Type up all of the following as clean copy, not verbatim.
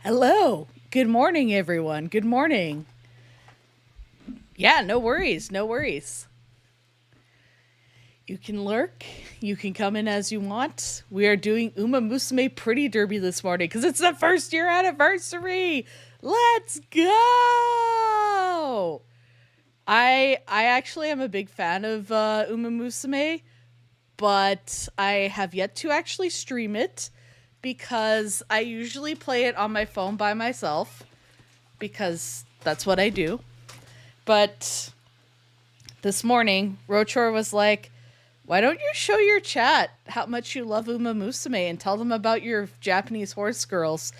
Hello. Good morning, everyone. Good morning. Yeah, no worries. No worries. You can lurk. You can come in as you want. We are doing Uma Musume Pretty Derby this morning because it's the first year anniversary. Let's go. I actually am a big fan of Uma Musume, but I have yet to actually stream it because I usually play it on my phone by myself because that's what I do. But this morning, Rochor was like, why don't you show your chat how much you love Uma Musume and tell them about your Japanese horse girls?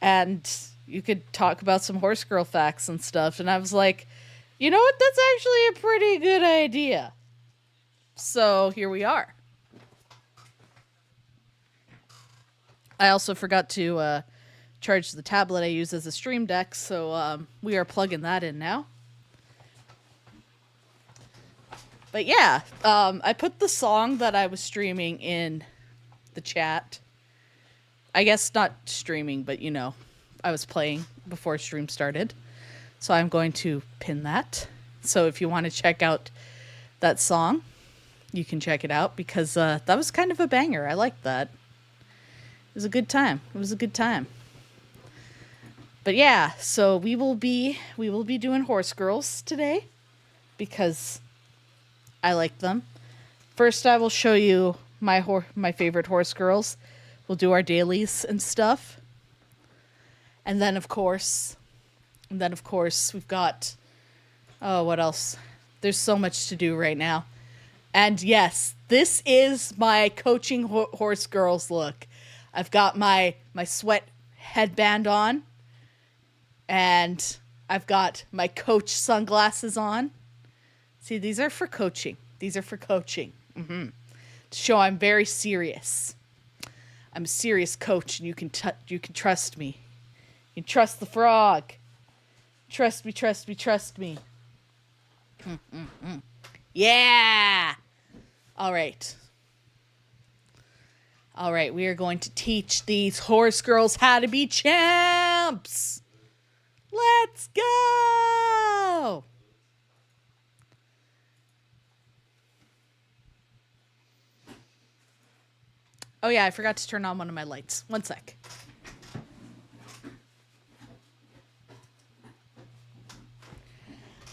And you could talk about some horse girl facts and stuff. And I was like, you know what? That's actually a pretty good idea. So here we are. I also forgot to charge the tablet I use as a stream deck, so we are plugging that in now. But yeah, I put the song that I was streaming in the chat. I guess not streaming, but I was playing before stream started. So I'm going to pin that. So if you want to check out that song, you can check it out because that was kind of a banger. I liked that. It was a good time. But yeah, so we will be doing Horse Girls today because I like them. First, I will show you my favorite horse girls. We'll do our dailies and stuff. And then of course we've got what else? There's so much to do right now. And yes, this is my coaching horse girls look. I've got my sweat headband on, and I've got my coach sunglasses on. See, these are for coaching. To show I'm very serious. I'm a serious coach, and you can trust me. You can trust the frog. Trust me. Yeah. All right, we are going to teach these horse girls how to be champs. Let's go. Oh yeah, I forgot to turn on one of my lights. One sec.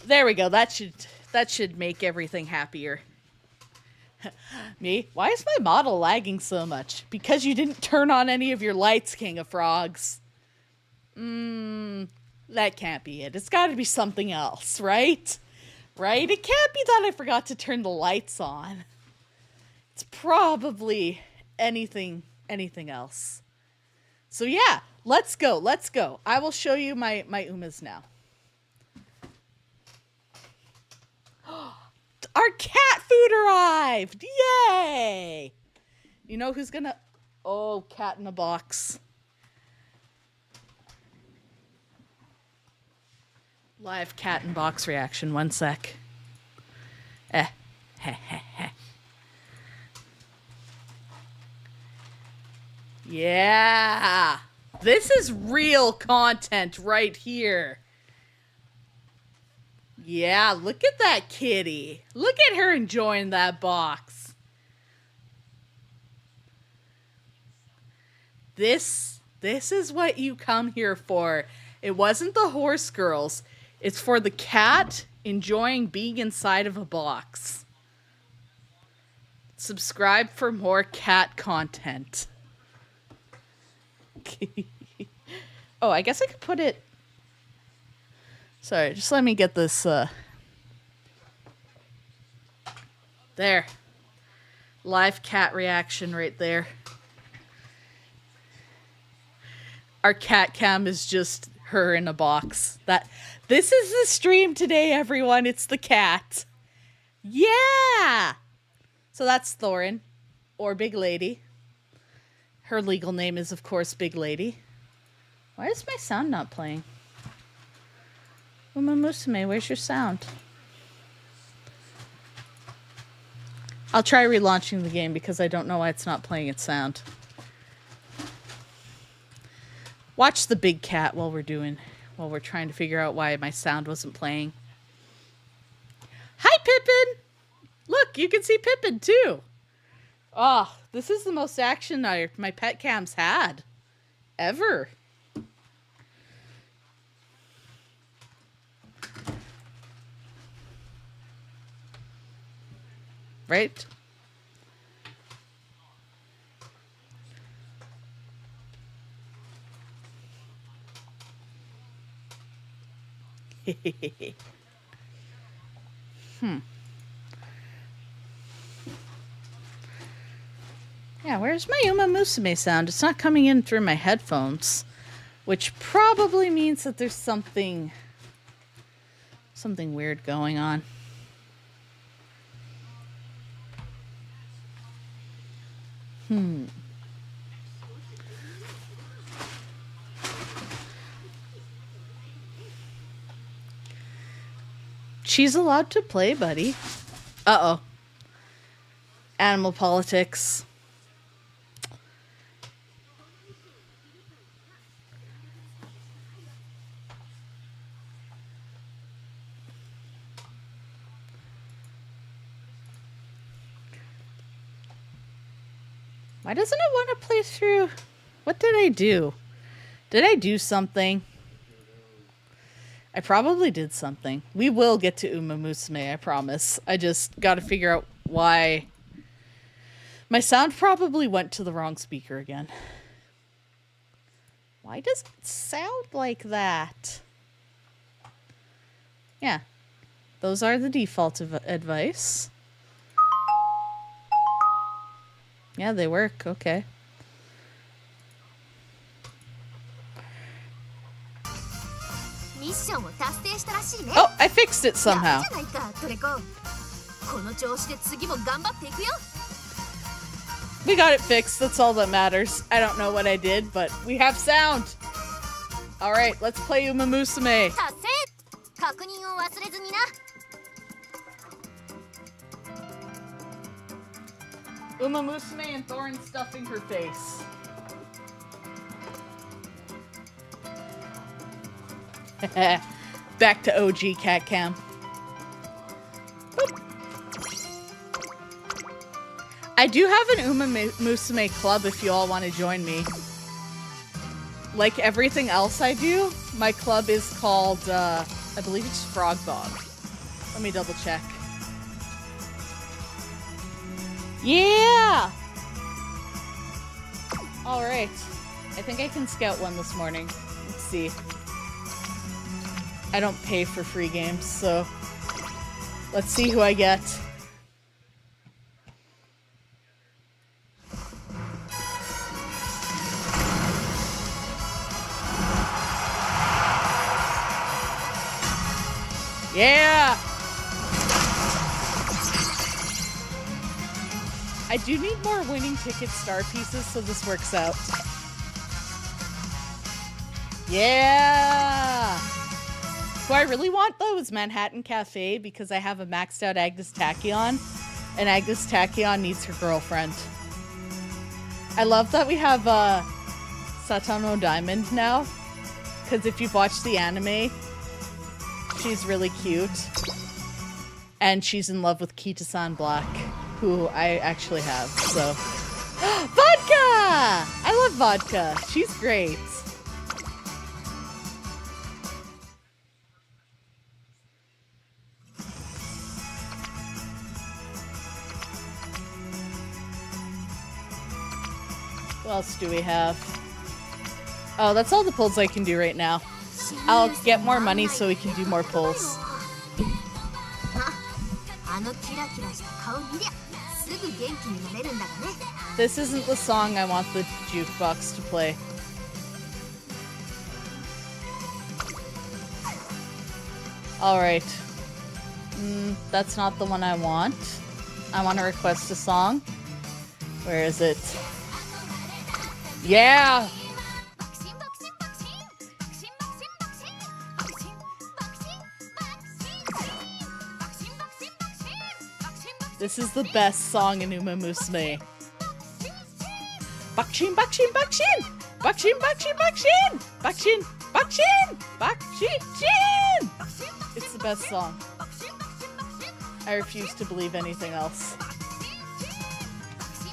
There we go. That should make everything happier. Me? Why is my model lagging so much? Because you didn't turn on any of your lights, King of Frogs. That can't be it. It's got to be something else, right? Right? It can't be that I forgot to turn the lights on. It's probably anything else. So yeah, let's go. I will show you my Umas now. Our cat food arrived! Yay! You know who's gonna... Oh, cat in a box. Live cat in box reaction. One sec. Yeah! This is real content right here. Yeah, look at that kitty. Look at her enjoying that box. This is what you come here for. It wasn't the horse girls. It's for the cat enjoying being inside of a box. Subscribe for more cat content. Oh, I guess I could put it... Sorry, just let me get this, There. Live cat reaction right there. Our cat cam is just her in a box. This is the stream today, everyone. It's the cat. Yeah! So that's Thorin, or Big Lady. Her legal name is, of course, Big Lady. Why is my sound not playing? Uma Musume, where's your sound? I'll try relaunching the game because I don't know why it's not playing its sound. Watch the big cat while we're trying to figure out why my sound wasn't playing. Hi, Pippin! Look, you can see Pippin too. Oh, this is the most action my pet cam's had ever. Right? Yeah, where's my Uma Musume sound? It's not coming in through my headphones, which probably means that there's something weird going on. She's allowed to play, buddy. Uh-oh. Animal politics. Why doesn't it want to play through? What did I do? Did I do something? I probably did something. We will get to Uma Musume, I promise. I just got to figure out why. My sound probably went to the wrong speaker again. Why does it sound like that? Yeah. Those are the default advice. Yeah, they work. Okay. Oh, I fixed it somehow. We got it fixed. That's all that matters. I don't know what I did, but we have sound. All right, let's play Uma Musume. Uma Musume and Thorin stuffing her face. Back to OG Cat Cam. Boop. I do have an Uma Musume club if you all want to join me. Like everything else I do, my club is called, I believe it's Frog Dog. Let me double check. Yeah! Alright. I think I can scout one this morning. Let's see. I don't pay for free games, so let's see who I get. Yeah! I do need more winning ticket star pieces, so this works out. Yeah! Who I really want, though, is Manhattan Cafe, because I have a maxed out Agnes Tachyon, and Agnes Tachyon needs her girlfriend. I love that we have Satano Diamond now, because if you've watched the anime, she's really cute. And she's in love with Kita-san Black, who I actually have, so. Vodka! I love Vodka. She's great. What else do we have? Oh, that's all the pulls I can do right now. I'll get more money so we can do more pulls. This isn't the song I want the jukebox to play. Alright. That's not the one I want. I want to request a song. Where is it? Yeah! This is the best song in Uma Musume. Bakshin, bakshin, bakshin! Bakshin, Bakshin, Bakshin! Bakshin, Bakshin! Bakshin! It's the best song. I refuse to believe anything else.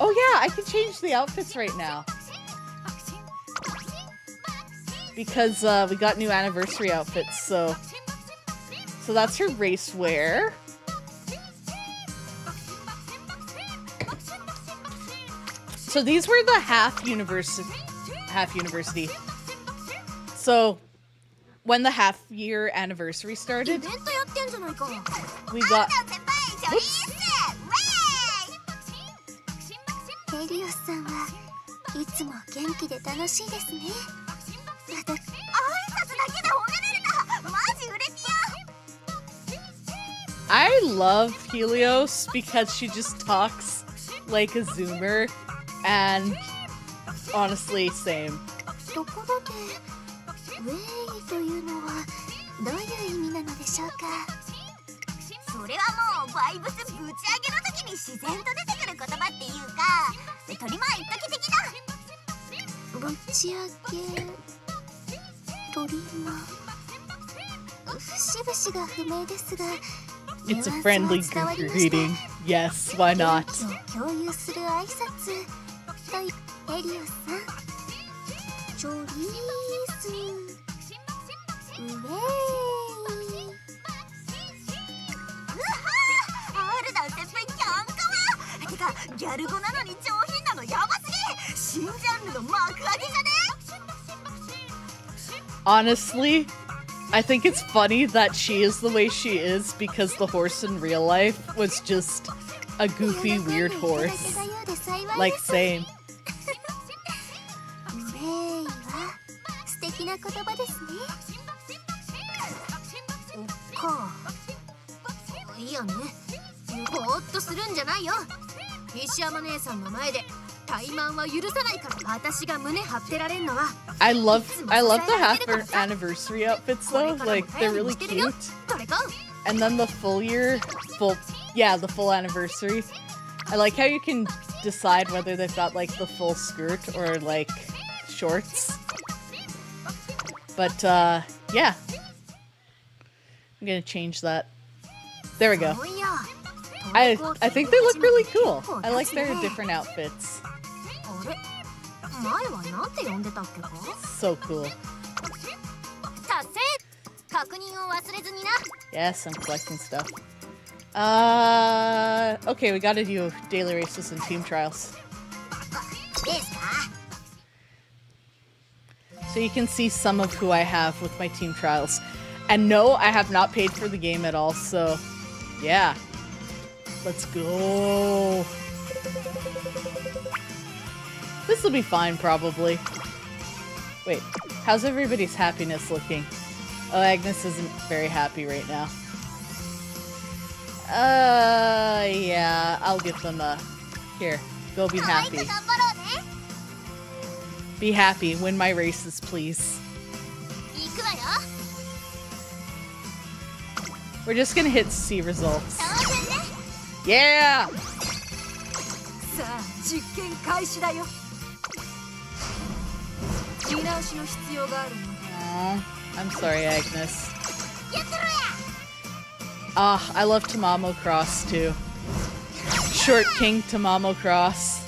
Oh yeah, I can change the outfits right now. Because we got new anniversary outfits, so that's her race wear. So these were the half university. So when the half year anniversary started, we got I love Helios because she just talks like a Zoomer, and honestly, same. ところで、ウェイというのはどういう意味なのでしょうか。それはもうバイブスぶち上げの時に自然と出てくる言葉っていうか、取り前一時的な。ぶち上げ、取り間。節々が不明ですが。It's a friendly greeting. Yes, why not? 共有する挨拶。エリオさん。チョリーズ。ウェイ。うはー、Rだ先輩キャンカワ。てかギャル語なのに上品なのやばすぎ。新ジャンルの幕開けじゃね。Honestly, I think it's funny that she is the way she is because the horse in real life was just a goofy, weird horse. Like, same. 素敵な言葉ですね。か。いやね。ぼーっとするんじゃないよ。石山姉さんの前で怠慢は許さないから私が胸張ってられんのは。I love the half anniversary outfits though. Like, they're really cute. And then the full anniversary. I like how you can decide whether they've got like the full skirt or like shorts. But yeah. I'm gonna change that. There we go. I think they look really cool. I like their different outfits. So cool. Yes, I'm collecting stuff. Okay, we gotta do daily races and team trials. So you can see some of who I have with my team trials. And no, I have not paid for the game at all, so yeah. Let's go. This will be fine, probably. Wait, how's everybody's happiness looking? Oh, Agnes isn't very happy right now. Yeah, I'll give them a... Here, go be happy. Be happy, win my races, please. We're just gonna hit C results. Yeah! Aww, I'm sorry, Agnes. Ah, I love Tamamo Cross too. Short King Tamamo Cross.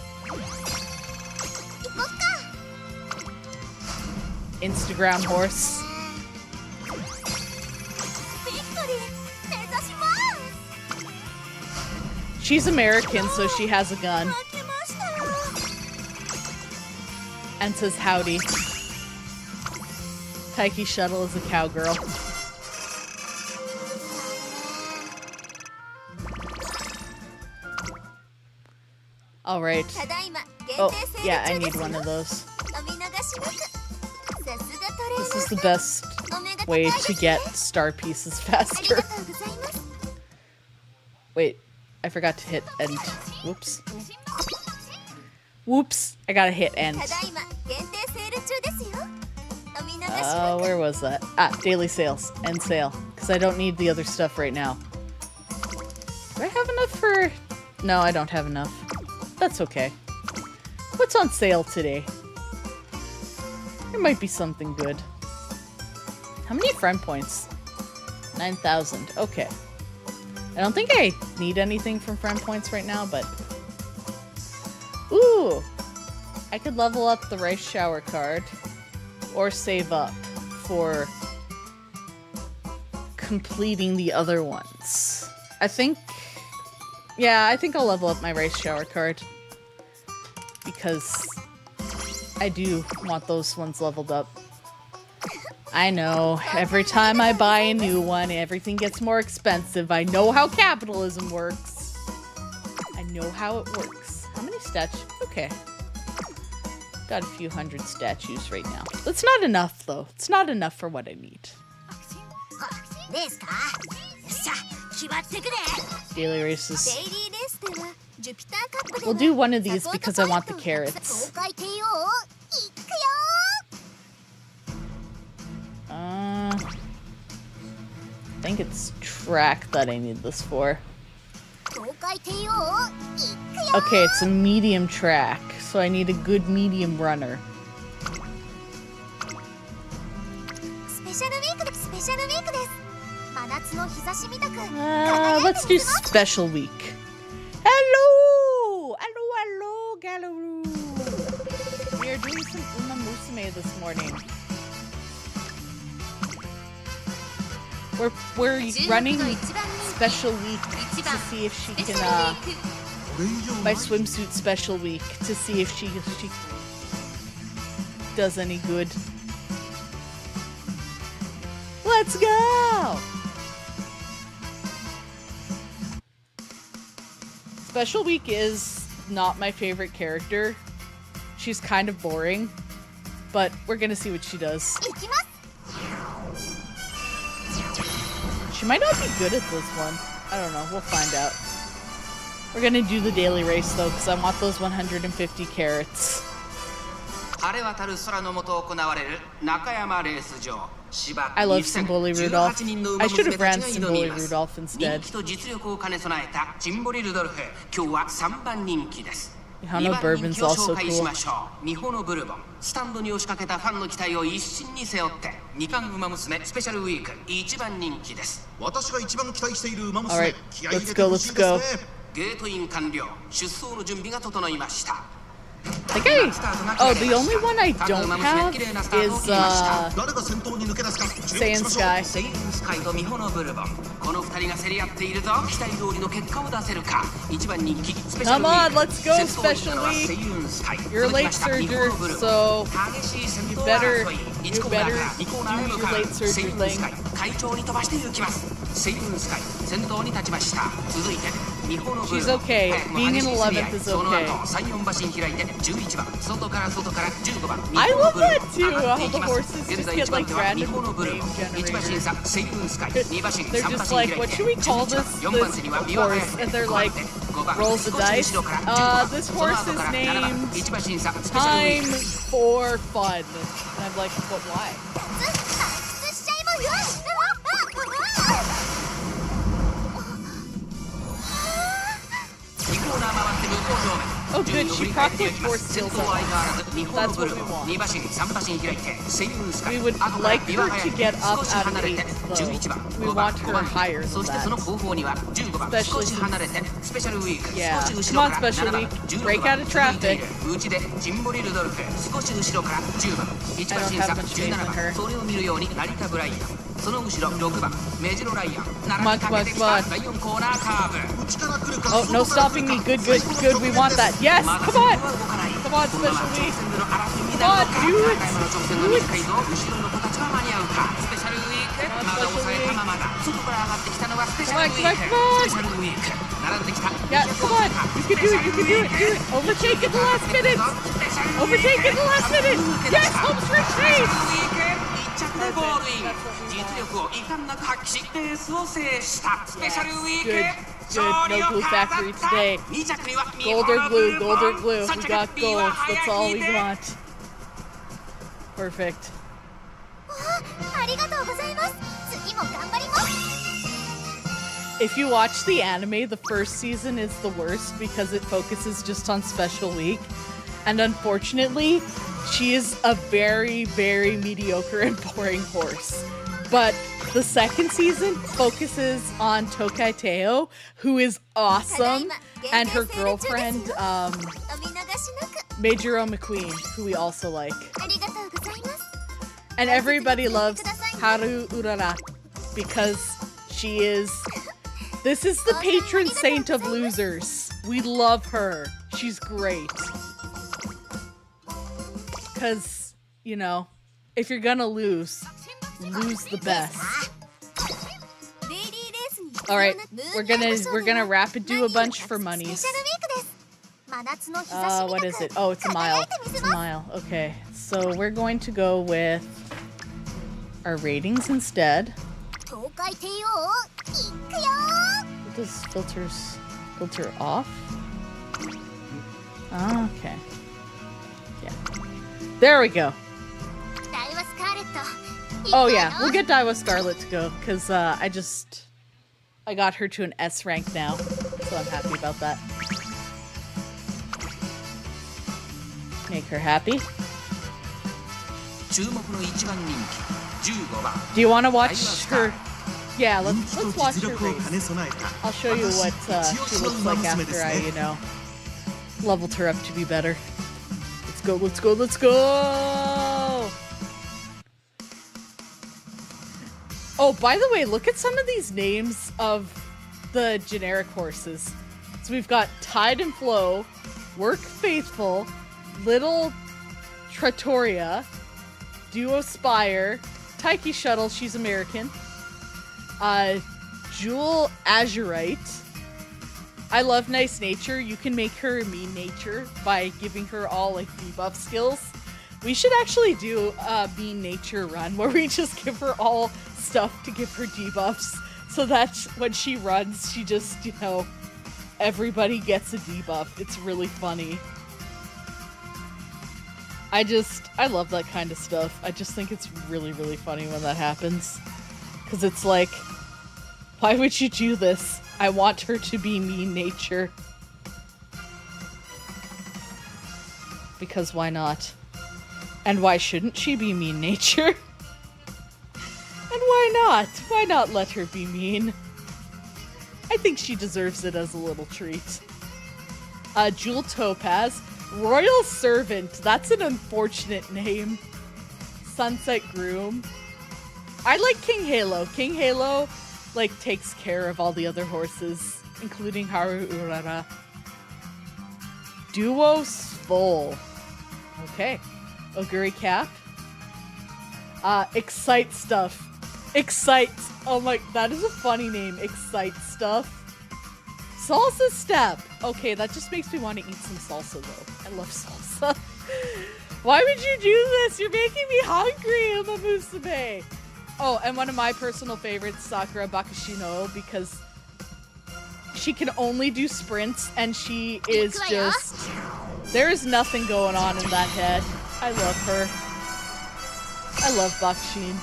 Instagram horse. She's American, so she has a gun. And says howdy. Taiki Shuttle is a cowgirl. Alright. Oh, yeah, I need one of those. This is the best way to get star pieces faster. Wait, I forgot to hit end. Whoops. Whoops, I gotta hit end. Where was that? Ah, daily sales. End sale. Because I don't need the other stuff right now. Do I have enough for... No, I don't have enough. That's okay. What's on sale today? There might be something good. How many friend points? 9,000. Okay. I don't think I need anything from friend points right now, but... Ooh! I could level up the rice shower card. Or save up for completing the other ones. I think... Yeah, I think I'll level up my rice shower card. Because I do want those ones leveled up. I know, every time I buy a new one, everything gets more expensive. I know how capitalism works. I know how it works. How many statues? Okay. Got a few hundred statues right now. That's not enough, though. It's not enough for what I need. Daily races. We'll do one of these because I want the carrots. I think it's track that I need this for. Okay, it's a medium track, so I need a good medium runner. Let's do special week. Hello! Hello, hello, Galaroo! We are doing some Uma Musume this morning. We're running special week to see if she can, my swimsuit special week to see if she does any good. Let's go! Special week is not my favorite character. She's kind of boring, but we're gonna see what she does. She might not be good at this one. I don't know. We'll find out. We're gonna do the daily race though, because I want those 150 carrots. I love Symboli Rudolph. I should have ran Symboli Rudolph instead. Hano Bourbon's also cool. ミホノブルボンスタンドに押しかけたファンの期待を一身に背負って二冠馬娘スペシャルウィーク一番人気です。私が一番期待している馬娘。気合い入れてほしいですね。ゲートイン完了。出走の準備が整いました。 Oh, the only one I don't have is Saiyan Sky. Come on, let's go, special week. You're a late surger, so you better do your late surger thing. She's okay. Being in 11th is okay. I love that too, how the horses just get like random name generators. They're just like, what should we call this horse? And they're like, rolls the dice. This horse is named Time for Fun. And I'm like, but why? Oh good, she procced force skills at once. That's what we want. We would like her to get up out of 8th though. We want her higher than that. Especially since... Yeah. Come on, Special Week. Break out of traffic. I don't have much faith in her. Come on, come on, come on. Oh, no stopping me. Good, good, good. We want that. Yes, come on. Come on, Special Week. Come on, do it. Do it. Come on, come on, come on. Yeah, come on. You can do it, you can do it, do it. Overtake in the last minute. Overtake in the last minute. Yes, home stretch chase. Good, good. No glue factory today. Gold or glue, gold or glue. We got gold. That's all we want. Perfect. If you watch the anime, the first season is the worst because it focuses just on Special Week. And unfortunately, She is a very, very mediocre and boring horse. But the second season focuses on Tokai Teo, who is awesome, and her girlfriend, お見逃しなく Majuro McQueen, who we also like. ありがとうございます And everybody loves Haru Urara because she is... This is the patron saint of losers. We love her. She's great. Because, you know, if you're gonna lose the best. デイリーレースに All right, 必要な we're gonna rapid do a bunch for スペ monies. シャルウィークです真夏の日差し What み is た it? く Oh, it's a mile. 輝いてみ It's せ a ます mile. Okay, so we're going to go with our ratings instead. 東海帝王行くよ What does filter off? Ah, okay. Yeah. There we go. ダイワスカーレット Oh yeah, we'll get Daiwa Scarlet to go because I got her to an S rank now, so I'm happy about that. Make her happy. 注目の一番人気15番 Do you want to watch Daiwa her? Yeah, 人 let's 気と watch 実 her 力を兼ね race. 備えた I'll show you what 私 she 一押 looks しの like 馬娘で after す I, ね leveled her up to be better. Let's go, let's go, let's go! Oh, by the way, look at some of these names of the generic horses. So we've got Tide and Flow, Work Faithful, Little Trattoria, Duo Spire, Taiki Shuttle, she's American, Jewel Azurite. I love Nice Nature. You can make her mean nature by giving her all like debuff skills. We should actually do a mean nature run where we just give her all stuff to give her debuffs so that when she runs, she just, you know, everybody gets a debuff. It's really funny. I love that kind of stuff. I just think it's really, really funny when that happens. Because it's like, why would you do this? I want her to be mean nature. Because why not? And why shouldn't she be mean nature? And why not? Why not let her be mean? I think she deserves it as a little treat. Jewel Topaz. Royal Servant. That's an unfortunate name. Sunset Groom. I like King Halo. King Halo, like, takes care of all the other horses, including Haru Urara. Duo Svol. Okay. Oguri Cap. Excite Stuff. Excite. Oh my, that is a funny name. Excite Stuff. Salsa Step. Okay, that just makes me want to eat some salsa, though. I love salsa. Why would you do this? You're making me hungry, Uma Musume. Oh, and one of my personal favorites, Sakura Bakushino, because she can only do sprints, and she is just... There is nothing going on in that head. I love her. I love Bakushin.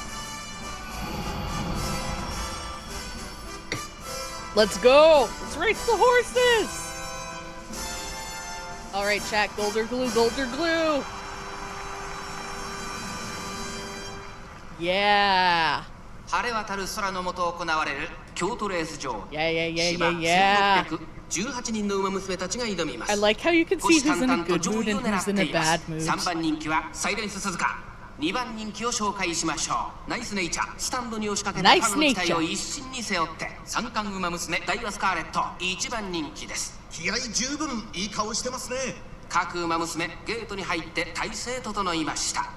Let's go! Let's race the horses! Alright, chat. Golder Glue, Golder Glue! Yeah! 晴れ渡る空の下行われる京都レース場 Yeah. 芝 Yeah. 1618人の馬娘たちが挑みます I like how you can 虎 see 視 who's 眈 in a 々と good 上 mood 位を and 狙 who's っ in て a いま bad す mood. 3番人気はサイレンス鈴鹿2番人気を紹介しましょうナイスネイチャースタンドに押しかけたファンの期待を一身に背負って三冠馬娘ダイワスカーレット1番人気です気合十分いい顔してますね各馬娘ゲートに入って体勢整いました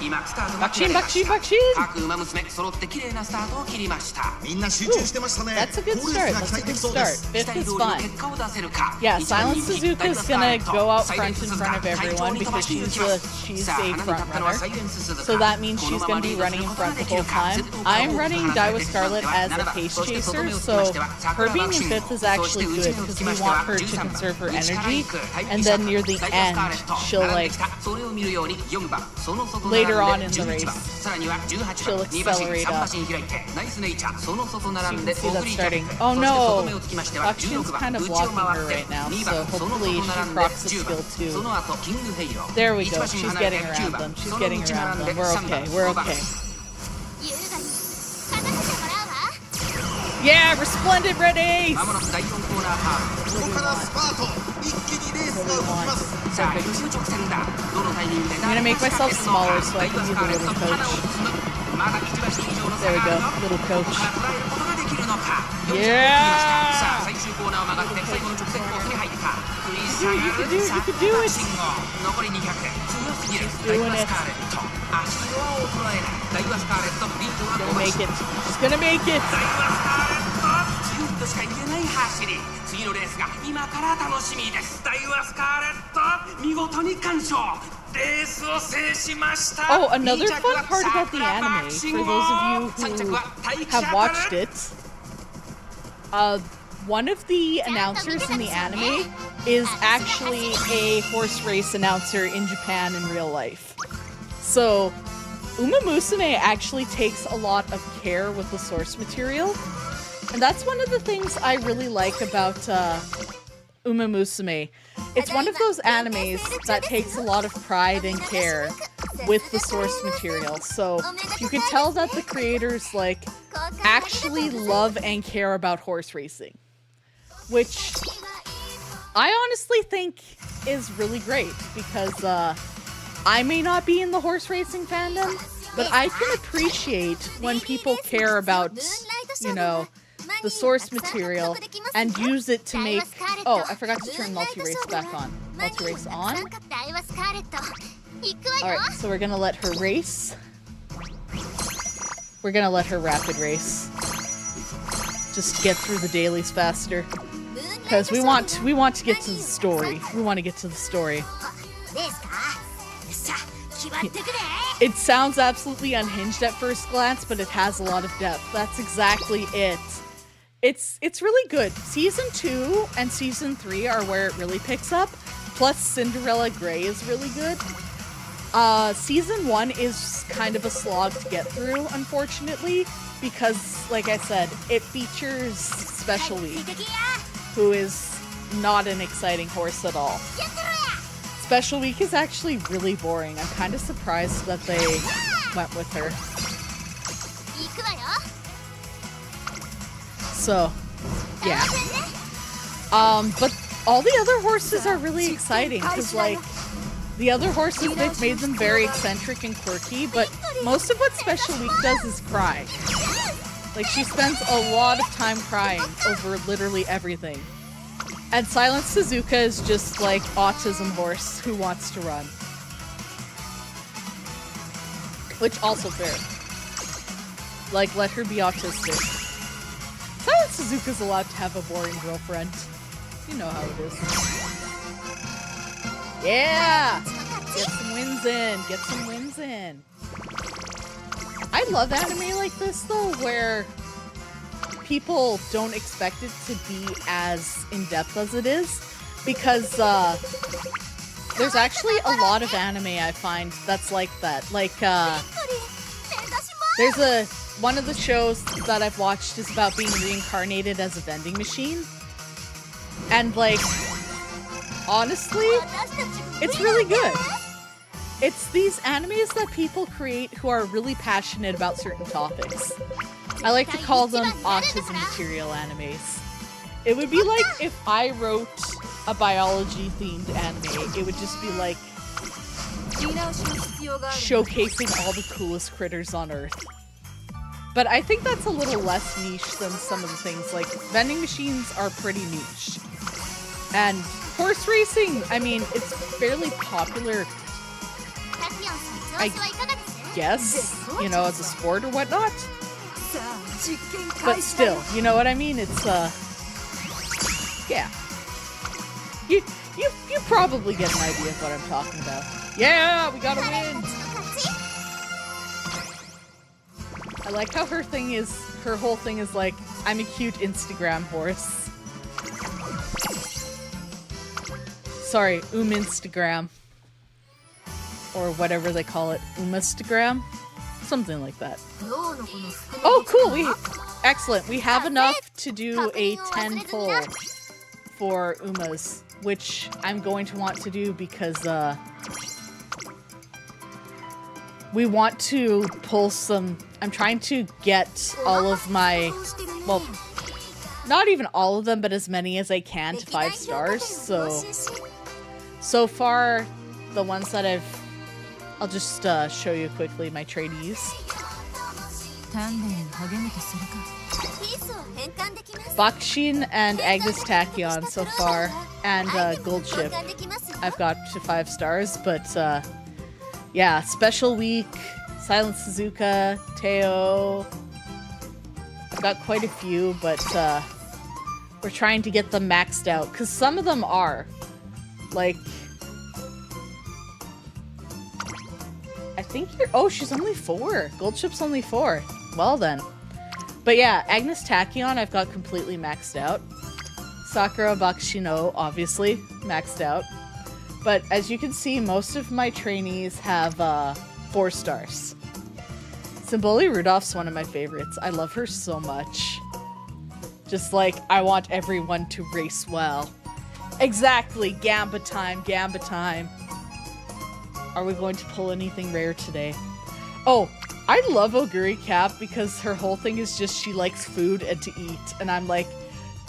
今スタートがバクシンバクシンバクシン各馬娘揃って綺麗なスタートを切りましたみんな集中してましたね That's a good 好レ start. ースが That's 期 a 待で good きそうで start. す Fifth 期待 is 通りの fun. 結果を出せるか Yeah, 一番 Silent 人気 Suzuka is ダイワ gonna スカーレット go out サイレン front ス in 鈴 front 鹿 of everyone 快調に飛ば because してい she's きます she's さあ a 花に front 立ったのは runner. サイレンス鈴鹿 So that means この she's ま gonna ま be リードす running る in ことが front で the きる whole か time. 先頭から I'm 大きく running 離れ Daiwa てしまって Scarlet は as a 7番 pace そしてとど chaser, めをつけ so ましては her 桜 being 爆 in 心 fifth is そ actually して good 内に because つき we ましては want her to 13番 conserve her 内から energy, 行く and then near the ダイワスカーレ end ット she'll 並んで like きたそれを見るように4番その外 later later on in the race. さらには18 She'll 番2馬身 accelerate 3 up. 馬身開いてナイスネイチャーその外並んで So you オ can グ see リ that ーキャプテン starting. Oh そして外 no! 目をつきましては Akshin's 16番 kind of 内を blocking 回 her って right now, 2 so 番その hopefully 外 she 並んで procs the 10番 skill そ too. の後キングヘイロー There we 1 go. 馬身 She's 離れ getting て around 9番 them. She's その getting 内 around 並んで them. We're 3番 okay. We're 5番 okay. 優雅に勝たせてもらうわ Yeah, resplendent red ace! まもなく第4コーナーカーブここからスパート一気にレースが動きますさあ一直線だどのタイミングで I'm gonna make myself smaller so I can use a little coach. まだ1馬身以上の差 There we があ go, るぞ little こ coach. こから捉えることができるのか Yeah! さあ最終コーナーを曲がって最後の直線コースに入った食い下 You が can る do it, さ you can do it. 信号残り200強すぎる She's ダイ doing ワ it. スカーレット足は衰えないダイワスカーレットリードは Gonna 5馬 make 身 it. She's gonna make it! ダイワスカーレット強いとしか言えない走り次のレースが今から楽しみですダイワスカーレット見事に完勝レースを制しました Oh, another fun part about the anime, for those of you who have watched it, one of the announcers in the anime is actually a horse race announcer in Japan in real life. So, Uma Musume actually takes a lot of care with the source material, and that's one of the things I really like about Uma Musume. It's one of those animes that takes a lot of pride and care with the source material. So you can tell that the creators actually love and care about horse racing, which I honestly think is really great because I may not be in the horse racing fandom, but I can appreciate when people care about, you know, the source material and use it to make... Oh, I forgot to turn multi-race back on. Multi-race on? Alright, so we're gonna let her race. We're gonna let her rapid race. Just get through the dailies faster. Because we want to get to the story. We want to get to the story. It sounds absolutely unhinged at first glance, but it has a lot of depth. That's exactly it. It's really good. Season 2 and Season 3 are where it really picks up. Plus, Cinderella Grey is really good. Season 1 is kind of a slog to get through, unfortunately, because, like I said, it features Special Week, who is not an exciting horse at all. Special Week is actually really boring. I'm kind of surprised that they went with her. So, yeah. But all the other horses are really exciting because, like, the other horses, they've made them very eccentric and quirky, but most of what Special Week does is cry. Like, she spends a lot of time crying over literally everything. And Silent Suzuka is just, like, autism horse who wants to run. Which, also fair. Like, let her be autistic. Silent Suzuka's allowed to have a boring girlfriend. You know how it is. Yeah! Get some wins in. Get some wins in. I love anime like this, though, where people don't expect it to be as in-depth as it is. Because, there's actually a lot of anime I find that's like that. Like, there's one of the shows that I've watched is about being reincarnated as a vending machine. And, like, honestly, it's really good. It's these animes that people create who are really passionate about certain topics. I like to call them autism material animes. It would be like if I wrote a biology-themed anime, it would just be like showcasing all the coolest critters on Earth. But I think that's a little less niche than some of the things. Like, vending machines are pretty niche. And horse racing, I mean, it's fairly popular, I guess, you know, as a sport or whatnot. But still, you know what I mean? It's, yeah. You probably get an idea of what I'm talking about. Yeah, we got a win! I like how her whole thing is like, I'm a cute Instagram horse. Sorry, Instagram. or whatever they call it, Umastagram, something like that. Oh, cool! Excellent. We have enough to do a 10 pull for Umas, which I'm going to want to do because we want to pull some. I'm trying to get all of my, well, not even all of them, but as many as I can to 5 stars. So far, the ones that I'll just show you quickly my trainees. Bakushin and Agnes Tachyon so far, and Goldship I've got to 5 stars, but yeah, Special Week, Silent Suzuka, Teo. I've got quite a few, but we're trying to get them maxed out, because some of them are. Like, I think oh, she's only 4. Goldship's only 4. Well then. But yeah, Agnes Tachyon I've got completely maxed out. Sakura Bakushino, obviously, maxed out. But as you can see, most of my trainees have 4 stars. Symboli Rudolph's one of my favorites. I love her so much. Just like, I want everyone to race well. Exactly! Gamba time, Gamba time. Are we going to pull anything rare today? Oh, I love Oguri Cap because her whole thing is just she likes food and to eat. And I'm like,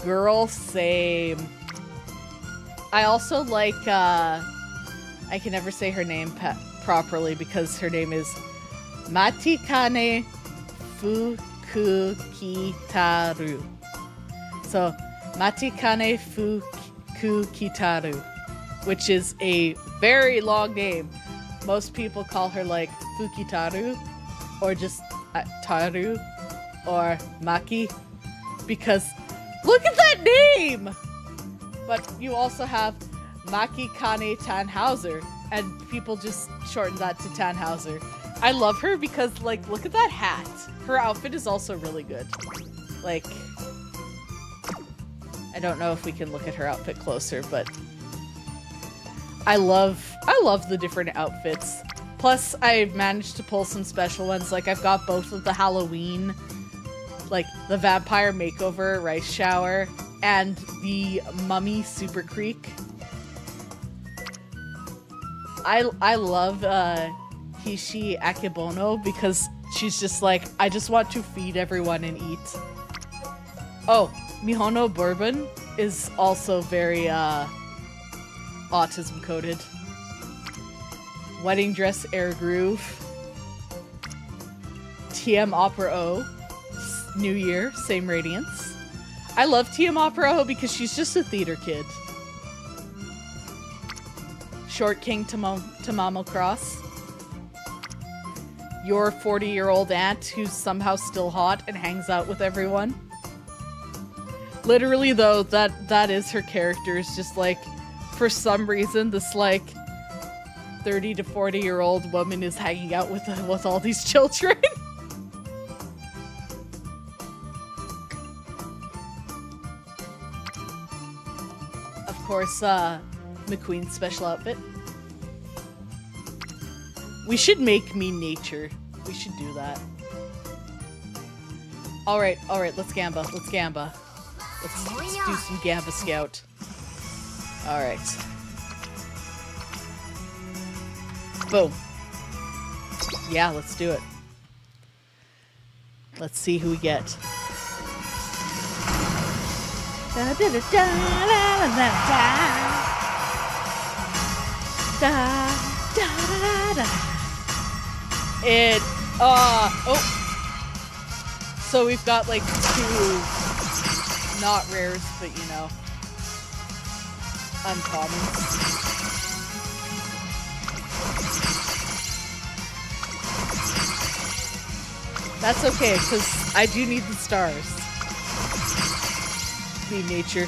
girl, same. I also like, I can never say her name properly because her name is Matikane Fukukitaru. So, Matikane Fukukitaru, which is a very long name. Most people call her like Fukitaru, or just Taru, or Maki, because look at that name! But you also have Maki Kane Tannhauser, and people just shorten that to Tannhauser. I love her because, like, look at that hat. Her outfit is also really good. Like, I don't know if we can look at her outfit closer, but I love the different outfits. Plus, I managed to pull some special ones. Like, I've got both of the Halloween, like the Vampire Makeover Rice Shower and the Mummy Super Creek. I love Hishi Akebono because she's just like, I just want to feed everyone and eat. Oh, Mihono Bourbon is also very autism coded. Wedding Dress Air Groove. TM Opera O. New Year, same radiance. I love TM Opera O because she's just a theater kid. Short King Tamamo Cross. Your 40-year-old aunt who's somehow still hot and hangs out with everyone. Literally, though, that is her character. Is just like, for some reason, this like 30 to 40-year-old woman is hanging out with all these children. Of course, McQueen's special outfit. We should make me nature. We should do that. Alright, let's Gamba. Let's Gamba. Let's do some Gamba Scout. Alright. Boom. Yeah, let's do it. Let's see who we get. Da, da, da, da, da, da, da, da, da, da. Oh. So we've got like 2 not rares, but you know, uncommons. That's okay, because I do need the stars. Be nature.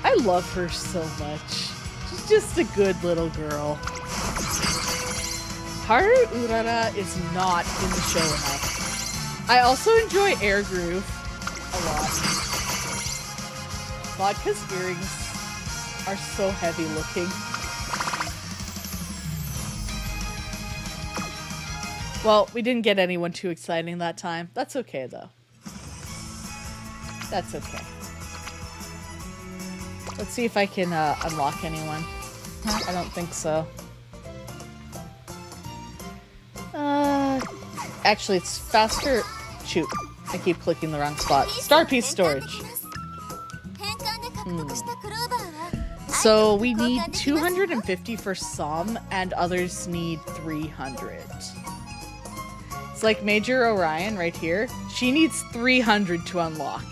I love her so much. She's just a good little girl. Haru Urara is not in the show enough. I also enjoy Air Groove a lot. Vodka's earrings are so heavy looking. Well, we didn't get anyone too exciting that time. That's okay, though. That's okay. Let's see if I can unlock anyone. I don't think so. Actually, it's faster. Shoot, I keep clicking the wrong spot. Star piece storage. So we need 250 for some, and others need 300. It's like Major Orion right here. She needs 300 to unlock.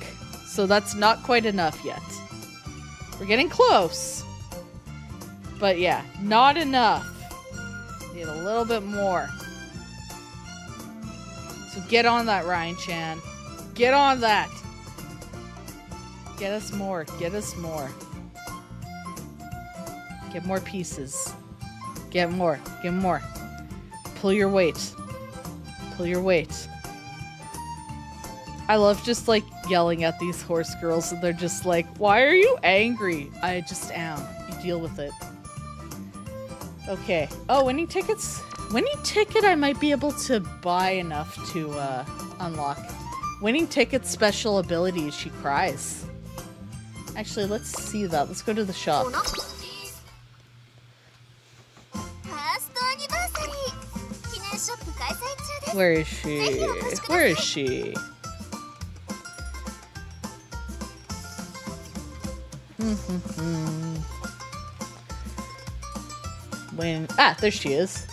So that's not quite enough yet. We're getting close. But yeah, not enough. Need a little bit more. So get on that, Ryan-chan. Get on that. Get us more. Get us more. Get more pieces. Get more. Get more. Pull your weight. Pull your weight. I love just like yelling at these horse girls and they're just like, why are you angry? I just am. You deal with it. Okay. Oh, winning tickets? Winning ticket I might be able to buy enough to unlock. Winning ticket special ability, she cries. Actually, let's see that. Let's go to the shop. Where is she? Where is she? There she is.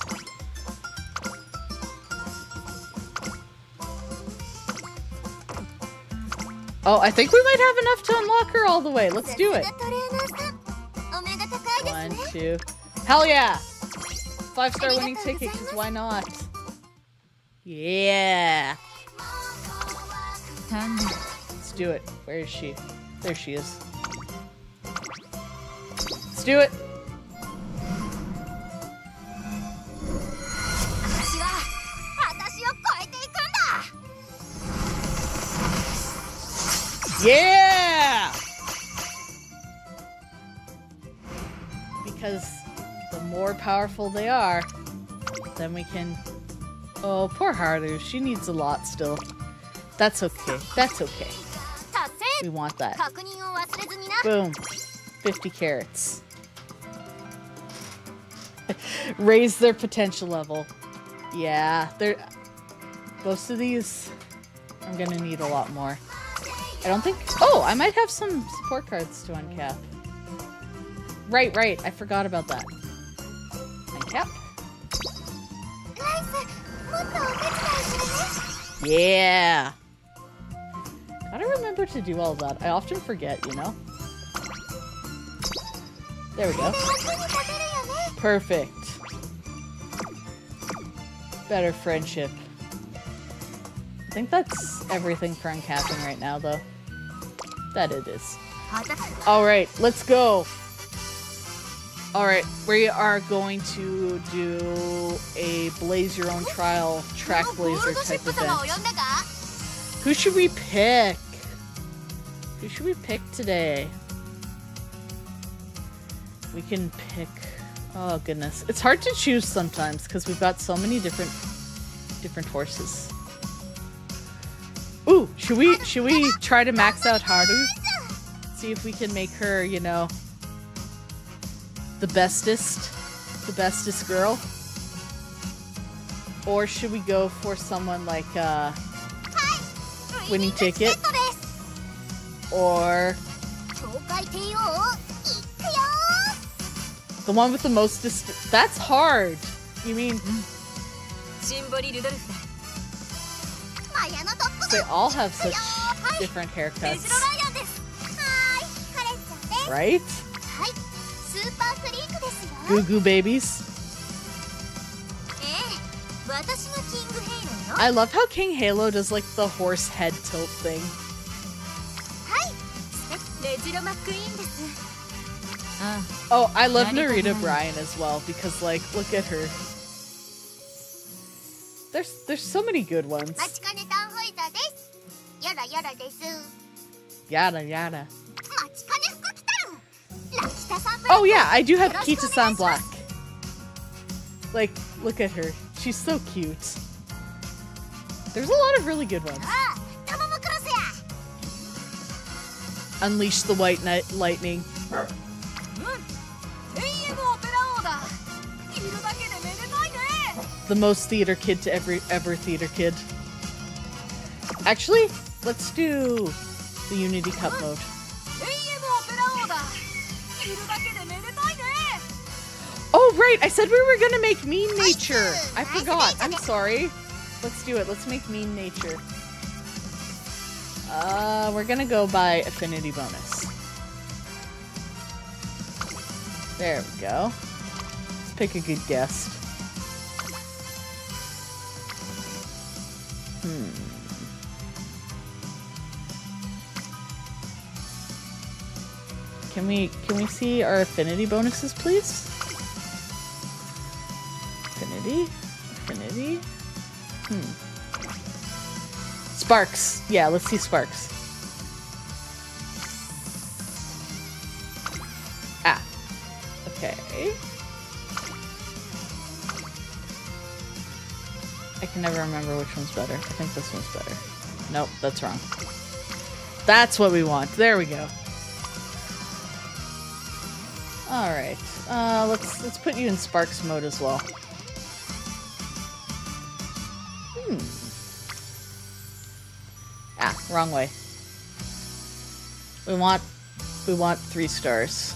Oh, I think we might have enough to unlock her all the way. Let's do it. 1, 2. Hell yeah! 5-star winning ticket, because why not? Yeah! Let's do it. Where is she? There she is. Let's do it! Yeah! Because the more powerful they are, then we can... Oh, poor Haru. She needs a lot still. That's okay. That's okay. We want that. Boom. 50 carats. Raise their potential level. Yeah, they're... Most of these, I'm gonna need a lot more. I don't think... Oh, I might have some support cards to uncap. Right. I forgot about that. Uncap. Yeah! Gotta remember to do all of that. I often forget, you know? There we go. Perfect. Better friendship. I think that's everything for uncapping right now, though. That it is. Alright, let's go! Alright, we are going to do a Blaze Your Own Trial Track Blazer type event. Who should we pick? Who should we pick today? We can pick... Oh goodness. It's hard to choose sometimes because we've got so many different horses. Ooh, should we try to max out Haru? See if we can make her, you know, the bestest girl? Or should we go for someone like Winning Ticket? Or the one with the most that's hard. You mean they all have such different haircuts, right? Goo Goo babies. I love how King Halo does like the horse head tilt thing. Oh, I love Narita Bryan as well because like look at her. There's so many good ones. Yada yada. Oh yeah, I do have Kita-san Black. Like, look at her. She's so cute. There's a lot of really good ones. ああタモモクロスや Unleash the White Lightning. うん永遠のオペラ王だいるだけでめでたいね The most theater kid to ever theater kid. Actually, let's do the Unity Cup mode. 永遠のオペラ王だいるだけでめでたいね Oh, right! I said we were gonna make Mean Nature! I forgot. I'm sorry. Let's do it. Let's make Mean Nature. We're gonna go by Affinity Bonus. There we go. Let's pick a good guest. Can we see our affinity bonuses, please? Affinity? Sparks. Yeah, let's see Sparks. Ah. Okay. I can never remember which one's better. I think this one's better. Nope, that's wrong. That's what we want. There we go. Alright. Let's put you in Sparks mode as well. Ah, wrong way. We want 3 stars.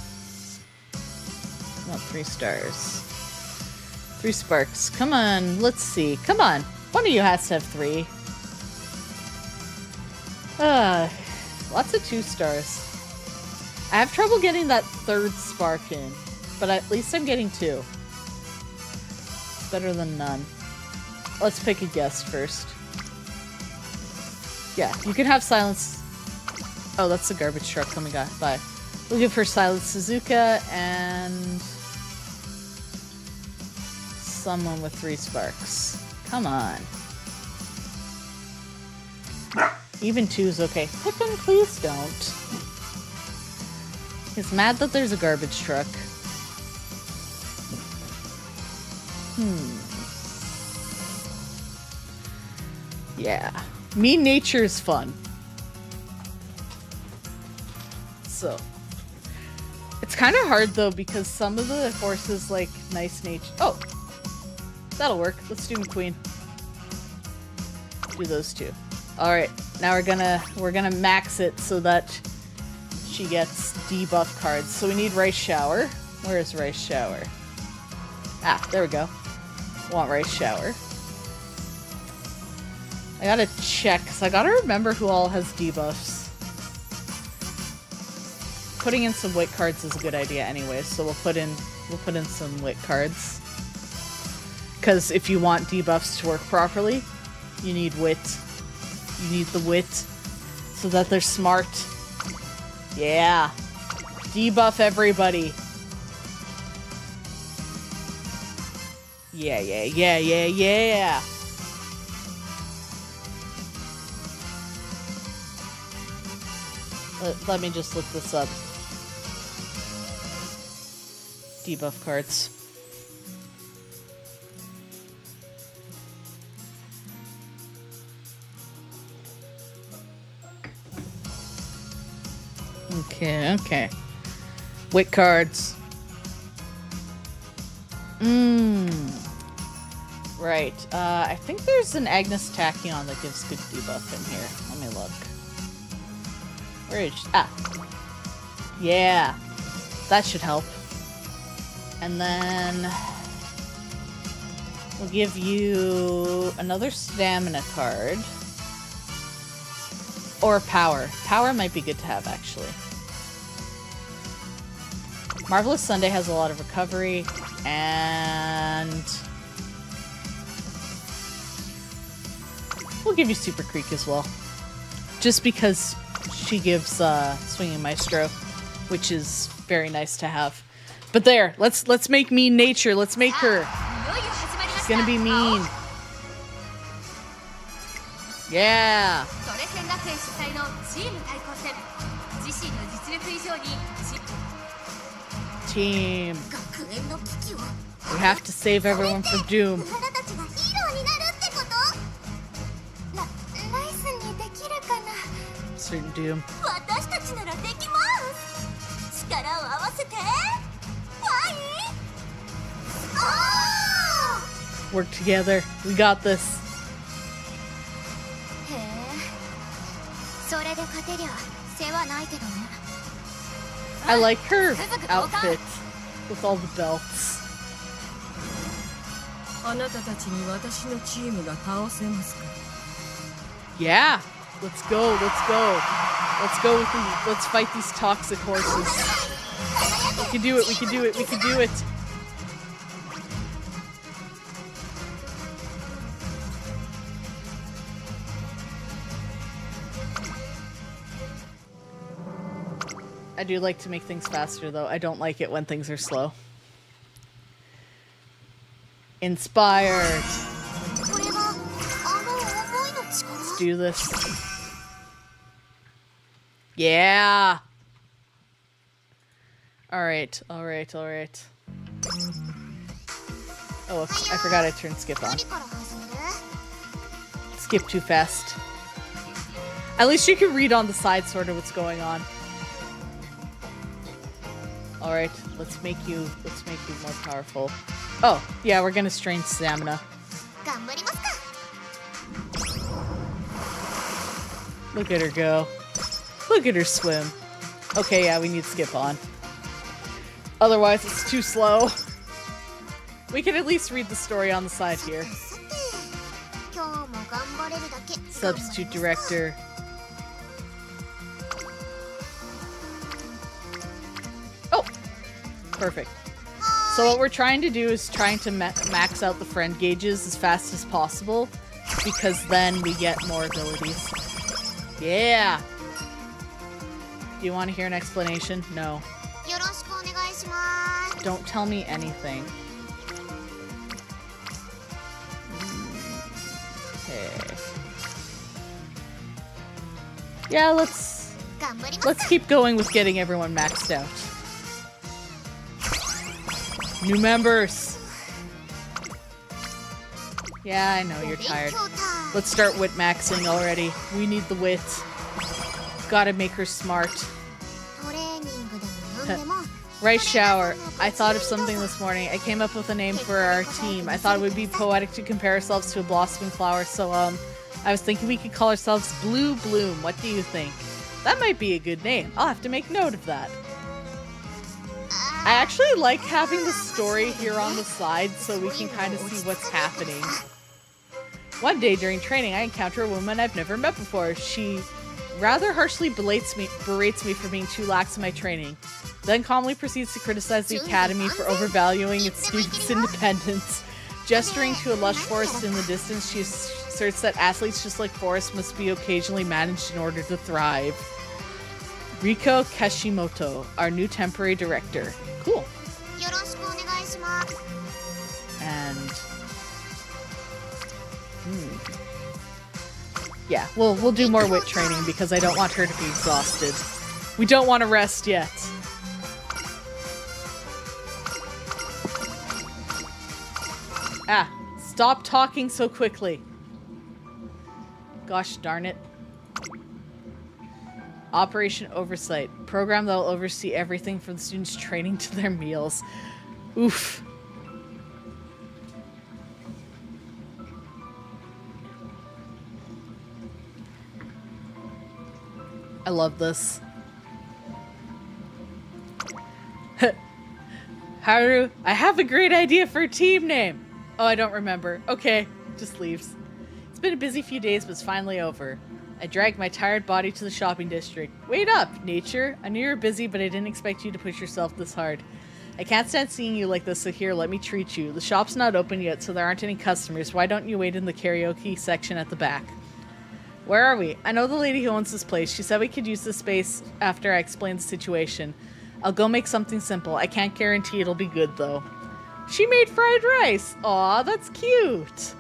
We want 3 stars. 3 Sparks. Come on, let's see. Come on. One of you has to have 3. Lots of 2 stars. I have trouble getting that 3rd spark in, but at least I'm getting 2. Better than none. Let's pick a guest first. Yeah, you can have Silence. Oh, that's the garbage truck coming by. We'll give her Silence Suzuka and someone with 3 sparks. Come on. Even 2 is okay. Pippin, please don't. He's mad that there's a garbage truck. Yeah. Mean Nature is fun. So. It's kind of hard though because some of the horses like Nice Nature. Oh! That'll work. Let's do McQueen. Do those 2. Alright. Now we're gonna max it so that she gets debuff cards. So we need Rice Shower. Where is Rice Shower? Ah, there we go. Want Rice Shower. I gotta check, because I gotta remember who all has debuffs. Putting in some wit cards is a good idea anyway, so we'll put in some wit cards. Because if you want debuffs to work properly, you need wit. You need the wit so that they're smart. Yeah. Debuff everybody. Yeah. Let me just look this up. Debuff cards. Okay. Wit cards. Right. I think there's an Agnes Tachyon that gives good debuff in here. Let me look. Where is she? Ah. Yeah. That should help. And then we'll give you another stamina card. Or power. Power might be good to have, actually. Marvelous Sunday has a lot of recovery, and we'll give you Super Creek as well. Just because she gives Swinging Maestro, which is very nice to have. But there, let's make Mean Nature. Let's make her. She's gonna be mean. Yeah. Team. We have to save everyone from doom. certain doom. 私たちならできます力を合わせてファイト Work together. We got this. へえそれで勝てりゃ世話ないけどね I like her outfit with all the belts. あなたたちに私のチームが倒せますか Yeah, let's go. Let's go. Let's go with let's fight these toxic horses. We can do it. We can do it. We can do it. I do like to make things faster, though. I don't like it when things are slow. Inspired. これは思いの力 Let's do this. Yeah. All right. All right. All right. Oh, I forgot I turned skip on. 何から始める Skip too fast. At least you can read on the side sort of what's going on. All right. Let's make you more powerful. Oh, yeah, we're gonna strain stamina. 頑張りますか Look at her go. Look at her swim. Okay, yeah, we need skip on. Otherwise, it's too slow. We can at least read the story on the side here. さて今日も頑張れるだけ Substitute director. Oh! Perfect. So what we're trying to do is trying to max out the friend gauges as fast as possible, because then we get more abilities. Yeah! Do you want to hear an explanation? No. よろしくお願いします Don't tell me anything. Okay. Yeah, let's 頑張ります let's keep going with getting everyone maxed out. New members. Yeah, I know you're tired. 勉強タイム Let's start wit maxing already. We need the wit. Gotta make her smart. トレーニングでもなんでも Rice shower. I thought of something this morning. I came up with a name for our team. I thought it would be poetic to compare ourselves to a blossoming flower. So, I was thinking we could call ourselves Blue Bloom. What do you think? That might be a good name. I'll have to make note of that. I actually like having the story here on the side so we can kind of see what's happening. One day during training, I encounter a woman I've never met before. She rather harshly berates me for being too lax in my training, then calmly proceeds to criticize the academy for overvaluing its students' independence. Gesturing to a lush forest in the distance, she asserts that athletes just like forests must be occasionally managed in order to thrive. Riko Kashimoto, our new temporary director. Cool. よろしくお願いします And yeah, we'll do more wit training because I don't want her to be exhausted. We don't want to rest yet. Ah, stop talking so quickly. Gosh darn it. Operation Oversight. Program that will oversee everything from the students' training to their meals. Oof. I love this. Haru, I have a great idea for a team name. Oh, I don't remember. Okay, just leaves. It's been a busy few days, but it's finally over. I dragged my tired body to the shopping district. Wait up, Nature. I knew you were busy, but I didn't expect you to push yourself this hard. I can't stand seeing you like this, so here, let me treat you. The shop's not open yet, so there aren't any customers. Why don't you wait in the karaoke section at the back? Where are we? I know the lady who owns this place. She said we could use this space after I explain the situation. I'll go make something simple. I can't guarantee it'll be good, though. She made fried rice. Aw, that's cute.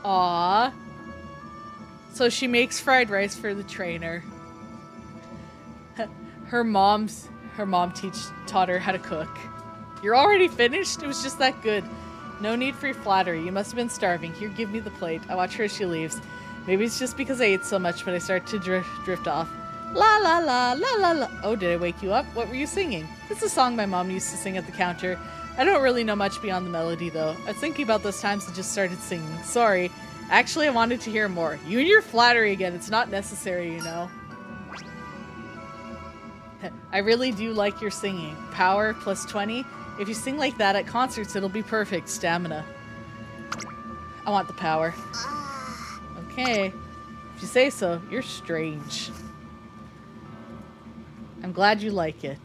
Aw. So she makes fried rice for the trainer. Her mom taught her how to cook. You're already finished? It was just that good. No need for your flattery. You must have been starving. Here, give me the plate. I watch her as she leaves. Maybe it's just because I ate so much, but I start to drift off. La la la la la la. Oh, did I wake you up? What were you singing? It's a song my mom used to sing at the counter. I don't really know much beyond the melody, though. I was thinking about those times I just started singing. Sorry. Actually, I wanted to hear more. You and your flattery again. It's not necessary, you know. I really do like your singing. Power plus 20. If you sing like that at concerts, it'll be perfect. Stamina. I want the power. Okay. If you say so, you're strange. I'm glad you like it.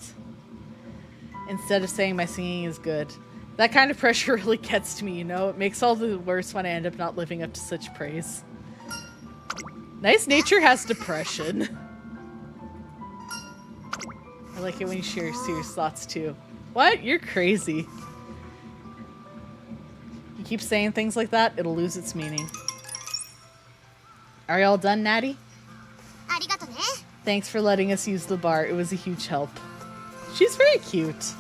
Instead of saying my singing is good. That kind of pressure really gets to me, you know? It makes all the worse when I end up not living up to such praise. Nice nature has depression. I like it when you share serious thoughts too. What? You're crazy. You keep saying things like that, it'll lose its meaning. Are you all done, Natty? Thanks for letting us use the bar. It was a huge help. She's very cute.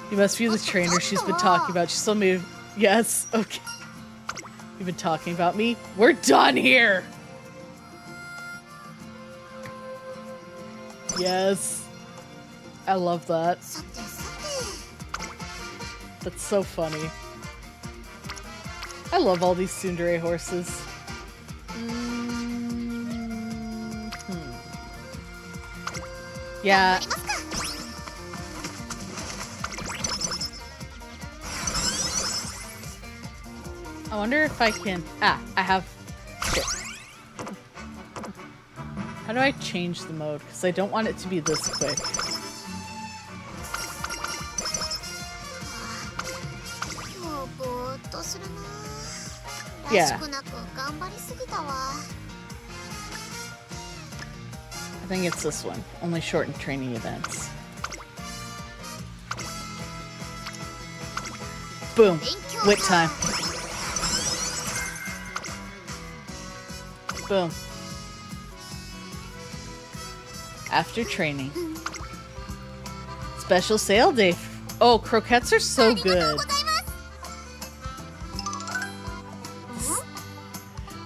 You must be the trainer she's been talking about. She's told me... Yes, okay. You've been talking about me? We're done here! Yes. I love that. That's so funny. I love all these tsundere horses. Yeah. I wonder if I can... I have... Shit. How do I change the mode? Because I don't want it to be this quick. Yeah. I think it's this one. Only shortened training events. Boom. Wit time. Boom. After training. Special sale day. Oh, croquettes are so good.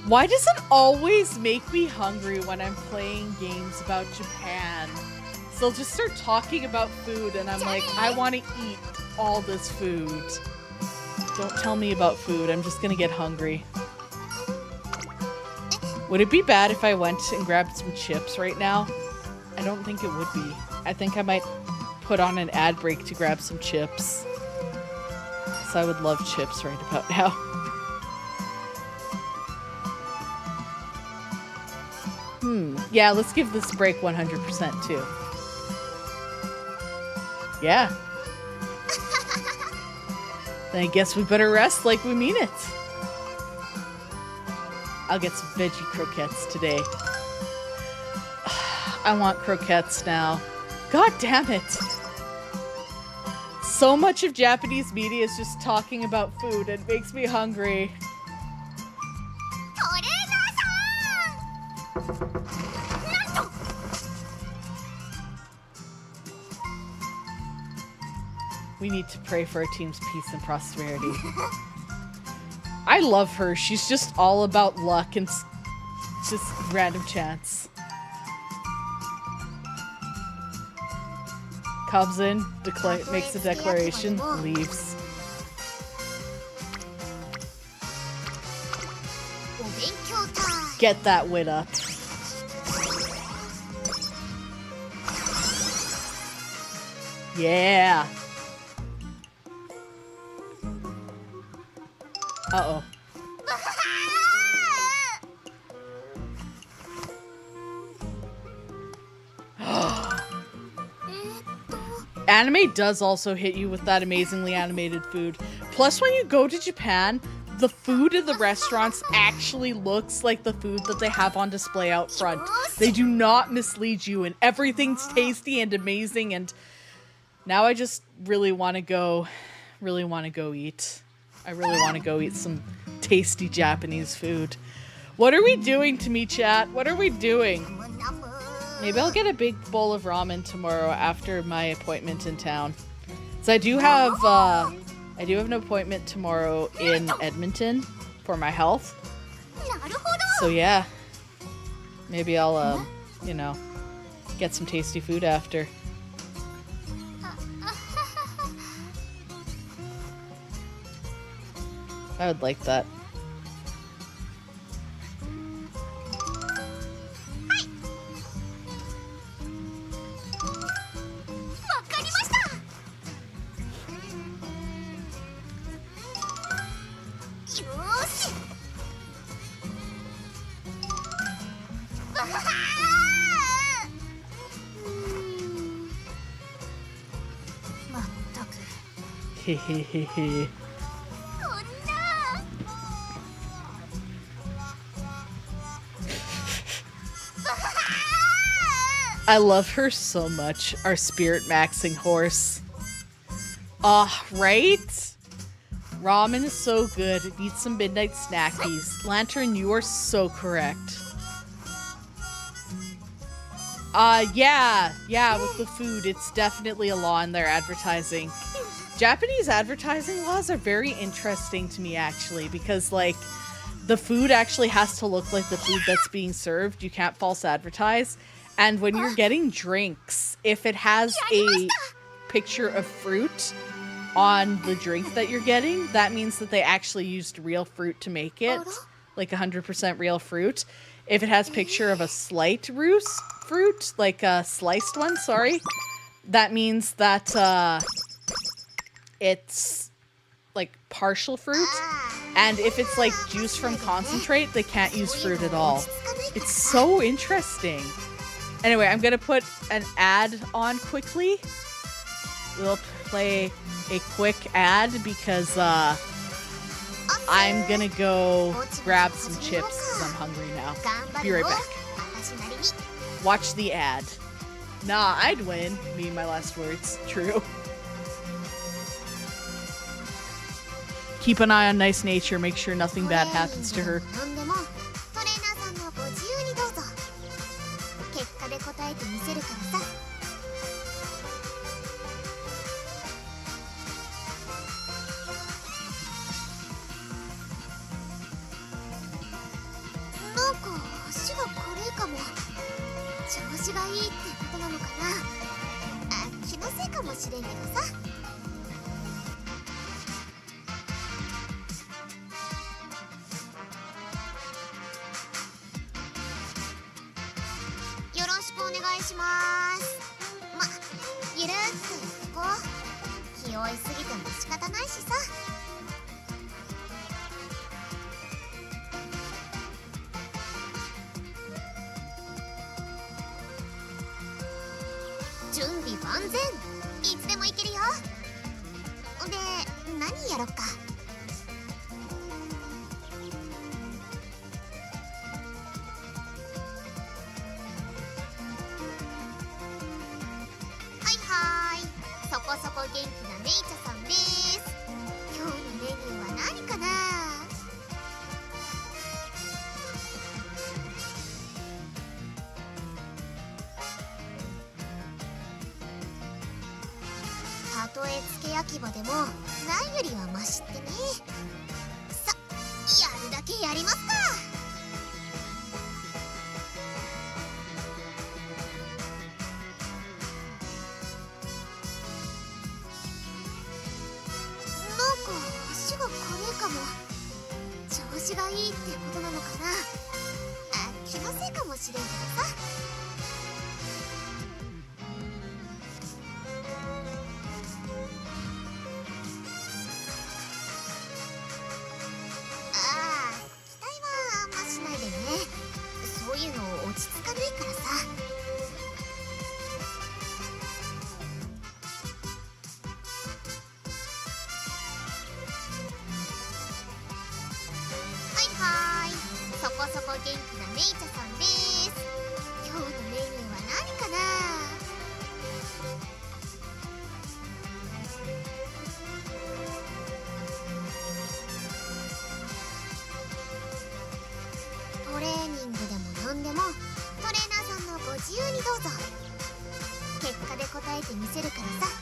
Why does it always make me hungry when I'm playing games about Japan? So they'll just start talking about food and I'm like, I want to eat all this food. Don't tell me about food. I'm just gonna get hungry. Would it be bad if I went and grabbed some chips right now? I don't think it would be. I think I might put on an ad break to grab some chips. So I would love chips right about now. Yeah, let's give this break 100% too. Yeah. Then I guess we better rest like we mean it. I'll get some veggie croquettes today. I want croquettes now. God damn it. So much of Japanese media is just talking about food. It makes me hungry. We need to pray for our team's peace and prosperity. I love her. She's just all about luck and just random chance. Comes in, makes a declaration, leaves. Get that wit up. Yeah. Uh-oh. Anime does also hit you with that amazingly animated food. Plus, when you go to Japan, the food in the restaurants actually looks like the food that they have on display out front. They do not mislead you, and everything's tasty and amazing, and now I just really want to go eat. I really want to go eat some tasty Japanese food. What are we doing to me, chat? What are we doing? Maybe I'll get a big bowl of ramen tomorrow after my appointment in town. So I do have I do have an appointment tomorrow in Edmonton for my health. なるほ So yeah, maybe I'll, you know, get some tasty food after. I would like that. わかりました。よーし。わははまったく Hehehehe. こんな。 I love her so much, our spirit maxing horse. Right? Ramen is so good. Need some midnight snackies. Lantern, you are so correct. Yeah, with the food, it's definitely a law in their advertising. Japanese advertising laws are very interesting to me, actually, because, like, the food actually has to look like the food that's being served. You can't false advertise. And when you're getting drinks, if it has a picture of fruit on the drink that you're getting, that means that they actually used real fruit to make it, like 100% real fruit. If it has picture of a slight fruit, like a sliced one, sorry, that means that it's like partial fruit. And if it's like juice from concentrate, they can't use fruit at all. It's so interesting. Anyway, I'm gonna put an ad on quickly. We'll play a quick ad because I'm gonna go grab some chips because I'm hungry now. Be right back. Watch the ad. Nah, I'd win. Me and my last words. True. Keep an eye on Nice Nature. Make sure nothing bad happens to her. 何でもトレーナーさんのご自由にどうぞ。結果で答えてみせるからさ。なんか足が軽いかも。調子がいいってことなのかな。あ、気のせいかもしれんけどさ。よろしくお願いします。ま、ゆるーくやってこう。気負いすぎても仕方ないしさ。準備万全。いつでもいけるよ。で、何やろっか。はいはーい、そこそこ元気なネイチャさんです。今日のメニューは何かな。たとえ付け焼き場でもないよりはマシってね。さ、やるだけやりますか。なんか足が軽いかも。調子がいいってことなのかな。あ、気のせいかもしれんけどさ。ああ、期待はあんましないでね。そういうの落ち着かないからさ。はいはーい、そこそこ元気なネイチャさんです。今日のメニューは何かな。トレーニングでも何でもトレーナーさんのご自由にどうぞ。結果で答えてみせるからさ。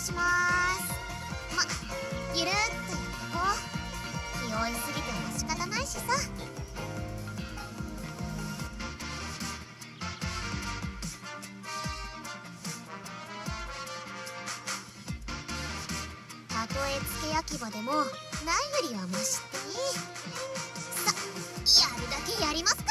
します。ま、ゆるっとやってこう。気負いすぎても仕方ないしさ。たとえ付け焼き場でもないよりはマシってね。さ、やるだけやりますか。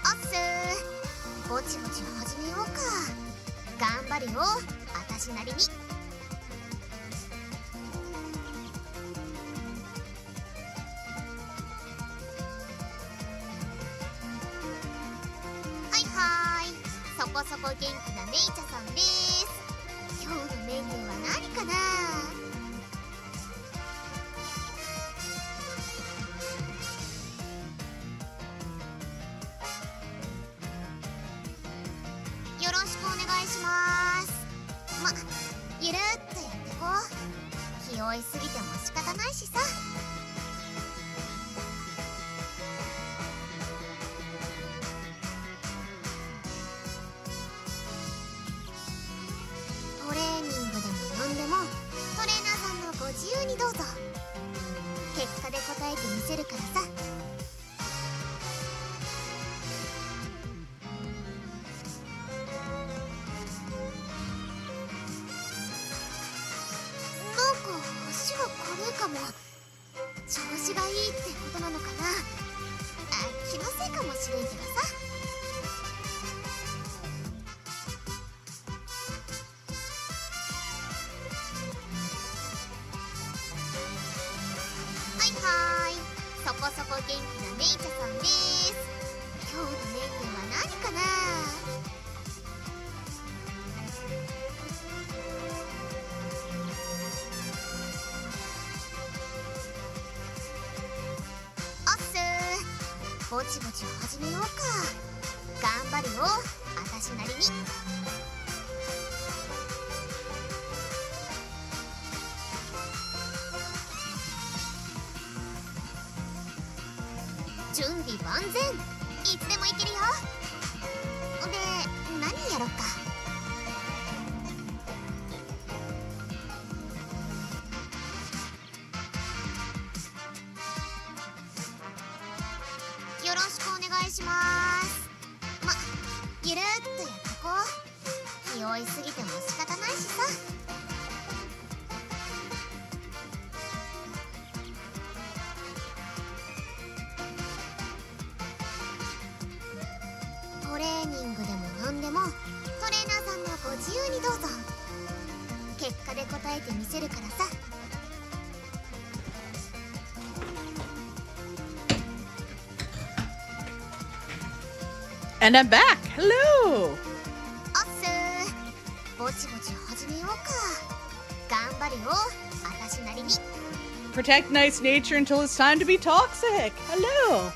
おっすー、ぼちぼち始めようか。頑張るよ、あたしなりに。そこそこ元気なメイチャさんです。今日のメニューは何かな。よろしくお願いします。ま、ゆるっとやってこう。気負いすぎても仕方ないしさ。トレーニングでも何でもトレーナーさんのご自由にどうぞ。結果で答えてみせるからさ。なんか足が軽いかも。調子がいいってことなのかな。気のせいかもしれんけどさ。そこそこ元気なメイチャさんです。今日のメニューは何かな。おっすー、ぼちぼち始めようか。頑張るよ、あたしなりに。準備万全、いつでもいけるよ。で、何やろっか。よろしくお願いします。ま、ゆるっとやってこう。気負いすぎても仕方ないしさ。トレーニングでも何でもトレーナーさんのご自由にどうぞ。結果で答えてみせるからさ。And I'm back. Hello. おっすー、ぼちぼち始めようか。頑張るよ、あたしなりに。Protect nice nature until it's time to be toxic. Hello.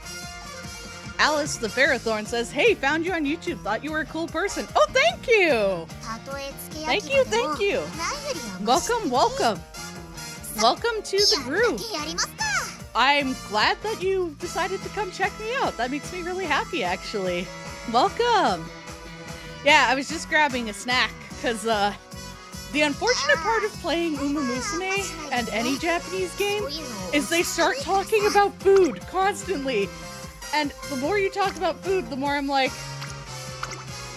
Alice the Ferrothorn says, "Hey, found you on YouTube. Thought you were a cool person." Oh, thank you. たとえ付け Thank 焼 you, き場でも thank you. ないよりはマシ。 Welcome, welcome. Welcome to the やる group. だけやりますか。I'm glad that you decided to come check me out. That makes me really happy, actually. Welcome. Yeah, I was just grabbing a snack because the unfortunate part of playing Uma Musume and any Japanese game is they start talking about food constantly. And the more you talk about food, the more I'm like,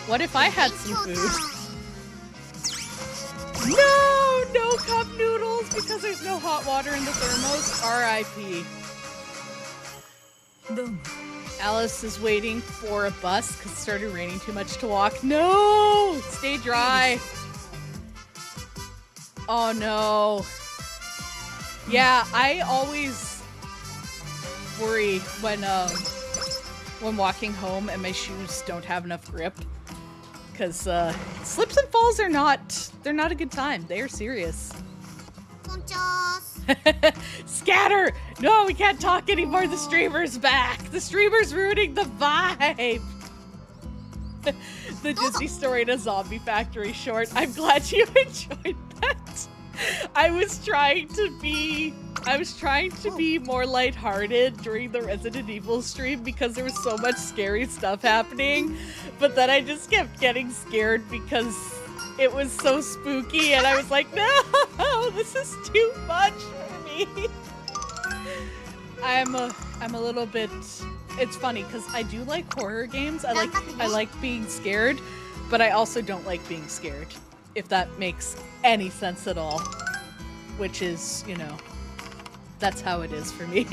what if I had some food? No cup noodles because there's no hot water in the thermos. R.I.P. どうも。 Alice is waiting for a bus because it started raining too much to walk. No! Stay dry. Oh no. Yeah, I always worry when walking home and my shoes don't have enough grip. Because slips and falls are they're not a good time. They are serious. こんちゃーす。 Scatter! No, we can't talk anymore. The streamer's back. The streamer's ruining the vibe. The Disney Story in a Zombie Factory short. I'm glad you enjoyed that. I was trying to be more lighthearted during the Resident Evil stream because there was so much scary stuff happening, but then I just kept getting scared because it was so spooky, and I was like, no, this is too much for me. I'm a little bit. It's funny because I do like horror games. I like being scared, but I also don't like being scared. If that makes any sense at all, which is, you know, that's how it is for me.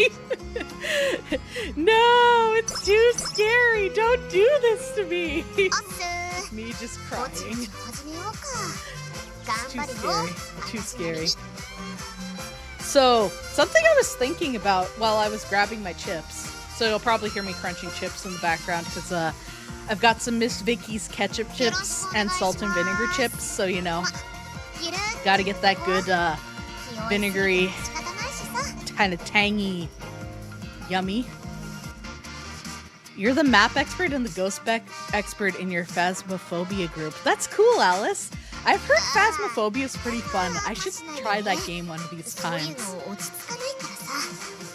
No, it's too scary. Don't do this to me. Me just crying. It's too scary. Too scary. So, something I was thinking about while I was grabbing my chips. So you'll probably hear me crunching chips in the background because I've got some Miss Vicky's ketchup chips and salt and vinegar chips. So, you know, gotta get that good vinegary, kind of tangy, yummy. You're the map expert and the ghost expert in your Phasmophobia group. That's cool, Alice. I've heard Phasmophobia is pretty fun. I should try that game one of these times.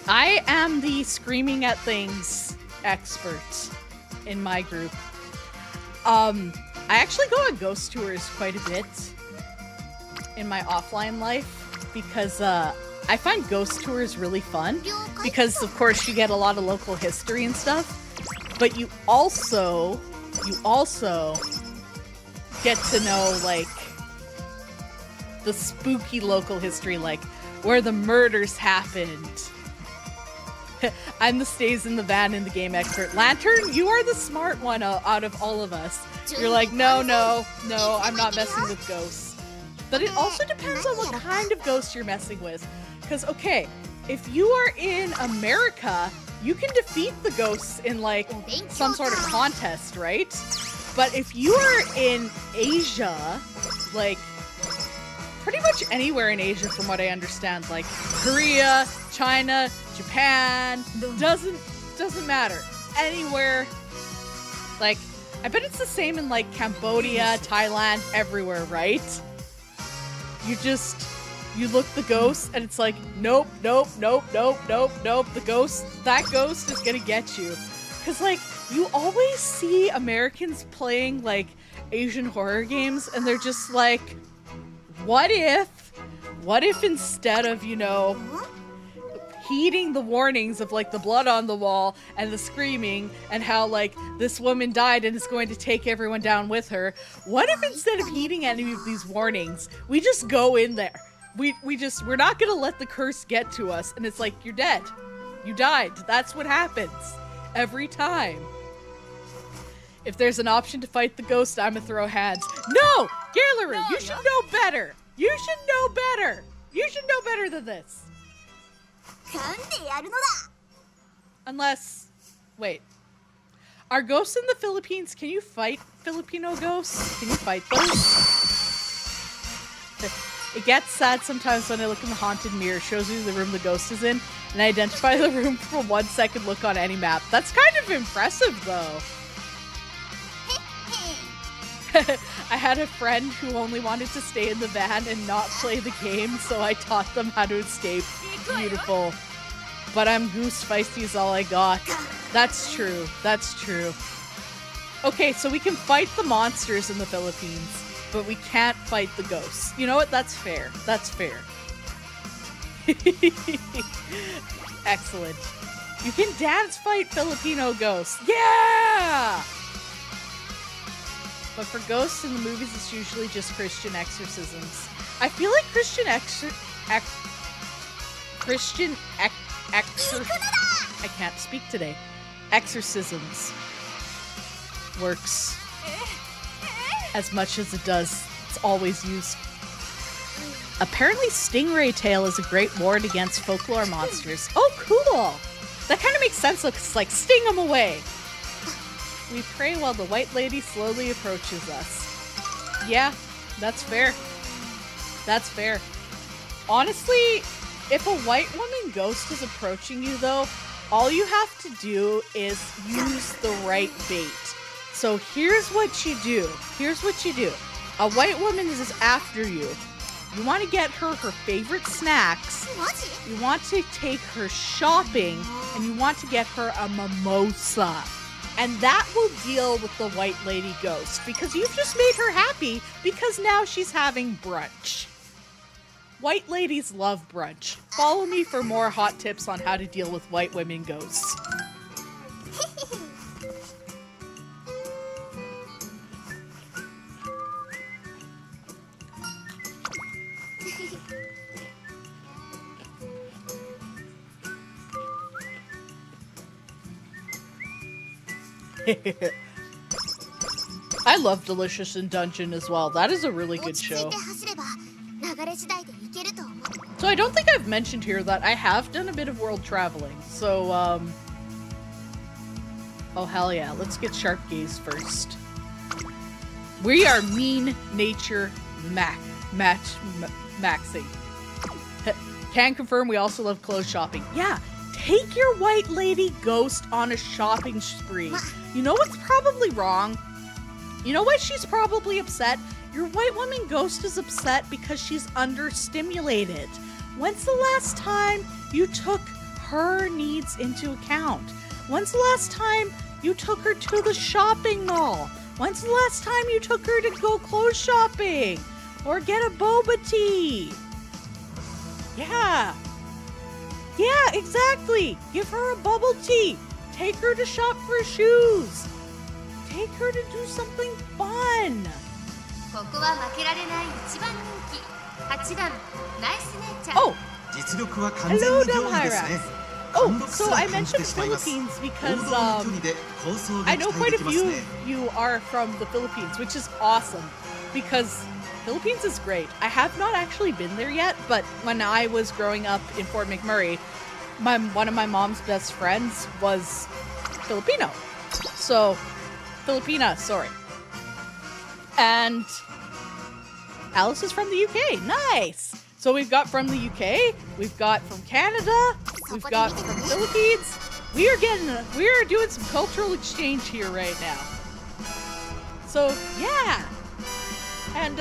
I am the screaming at things expert in my group. I actually go on ghost tours quite a bit in my offline life because I find ghost tours really fun because, of course, you get a lot of local history and stuff, but you also get to know, like, the spooky local history, like where the murders happened. I'm the stays in the van in the game expert. Lantern, you are the smart one out of all of us. You're like, no, I'm not messing with ghosts. But it also depends on what kind of ghost you're messing with. Because, okay, if you are in America, you can defeat the ghosts in, like, some sort of contest, right? But if you are in Asia, like, pretty much anywhere in Asia from what I understand, like Korea, China, Japan, doesn't matter. Anywhere, like, I bet it's the same in, like, Cambodia, Thailand, everywhere, right? You look the ghost and it's like, nope, the ghost, that ghost is gonna get you. Cause, like, you always see Americans playing, like, Asian horror games and they're just like, what if instead of, you know, heeding the warnings of, like, the blood on the wall and the screaming and how, like, this woman died and is going to take everyone down with her, what if instead of heeding any of these warnings, we just go in there? We're not gonna let the curse get to us, and it's like, you're dead. You died. That's what happens. Every time. If there's an option to fight the ghost, I'ma throw hands. No! Galeru, you should know better! You should know better! You should know better than this! Unless... Wait. Are ghosts in the Philippines? Can you fight Filipino ghosts? Can you fight those? It gets sad sometimes when I look in the haunted mirror, shows you the room the ghost is in, and I identify the room from 1 second look on any map. That's kind of impressive, though. I had a friend who only wanted to stay in the van and not play the game, so I taught them how to escape. Beautiful. But I'm goose feisty is all I got. That's true. That's true. Okay, so we can fight the monsters in the Philippines, but we can't fight the ghosts. You know what? That's fair. That's fair. Excellent. You can dance fight Filipino ghosts. Yeah! But for ghosts in the movies, it's usually just Christian exorcisms. I feel like Christian I can't speak today. Exorcisms works as much as it does. It's always used. Apparently, Stingray Tail is a great ward against folklore monsters. Oh, cool! That kind of makes sense. Looks like sting them away. We pray while the white lady slowly approaches us. Yeah, that's fair. That's fair. Honestly, if a white woman ghost is approaching you, though, all you have to do is use the right bait. So here's what you do. Here's what you do. A white woman is after you. You want to get her favorite snacks. マジ？ You want to take her shopping, and you want to get her a mimosa. And that will deal with the white lady ghost, because you've just made her happy because now she's having brunch. White ladies love brunch. Follow me for more hot tips on how to deal with white women ghosts. I love Delicious in Dungeon as well. That is a really good 落ち着い show. て走れば流れ次第で行けると思う。 So I don't think I've mentioned here that I have done a bit of world traveling. So, oh hell yeah, let's get Sharp Gaze first. We are mean nature maxing. Can confirm we also love clothes shopping. Yeah, take your white lady ghost on a shopping spree. You know what's probably wrong? You know why she's probably upset? Your white woman ghost is upset because she's understimulated. When's the last time you took her needs into account? When's the last time you took her to the shopping mall? When's the last time you took her to go clothes shopping? Or get a boba tea? Yeah. Yeah, exactly. Give her a bubble tea. Take her to shop for shoes. Take her to do something fun. ここは負けられない一番人気。8番ナイスネイチャー。 Oh, 実力は完全 hello, に上位ですね。 Oh, 貫禄す so ら I 感じて mentioned しまいます。 Philippines 王 because 道の距離で構想が I 期 know 待 quite で a きます few ね。 of you are from the Philippines, which is awesome because Philippines is great. I have not actually been there yet, but when I was growing up in Fort McMurray, one of my mom's best friends was Filipino. So, Filipina, sorry. And Alice is from the UK. Nice. So we've got from the UK, we've got from Canada, we've got from the Philippines. We are doing some cultural exchange here right now. So yeah. And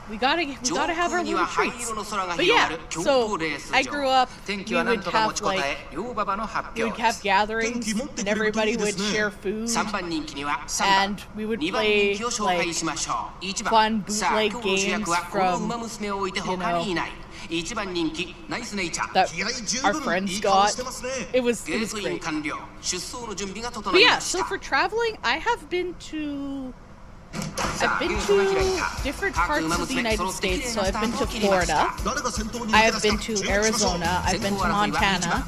we gotta have our little treats. But yeah, so I grew up, we would have gatherings and everybody would share food and we would play like fun bootleg games from, that our friends got. It was great. But yeah, so for traveling, I've been to different parts of the United States. So I've been to Florida, I have been to Arizona, I've been to Montana,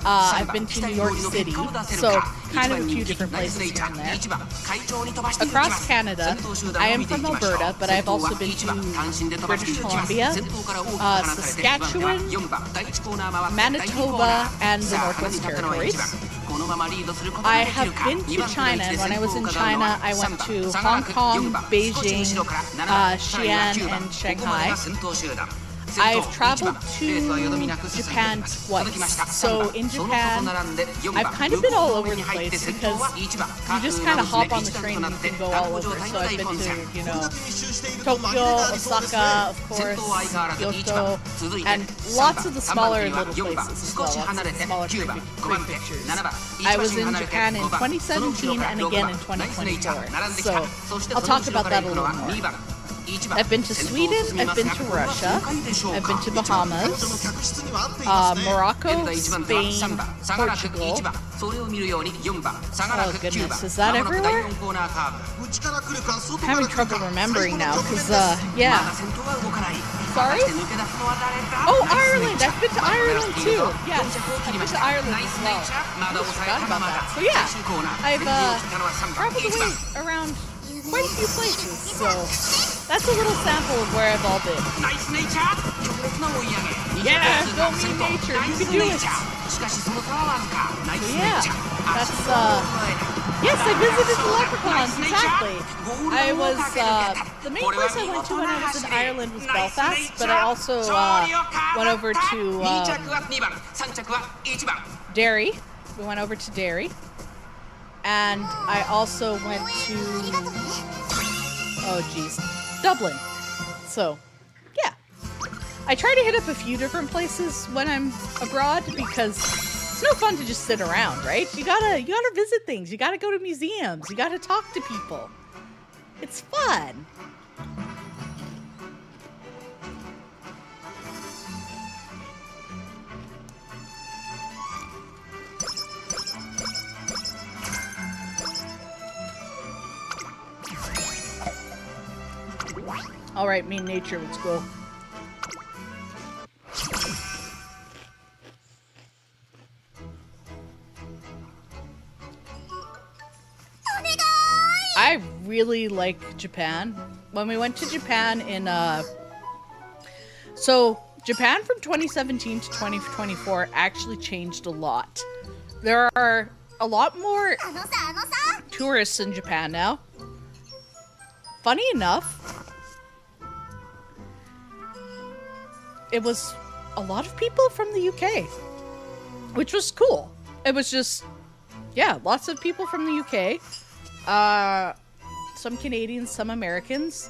I've been to New York City, so kind of a few different places here and there. Across Canada, I am from Alberta, but I've also been to British Columbia, Saskatchewan, Manitoba, and the Northwest Territories. I have been to China, and when I was in China, I went to Hong Kong, Beijing, Xi'an, and Shanghai. I've traveled to Japan twice. So in Japan, I've kind of been all over the place because you just kind of hop on the train and you can go all over. So I've been to, Tokyo, Osaka, of course, Kyoto, and lots of the smaller little places as well. Lots of the smaller prefectures. I was in Japan in 2017 and again in 2024. So I'll talk about that a little more. I've been to Sweden, I've been to Russia, I've been to Bahamas, Morocco, Spain, Portugal. Oh goodness, is that everywhere? I'm having trouble remembering now, because, yeah. Sorry? Oh, Ireland! I've been to Ireland too! Yes, I've been to Ireland as well. I forgot about that. So yeah, I've traveled away around quite a few places, so that's a little sample of where I've all been. Yeah, go mean nature, you can do it! So yeah, that's, yes, I visited the leprechauns, exactly! I was, the main place I went to when I was in Ireland was Belfast, but I also, went over to, Derry. We went over to Derry. And I also went to Oh, geez. Dublin. So, yeah. I try to hit up a few different places when I'm abroad because it's no fun to just sit around, right? You gotta visit things. You gotta go to museums. You gotta talk to people. It's fun. All right, mean nature, let's go. I really like Japan. When we went to Japan in so Japan from 2017 to 2024 actually changed a lot. There are a lot more tourists in Japan now. Funny enough, it was a lot of people from the UK, which was cool. It was just, yeah, lots of people from the UK. Some Canadians, some Americans,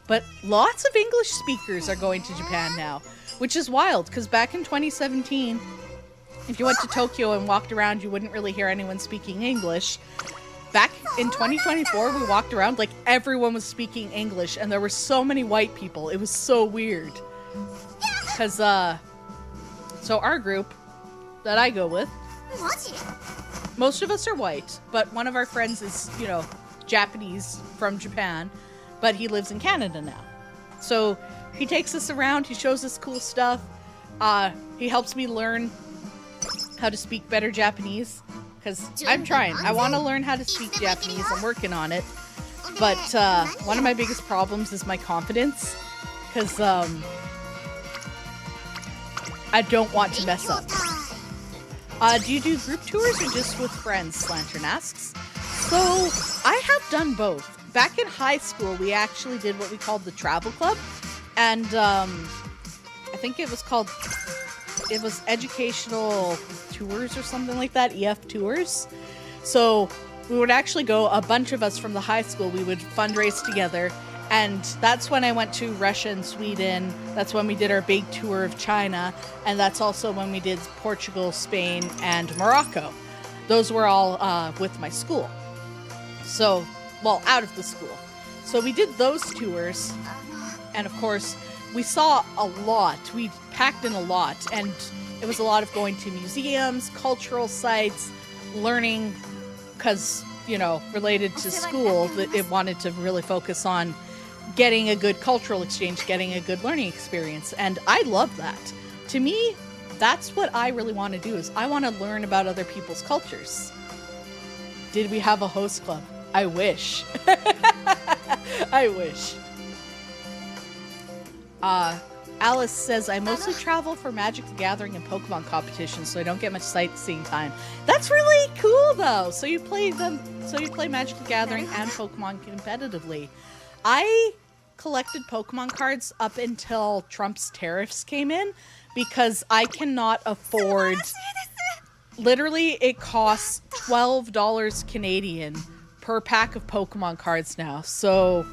but lots of English speakers are going to Japan now, which is wild because back in 2017, if you went to Tokyo and walked around, you wouldn't really hear anyone speaking English. Back in 2024, we walked around like everyone was speaking English, and there were so many white people. It was so weird. Because, so our group that I go with, most of us are white, but one of our friends is, you know, Japanese from Japan, but he lives in Canada now. So he takes us around, he shows us cool stuff, he helps me learn how to speak better Japanese, because I'm trying. I want to learn how to speak Japanese, I'm working on it, but one of my biggest problems is my confidence, because I don't want to mess up. Do you do group tours or just with friends, Slantern asks. So, I have done both. Back in high school, we actually did what we called the travel club. And, I think it was educational tours or something like that, EF tours. So, we would actually go, a bunch of us from the high school, we would fundraise together. And that's when I went to Russia and Sweden. That's when we did our big tour of China. And that's also when we did Portugal, Spain, and Morocco. Those were all with my school. So, well, out of the school. So we did those tours. And of course, we saw a lot. We packed in a lot. And it was a lot of going to museums, cultural sites, learning, because, you know, related to school, it wanted to really focus on getting a good cultural exchange, getting a good learning experience. And I love that. To me, that's what I really want to do, is I want to learn about other people's cultures. Did we have a host club? I wish. I wish. Alice says, I mostly travel for Magic the Gathering and Pokemon competitions, so I don't get much sightseeing time. That's really cool, though. So you play Magic the Gathering and Pokemon competitively. I collected Pokemon cards up until Trump's tariffs came in because I cannot afford... Literally, it costs $12 Canadian per pack of Pokemon cards now. So,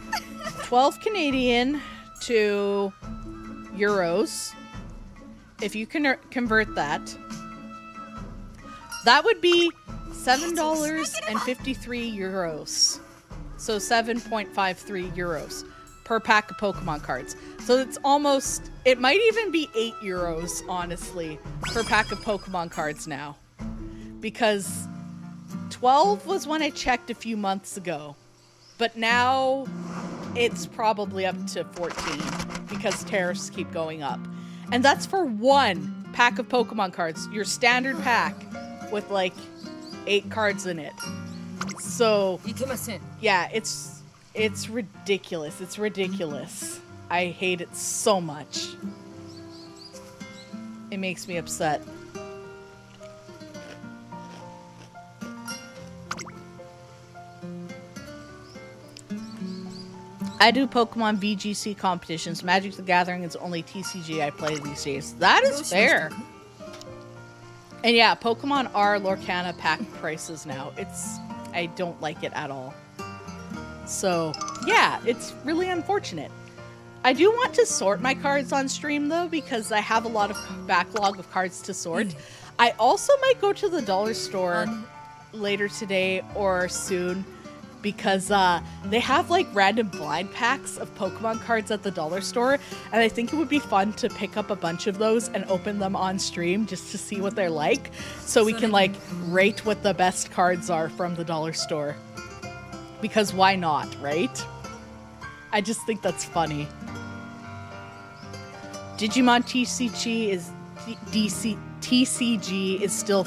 12 Canadian to euros. If you can convert that, that would be $7.53 euros. So 7.53 euros per pack of Pokemon cards. So it's almost, it might even be 8 euros, honestly, per pack of Pokemon cards now. Because 12 was when I checked a few months ago. But now it's probably up to 14 because tariffs keep going up. And that's for one pack of Pokemon cards. Your standard pack with like 8 cards in it. So, yeah, it's ridiculous. It's ridiculous. I hate it so much. It makes me upset. I do Pokemon VGC competitions. Magic the Gathering is only TCG I play these days. That is fair. And yeah, Pokemon are Lorcana pack prices now. I don't like it at all. So, yeah, it's really unfortunate. I do want to sort my cards on stream, though, because I have a lot of backlog of cards to sort. I also might go to the dollar store later today or soon, because they have like random blind packs of Pokemon cards at the dollar store, and I think it would be fun to pick up a bunch of those and open them on stream just to see what they're like, so we can like rate what the best cards are from the dollar store. Because why not, right? I just think that's funny. Digimon TCG is still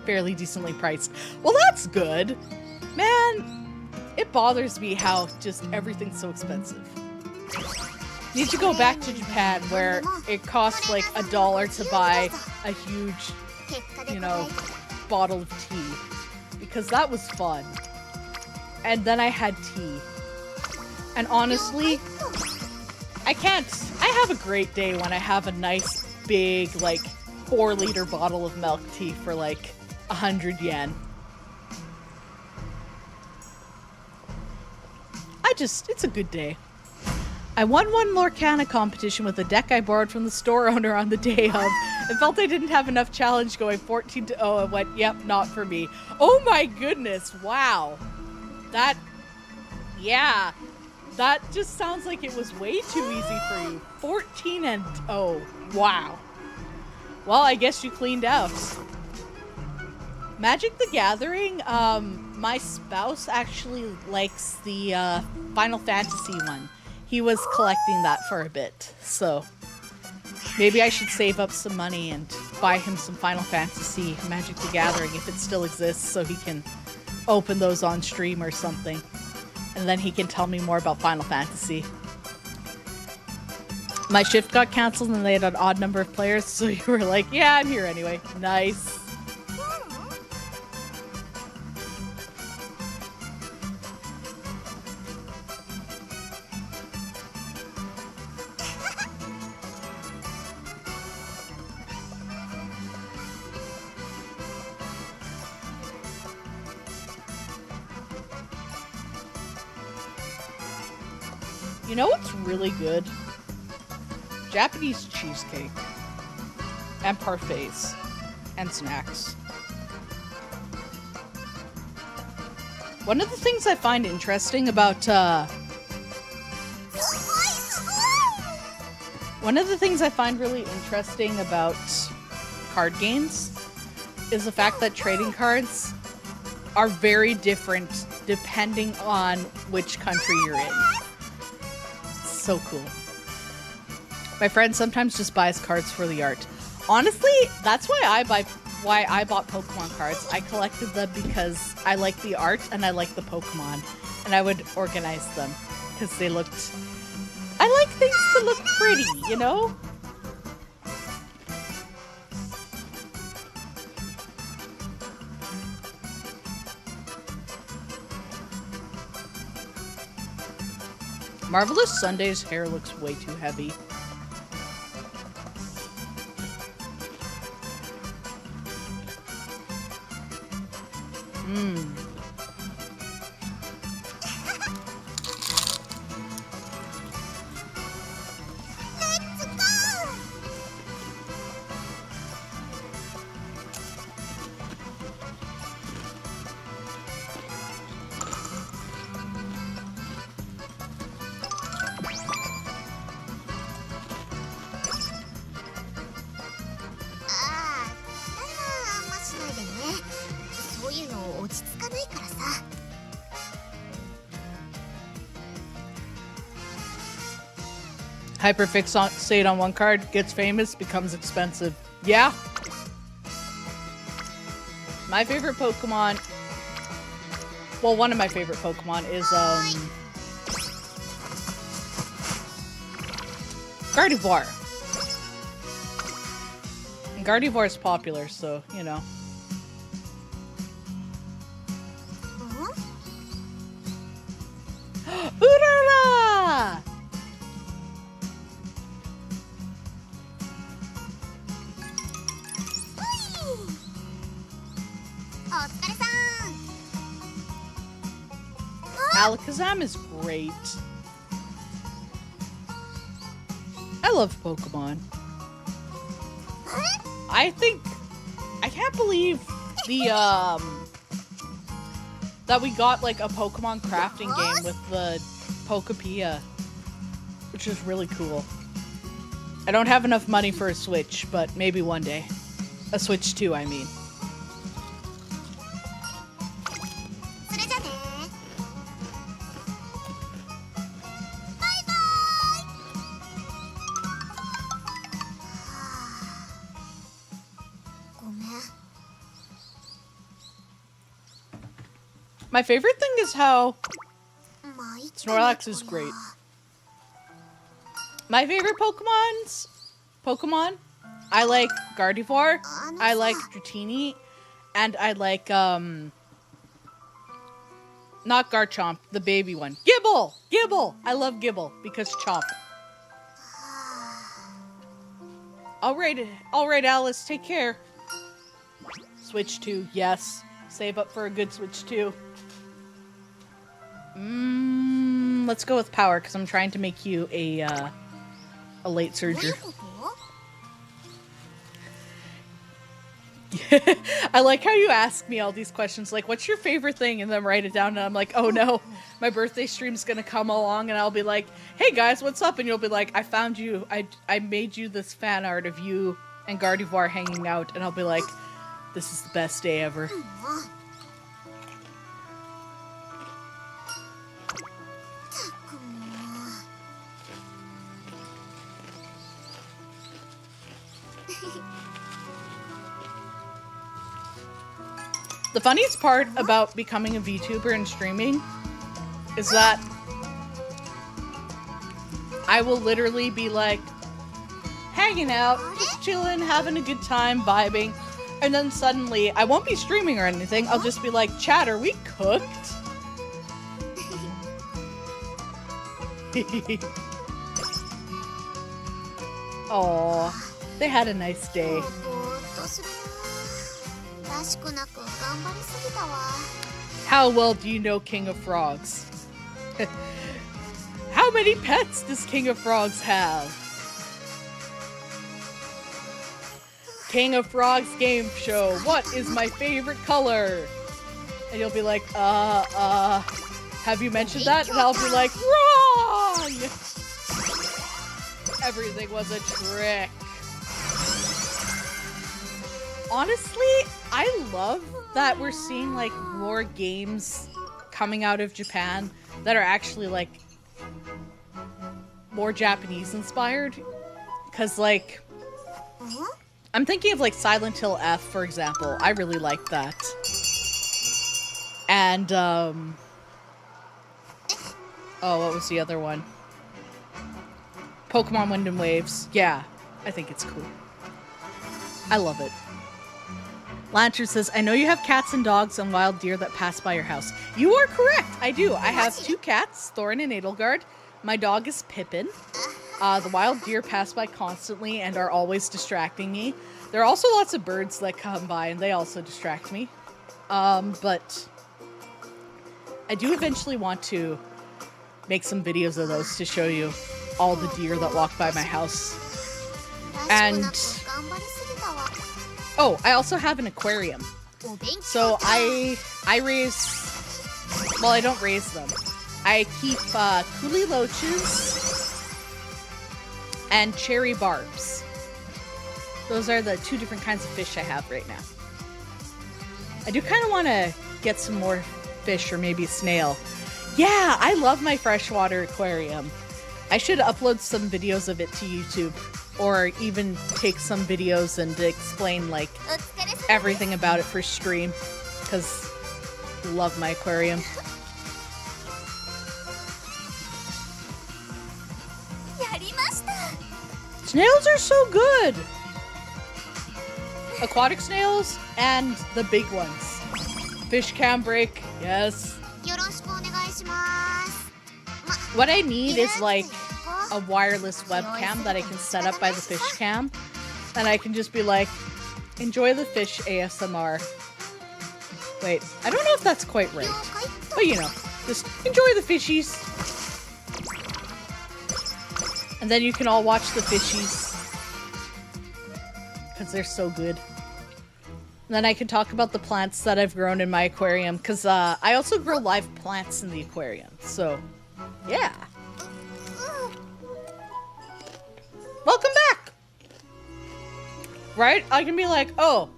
fairly decently priced. Well, that's good. Man, it bothers me how just everything's so expensive. Need to go back to Japan where it costs like $1 to buy a huge, you know, bottle of tea. Because that was fun. And then I had tea. And honestly, I have a great day when I have a nice big like 4-liter bottle of milk tea for like 100 yen. It's a good day. I won one Lorcana competition with a deck I borrowed from the store owner on the day of, and felt I didn't have enough challenge going 14-0 and went, yep, not for me. Oh my goodness, wow. That just sounds like it was way too easy for you. 14-0, wow. Well, I guess you cleaned out. Magic the Gathering, my spouse actually likes the Final Fantasy one. He was collecting that for a bit, so maybe I should save up some money and buy him some Final Fantasy Magic the Gathering if it still exists, so he can open those on stream or something. And then he can tell me more about Final Fantasy. My shift got canceled and they had an odd number of players, so you were like, yeah, I'm here anyway. Nice. You know what's really good? Japanese cheesecake. And parfaits. And snacks. One of the things I find interesting about, one of the things I find really interesting about card games is the fact that trading cards are very different depending on which country you're in. So cool. My friend sometimes just buys cards for the art. Honestly, that's why I bought Pokemon cards. I collected them because I like the art and I like the Pokemon, and I would organize them because they looked. I like things to look pretty, you know? Marvelous Sunday's hair looks way too heavy. Hyperfixate on one card, gets famous, becomes expensive. Yeah. My favorite Pokemon... Well, one of my favorite Pokemon is, Gardevoir. And Gardevoir is popular, so, you know. Urara! Alakazam is great. I love Pokemon. I can't believe the, that we got, like, a Pokemon crafting game with the Pokepia, which is really cool. I don't have enough money for a Switch, but maybe one day. A Switch 2, I mean. それじゃね。バイバイ。ごめん。 My favorite thing is how 参ったね Snorlax is こりゃ great. My favorite Pokemon, I like Gardevoir, I like Dratini, and I like, not Garchomp, the baby one. Gibble! Gibble! I love Gibble, because Chomp. Alright, Alice, take care. Switch 2, yes. Save up for a good Switch 2. Let's go with power, because I'm trying to make you a late どうい surger. うこと？ I like how you ask me all these questions, like, what's your favorite thing? And then write it down, and I'm like, oh no, my birthday stream's gonna come along, and I'll be like, hey guys, what's up? And you'll be like, I found you, I made you this fan art of you and Gardevoir hanging out, and I'll be like, this is the best day ever. The funniest part about becoming a VTuber and streaming is that I will literally be like hanging out, just chilling, having a good time, vibing, and then suddenly I won't be streaming or anything. I'll just be like, Chat, are we cooked? Aww, they had a nice day. ぼーっとするな。らしくなく頑張りすぎたわ。 How well do you know King of Frogs? How many pets does King of Frogs have? King of Frogs game show. What is my favorite color? And you'll be like, have you mentioned that? And I'll be like, wrong! Everything was a trick. Honestly, I love that we're seeing like more games coming out of Japan that are actually like more Japanese inspired. Cause like, I'm thinking of like Silent Hill F, for example. I really like that. And oh, what was the other one? Pokemon Wind and Waves. Yeah, I think it's cool. I love it. Lantern says, I know you have cats and dogs and wild deer that pass by your house. You are correct. I do. I have 2 cats, Thorin and Edelgard. My dog is Pippin. The wild deer pass by constantly and are always distracting me. There are also lots of birds that come by and they also distract me. But I do eventually want to make some videos of those to show you all the deer that walk by my house. And oh, I also have an aquarium. So I raise, well, I don't raise them. I keep coolie loaches and cherry barbs. Those are the 2 different kinds of fish I have right now. I do kind of want to get some more fish or maybe a snail. Yeah, I love my freshwater aquarium. I should upload some videos of it to YouTube. Or even take some videos and explain, like, everything about it for stream. Because I love my aquarium. Snails are so good! Aquatic snails and the big ones. Fish cam break, yes. What I need is, like, a wireless webcam that I can set up by the fish cam, and I can just be like, enjoy the fish ASMR. Wait, I don't know if that's quite right, but you know. Just enjoy the fishies. And then you can all watch the fishies. Because they're so good. And then I can talk about the plants that I've grown in my aquarium. Because I also grow live plants in the aquarium. So, yeah. Welcome back! Right? I can be like, oh,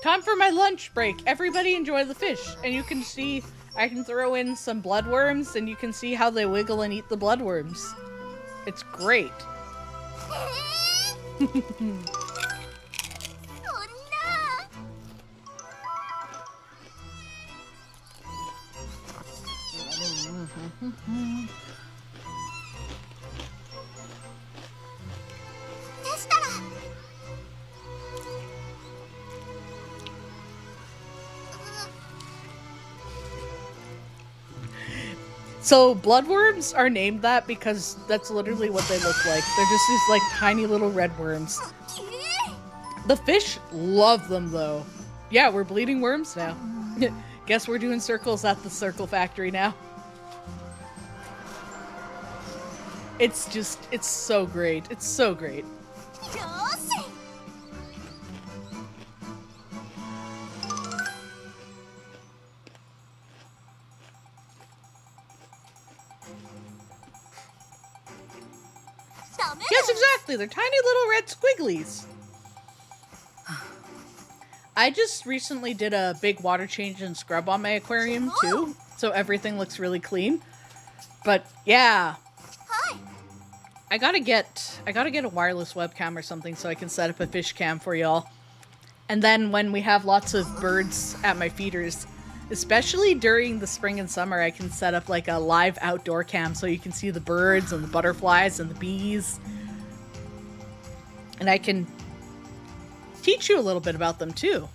time for my lunch break. Everybody enjoy the fish. And you can see, I can throw in some bloodworms and you can see how they wiggle and eat the bloodworms. It's great. So bloodworms are named that because that's literally what they look like. They're just these like tiny little red worms. The fish love them though. Yeah, we're bleeding worms now. Guess we're doing circles at the circle factory now. It's just, it's so great. It's so great. Yes, exactly. They're tiny little red squigglies. I just recently did a big water change and scrub on my aquarium too, so everything looks really clean. But yeah, I gotta get a wireless webcam or something so I can set up a fish cam for y'all. And then when we have lots of birds at my feeders, especially during the spring and summer, I can set up like a live outdoor cam so you can see the birds and the butterflies and the bees. And I can teach you a little bit about them too.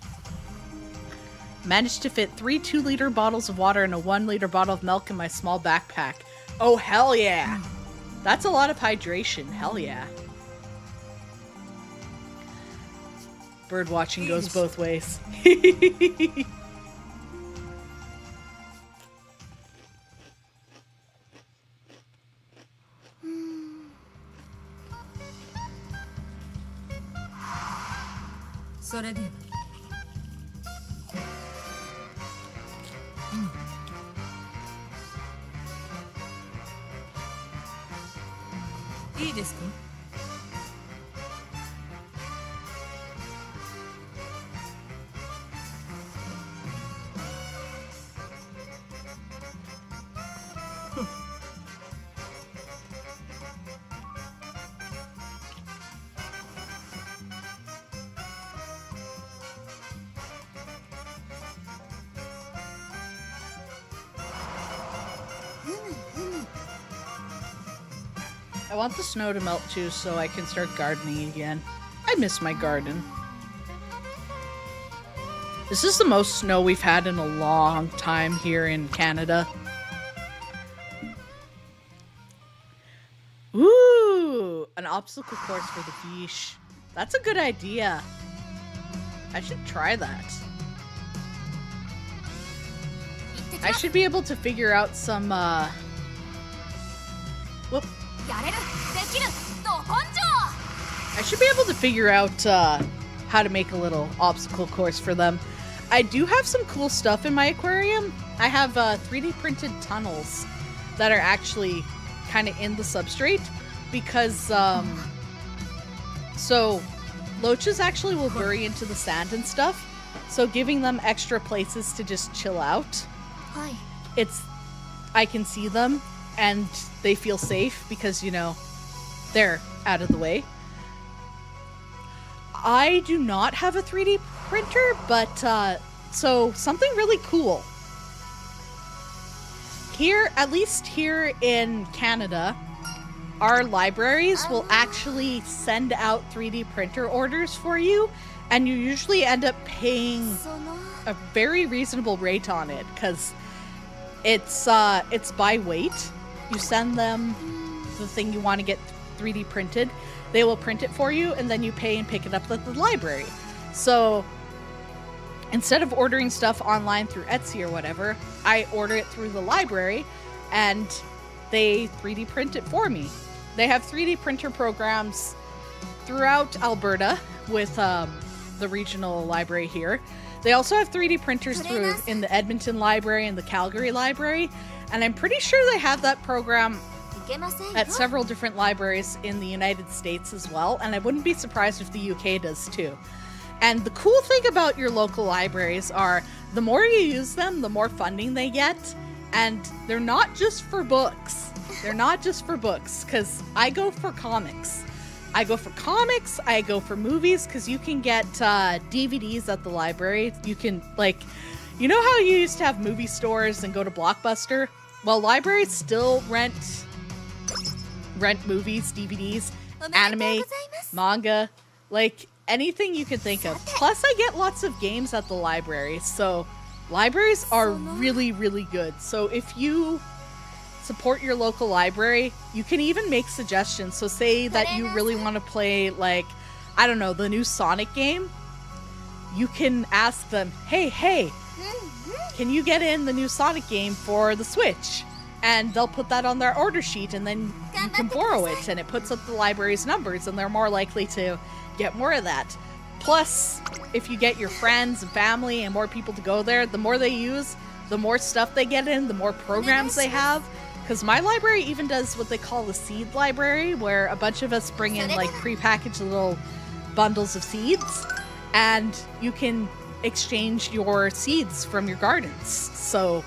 Managed to fit 3 2-liter bottles of water and a 1-liter bottle of milk in my small backpack. Oh, hell yeah! That's a lot of hydration. Hell yeah. Bird watching goes both ways. それではいいですかI want the snow to melt too so I can start gardening again. I miss my garden. This is the most snow we've had in a long time here in Canada. Ooh, an obstacle course for the fish. That's a good idea. I should try that. I should be able to figure out some, whoop. I should be able to figure out how to make a little obstacle course for them. I do have some cool stuff in my aquarium. I have 3D printed tunnels that are actually kind of in the substrate because so loaches actually will bury into the sand and stuff. So giving them extra places to just chill out. I can see them and they feel safe because, you know, they're out of the way. I do not have a 3D printer, but so something really cool. Here, at least here in Canada, our libraries will actually send out 3D printer orders for you, and you usually end up paying a very reasonable rate on it because it's by weight. You send them the thing you want to get 3D printed. They will print it for you, and then you pay and pick it up at the library. So instead of ordering stuff online through Etsy or whatever, I order it through the library and they 3D print it for me. They have 3D printer programs throughout Alberta with the regional library here. They also have 3D printers in the Edmonton Library and the Calgary Library, and I'm pretty sure they have that program at several different libraries in the United States as well, and I wouldn't be surprised if the UK does too. And the cool thing about your local libraries are the more you use them, the more funding they get, and they're not just for books. They're not just for books, because I go for comics. I go for movies, because you can get DVDs at the library. You can, like, you know how you used to have movie stores and go to Blockbuster? Well, libraries still rent movies, DVDs, anime, manga, like anything you can think of. Plus, I get lots of games at the library, so libraries are really, really good. So if you support your local library, you can even make suggestions. So say that you really want to play, like, I don't know, the new Sonic game. You can ask them, hey, can you get in the new Sonic game for the Switch? And they'll put that on their order sheet, and then you can borrow it, and it puts up the library's numbers, and they're more likely to get more of that. Plus, if you get your friends and family and more people to go there, the more they use, the more stuff they get in, the more programs they have. Because my library even does what they call the seed library, where a bunch of us bring in like prepackaged little bundles of seeds, and you can exchange your seeds from your gardens. So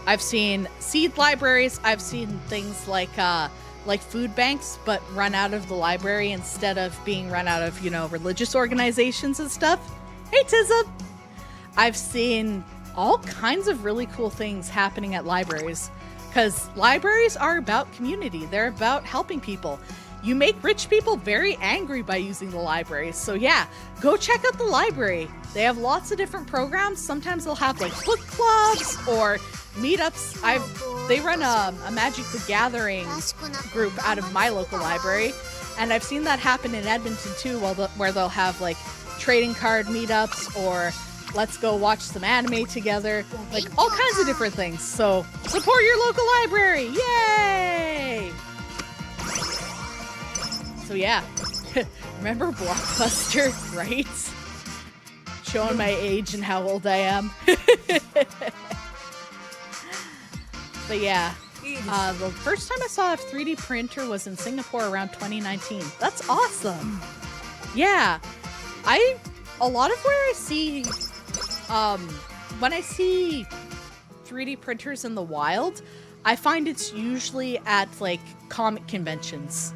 I've seen seed libraries, I've seen things like food banks, but run out of the library instead of being run out of, religious organizations and stuff. Hey, Tizza! I've seen all kinds of really cool things happening at libraries, because libraries are about community. They're about helping people. You make rich people very angry by using the library. So yeah, go check out the library. They have lots of different programs. Sometimes they'll have like book clubs or meetups. They run a Magic the Gathering group out of my local library, and I've seen that happen in Edmonton too, where they'll have like trading card meetups or let's go watch some anime together, like all kinds of different things. So support your local library, yay! So yeah, remember Blockbuster, right? Showing my age and how old I am. But yeah, the first time I saw a 3D printer was in Singapore around 2019. That's awesome. Yeah, a lot of where I see, when I see 3D printers in the wild, I find it's usually at like comic conventions,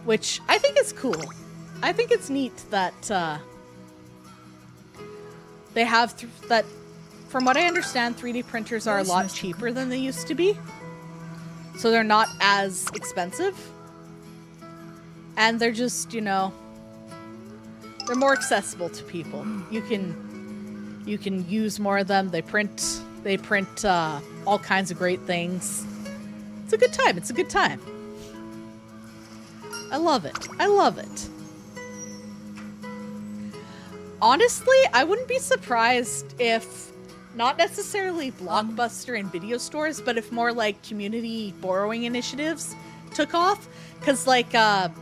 which I think is cool. I think it's neat that they have that. From what I understand, 3D printers are a lot cheaper than they used to be. So they're not as expensive. And they're just, they're more accessible to people. You can use more of them. They print all kinds of great things. It's a good time. It's a good time. I love it. I love it. Honestly, I wouldn't be surprised if not necessarily Blockbuster and video stores, but if more like community borrowing initiatives took off. Because like, have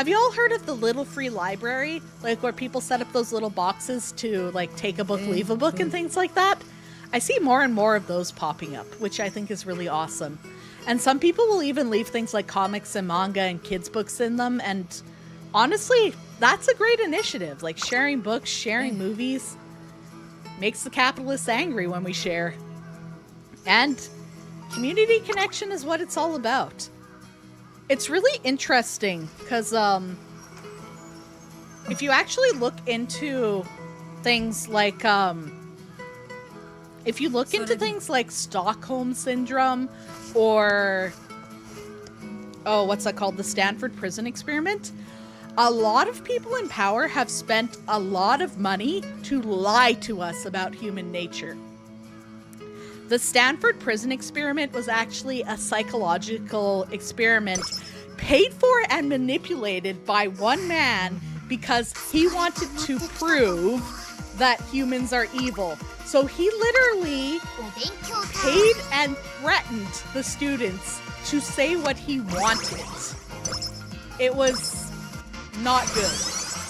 you all heard of the Little Free Library? Like where people set up those little boxes to like take a book, leave a book and things like that? I see more and more of those popping up, which I think is really awesome. And some people will even leave things like comics and manga and kids books in them. And honestly, that's a great initiative. Like sharing books, sharing movies. Makes the capitalists angry when we share. And community connection is what it's all about. It's really interesting because if you actually look into things like Stockholm Syndrome or what's that called? The Stanford Prison Experiment. A lot of people in power have spent a lot of money to lie to us about human nature. The Stanford Prison Experiment was actually a psychological experiment paid for and manipulated by one man because he wanted to prove that humans are evil. So he literally お勉強だ paid and threatened the students to say what he wanted. It was not good.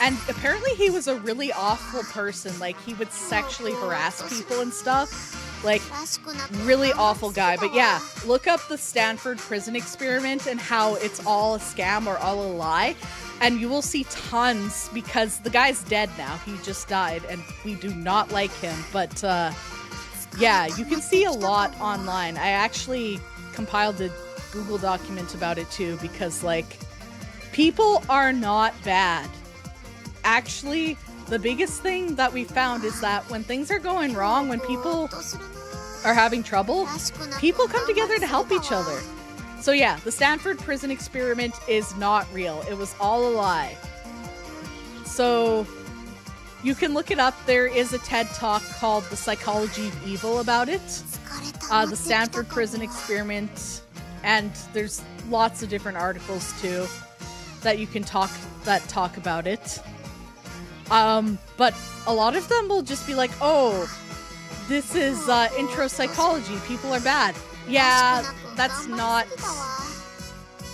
And apparently he was a really awful person. Like, he would sexually harass people and stuff. Like, らしくなって really awful guy. But yeah, look up the Stanford prison experiment and how it's all a scam or all a lie. And you will see tons, because the guy's dead now. He just died and we do not like him. But yeah, you can see a lot online. I actually compiled a Google document about it too, because like, people are not bad. Actually, the biggest thing that we found is that when things are going wrong, when people とするな are having trouble, らしくなって people come together to help each 頑張 other. って So yeah, the Stanford prison experiment is not real. It was all a lie. So you can look it up. There is a TED Talk called The Psychology of Evil about it. 疲れた The Stanford prison experiment. And there's lots of different articles too that you can talk about it. But a lot of them will just be like, oh, this is intro psychology. People are bad. Yeah, that's not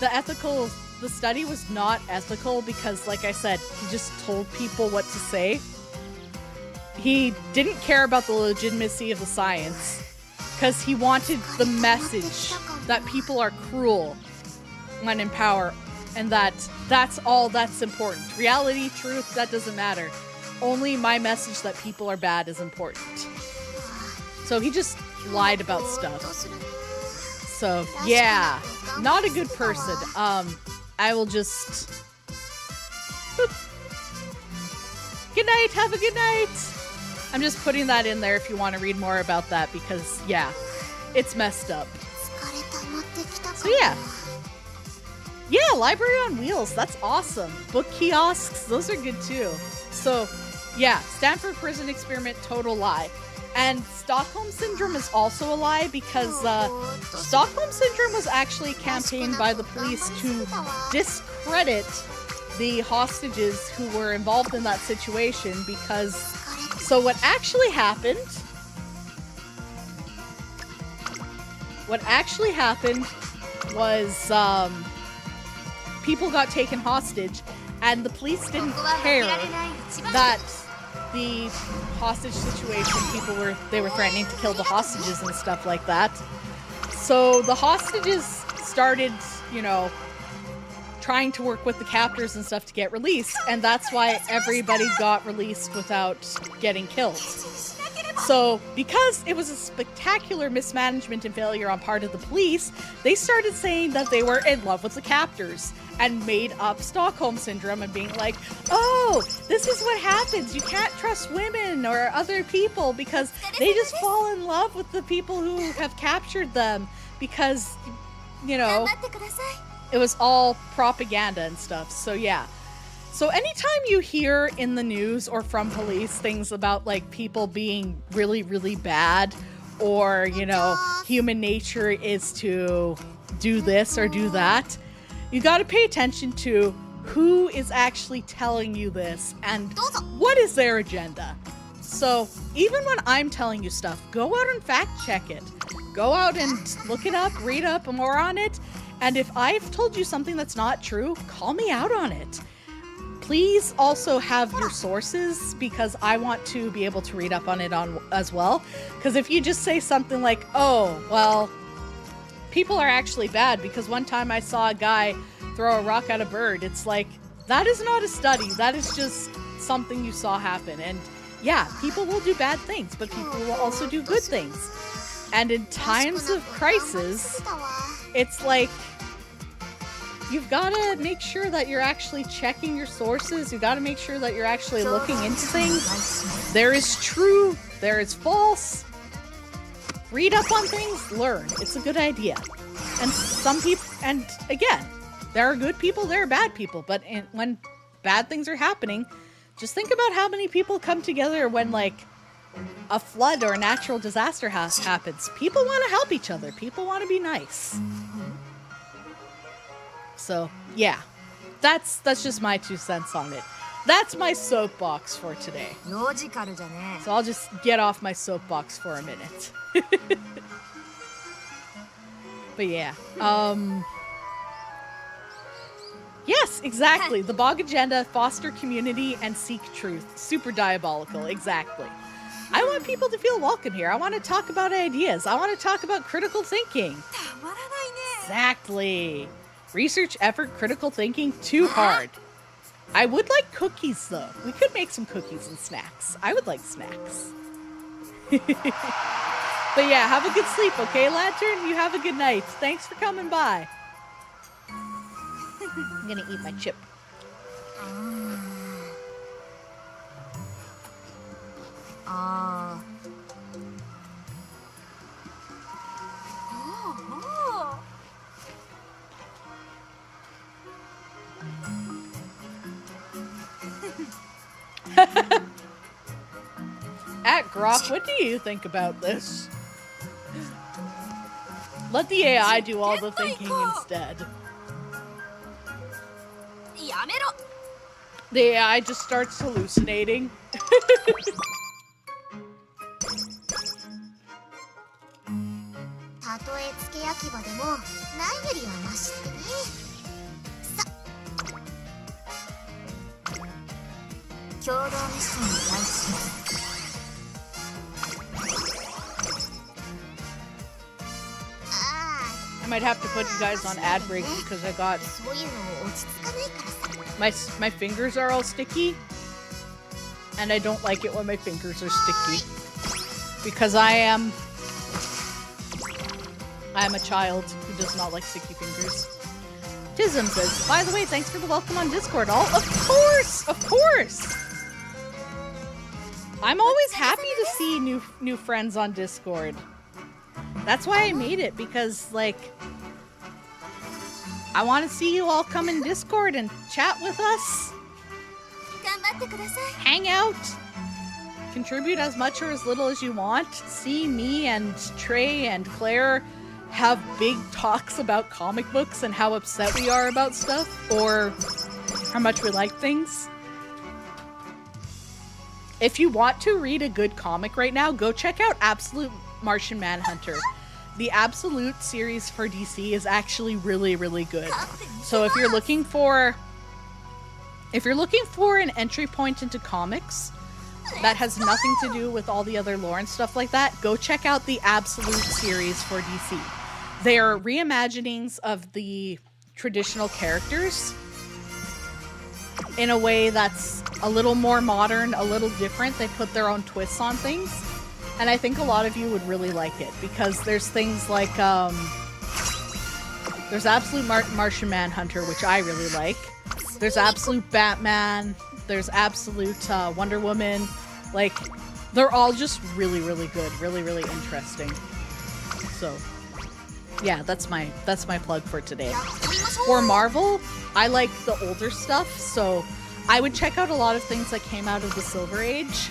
the study was not ethical because, like I said, he just told people what to say. He didn't care about the legitimacy of the science because he wanted the message that people are cruel when in power, and that's all that's important. Reality, truth, that doesn't matter. Only my message that people are bad is important. So he just lied about と stuff. するな So yeah, not a good person. I will just. Boop. Good night. Have a good night. I'm just putting that in there if you want to read more about that because yeah, it's messed up. 疲れたまってきたか So yeah. Yeah, library on wheels. That's awesome. Book kiosks, those are good too. So yeah, Stanford prison experiment, total lie. And Stockholm Syndrome is also a lie because Stockholm Syndrome was actually campaigned by the police to discredit the hostages who were involved in that situation because... So what actually happened was people got taken hostage and the police didn't care that the hostage situation, they were threatening to kill the hostages and stuff like that. So the hostages started, trying to work with the captors and stuff to get released, and that's why everybody got released without getting killed. So, because it was a spectacular mismanagement and failure on part of the police, they started saying that they were in love with the captors and made up Stockholm Syndrome and being like, oh, this is what happens. You can't trust women or other people because they just fall in love with the people who have captured them because, 頑張ってください it was all propaganda and stuff. So yeah. So anytime you hear in the news or from police things about like people being really, really bad or, human nature is to do this or do that, you got to pay attention to who is actually telling you this and what is their agenda. So even when I'm telling you stuff, go out and fact check it. Go out and look it up, read up more on it. And if I've told you something that's not true, call me out on it. Please also have your sources because I want to be able to read up on it as well. Because if you just say something like, oh, well, people are actually bad because one time I saw a guy throw a rock at a bird. It's like, that is not a study. That is just something you saw happen. And yeah, people will do bad things, but people will also do good things. And in times of crisis, it's like, you've got to make sure that you're actually checking your sources. You've got to make sure that you're actually looking into things. There is true, there is false. Read up on things, learn. It's a good idea. And some people, and again, there are good people, there are bad people. But when bad things are happening, just think about how many people come together when like a flood or a natural disaster happens. People want to help each other. People want to be nice. So yeah, that's just my 2 cents on it. that's my soapbox for today. ロジカルじゃね So I'll just get off my soapbox for a minute. But yeah. Yes, exactly. The Bog agenda, foster community, and seek truth. Super diabolical, exactly. I want people to feel welcome here. I want to talk about ideas. I want to talk about critical thinking. たまらないね Exactly. Research effort, critical thinking, too hard. I would like cookies, though. We could make some cookies and snacks. I would like snacks. But yeah, have a good sleep, okay, Lantern? You have a good night. Thanks for coming by. I'm gonna eat my chip. あおお At Groff, what do you think about this? Let the AI do all the thinking instead. やめろ The AI just starts hallucinating. たとえ付け焼き場でもないよりはマシってねさ共同ミッションに開始します I might have to put you guys on ad break because I got そういうの落ち着かないからさ my fingers are all sticky, and I don't like it when my fingers are sticky because I am a child who does not like sticky fingers. Tism says, by the way, thanks for the welcome on Discord. All of course. I'm always happy to see new friends on Discord. That's why I made it, because like I want to see you all come in Discord and chat with us. 頑張ってください Hang out. Contribute as much or as little as you want. See me and Trey and Claire have big talks about comic books and how upset we are about stuff, or how much we like things. If you want to read a good comic right now, go check out Absolute Martian Manhunter. The Absolute series for DC is actually really, really good. So if you're looking for an entry point into comics that has nothing to do with all the other lore and stuff like that, go check out the Absolute series for DC. They are reimaginings of the traditional characters in a way that's a little more modern, a little different. They put their own twists on things. And I think a lot of you would really like it because there's things like, there's Absolute Martian Manhunter, which I really like. There's Absolute Batman. There's Absolute Wonder Woman. Like, they're all just really, really good, really, really interesting. So, yeah, that's my plug for today. For Marvel, I like the older stuff, so I would check out a lot of things that came out of the Silver Age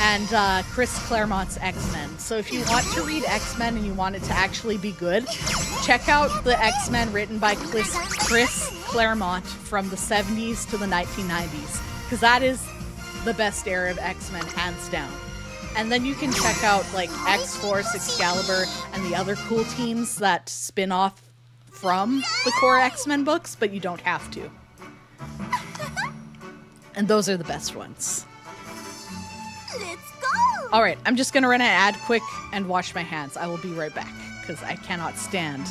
and Chris Claremont's X-Men. So if you want to read X-Men and you want it to actually be good, check out the X-Men written by Chris Claremont from the 70s to the 1990s, because that is the best era of X-Men, hands down. And then you can check out like X-Force, Excalibur, and the other cool teams that spin off from the core X-Men books, but you don't have to. And those are the best ones. Let's go! Alright, I'm just gonna run an ad quick and wash my hands. I will be right back, because I cannot stand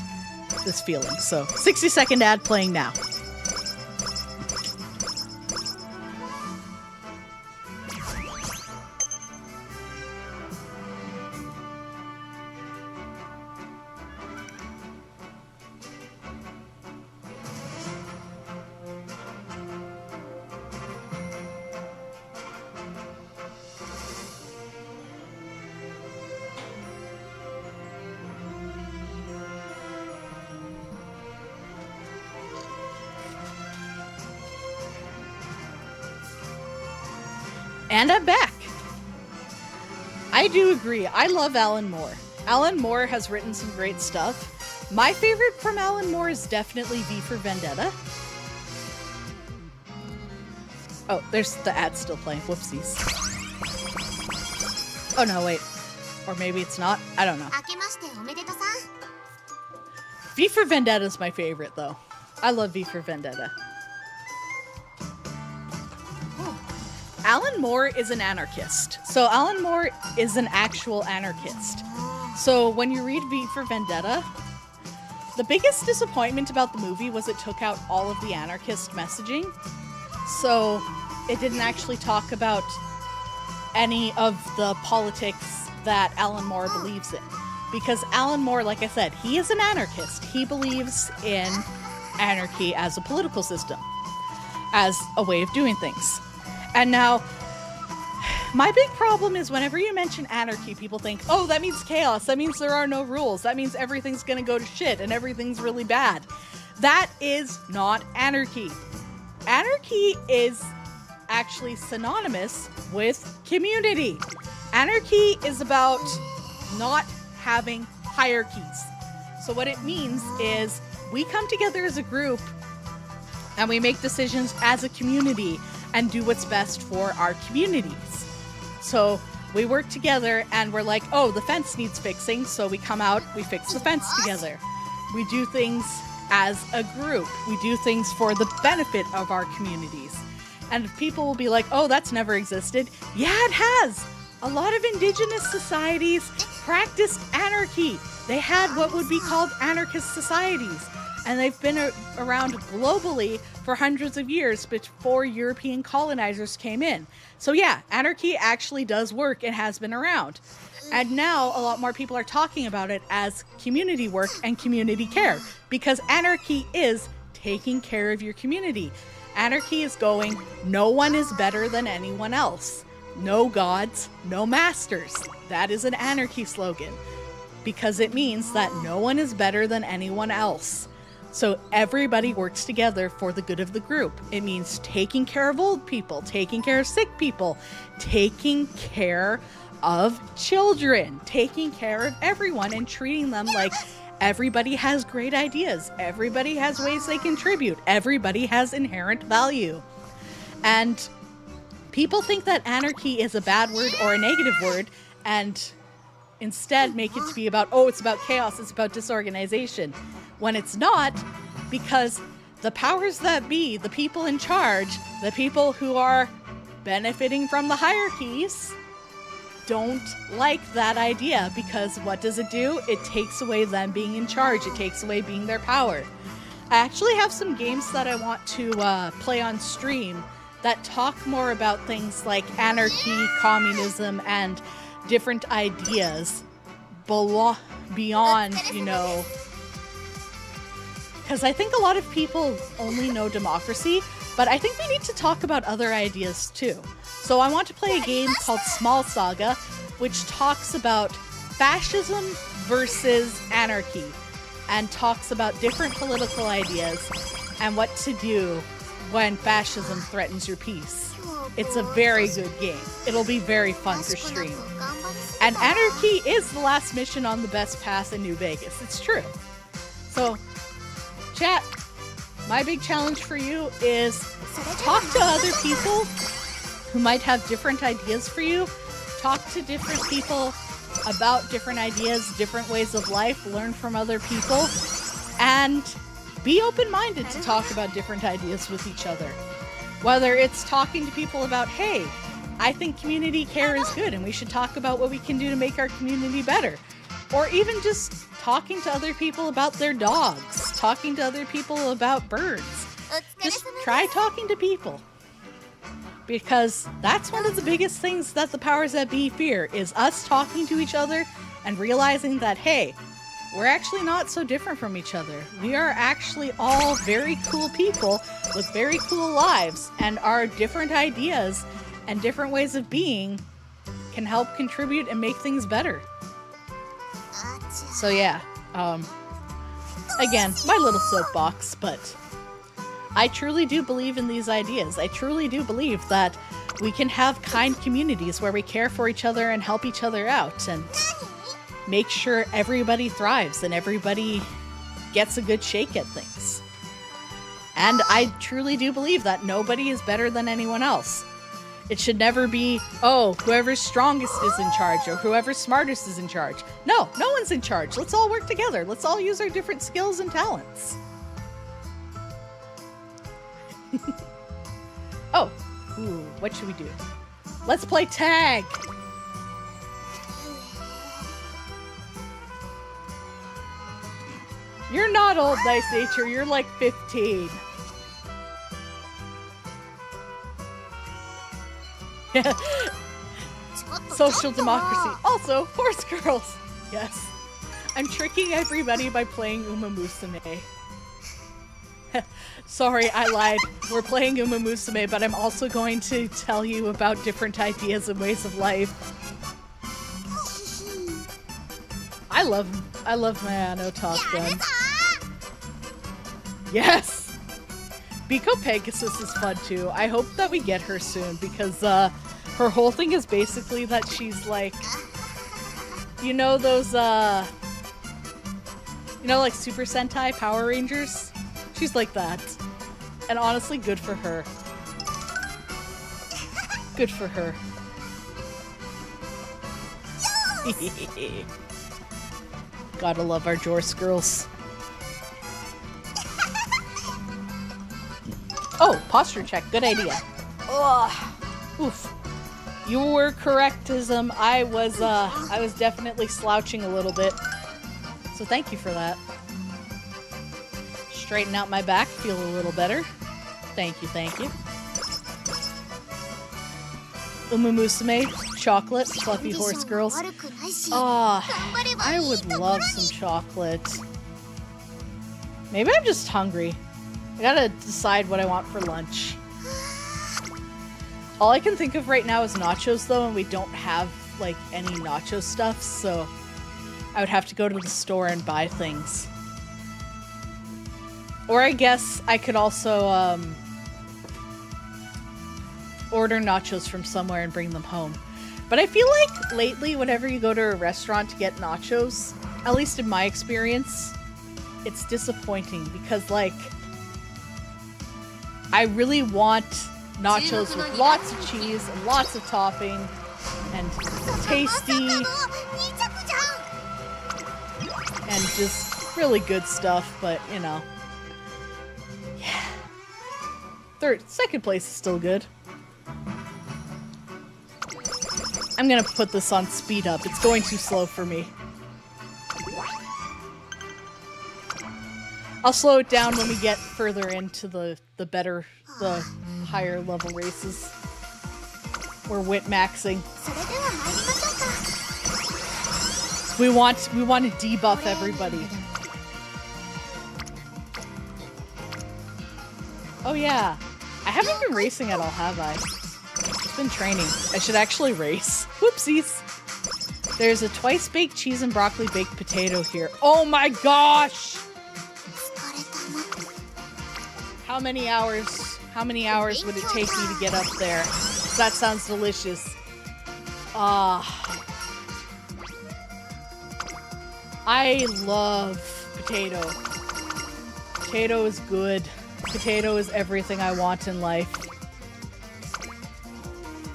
this feeling. So, 60-second ad playing now. And I'm back. I do agree. I love Alan Moore. Alan Moore has written some great stuff. My favorite from Alan Moore is definitely V for Vendetta. Oh, there's the ad still playing. Whoopsies. Oh, no, wait. Or maybe it's not. I don't know. 明けましておめでとさ。 V for Vendetta is my favorite, though. I love V for Vendetta. Alan Moore is an anarchist. So Alan Moore is an actual anarchist. So when you read V for Vendetta, the biggest disappointment about the movie was it took out all of the anarchist messaging. So it didn't actually talk about any of the politics that Alan Moore believes in. Because Alan Moore, like I said, he is an anarchist. He believes in anarchy as a political system, as a way of doing things. And now, my big problem is whenever you mention anarchy, people think, oh, that means chaos. That means there are no rules. That means everything's gonna go to shit and everything's really bad. That is not anarchy. Anarchy is actually synonymous with community. Anarchy is about not having hierarchies. So what it means is we come together as a group and we make decisions as a community and do what's best for our communities. So we work together and we're like, oh, the fence needs fixing. So we come out, we fix the fence together. We do things as a group. We do things for the benefit of our communities. And people will be like, oh, that's never existed. Yeah, it has. A lot of indigenous societies practiced anarchy. They had what would be called anarchist societies. And they've been around globally for hundreds of years before European colonizers came in. So yeah, anarchy actually does work and has been around. And now a lot more people are talking about it as community work and community care, because anarchy is taking care of your community. Anarchy is going, no one is better than anyone else. No gods, no masters. That is an anarchy slogan, because it means that no one is better than anyone else. So everybody works together for the good of the group. It means taking care of old people, taking care of sick people, taking care of children, taking care of everyone and treating them like everybody has great ideas. Everybody has ways they contribute. Everybody has inherent value. And people think that anarchy is a bad word or a negative word, and instead make it to be about, oh, it's about chaos, it's about disorganization, when it's not, because the powers that be, the people in charge, the people who are benefiting from the hierarchies, don't like that idea, because what does it do? It takes away them being in charge. It takes away being their power. I actually have some games that I want to play on stream that talk more about things like anarchy, communism, and different ideas beyond, you know, because I think a lot of people only know democracy, but I think we need to talk about other ideas too. So I want to play a game called Small Saga, which talks about fascism versus anarchy, and talks about different political ideas and what to do when fascism threatens your peace. It's a very good game. It'll be very fun for stream. And anarchy is the last mission on the best pass in New Vegas. It's true. So, chat, my big challenge for you is talk to other people who might have different ideas for you. Talk to different people about different ideas, different ways of life, learn from other people, and be open-minded to talk about different ideas with each other. Whether it's talking to people about, hey, I think community care is good and we should talk about what we can do to make our community better. Or even just talking to other people about their dogs, talking to other people about birds. Just try talking to people. Because that's one of the biggest things that the powers that be fear, is us talking to each other and realizing that, hey, we're actually not so different from each other. We are actually all very cool people with very cool lives, and our different ideas and different ways of being can help contribute and make things better. So yeah, again, my little soapbox, but I truly do believe in these ideas. I truly do believe that we can have kind communities where we care for each other and help each other out and make sure everybody thrives and everybody gets a good shake at things. And I truly do believe that nobody is better than anyone else. It should never be, oh, whoever's strongest is in charge or whoever's smartest is in charge. No, no one's in charge. Let's all work together. Let's all use our different skills and talents. Oh, ooh, what should we do? Let's play tag. You're not old, Nice Nature. You're like 15. Social democracy. Also, horse girls. Yes. I'm tricking everybody by playing Uma Musume. Sorry, I lied. We're playing Uma Musume, but I'm also going to tell you about different ideas and ways of life. I love my Anno Top Gun. Yes! Biko Pegasus is fun too. I hope that we get her soon because her whole thing is basically that she's like, you know those like Super Sentai Power Rangers? She's like that. And honestly, good for her. Good for her. Gotta love our Jorce girls. Oh, posture check. Good idea. Ugh. Oof. You were correct, Tism. I was definitely slouching a little bit. So thank you for that. Straighten out my back, feel a little better. Thank you, thank you. Uma Musume, chocolate, fluffy horse girls. I would love some chocolate. Maybe I'm just hungry. I gotta decide what I want for lunch. All I can think of right now is nachos, though, and we don't have, like, any nacho stuff, so I would have to go to the store and buy things. Or I guess I could also, order nachos from somewhere and bring them home. But I feel like lately, whenever you go to a restaurant to get nachos, at least in my experience, it's disappointing because, like, I really want nachos with lots of cheese and lots of topping and tasty and just really good stuff, but you know. Yeah. Second place is still good. I'm gonna put this on speed up. It's going too slow for me. I'll slow it down when we get further into the higher level races. We're wit maxing. We want to debuff everybody. Oh yeah. I haven't been racing at all, have I? It's been training. I should actually race. Whoopsies. There's a twice baked cheese and broccoli baked potato here. Oh my gosh! How many hours would it take me to get up there? That sounds delicious. I love potato. Potato is good. Potato is everything I want in life.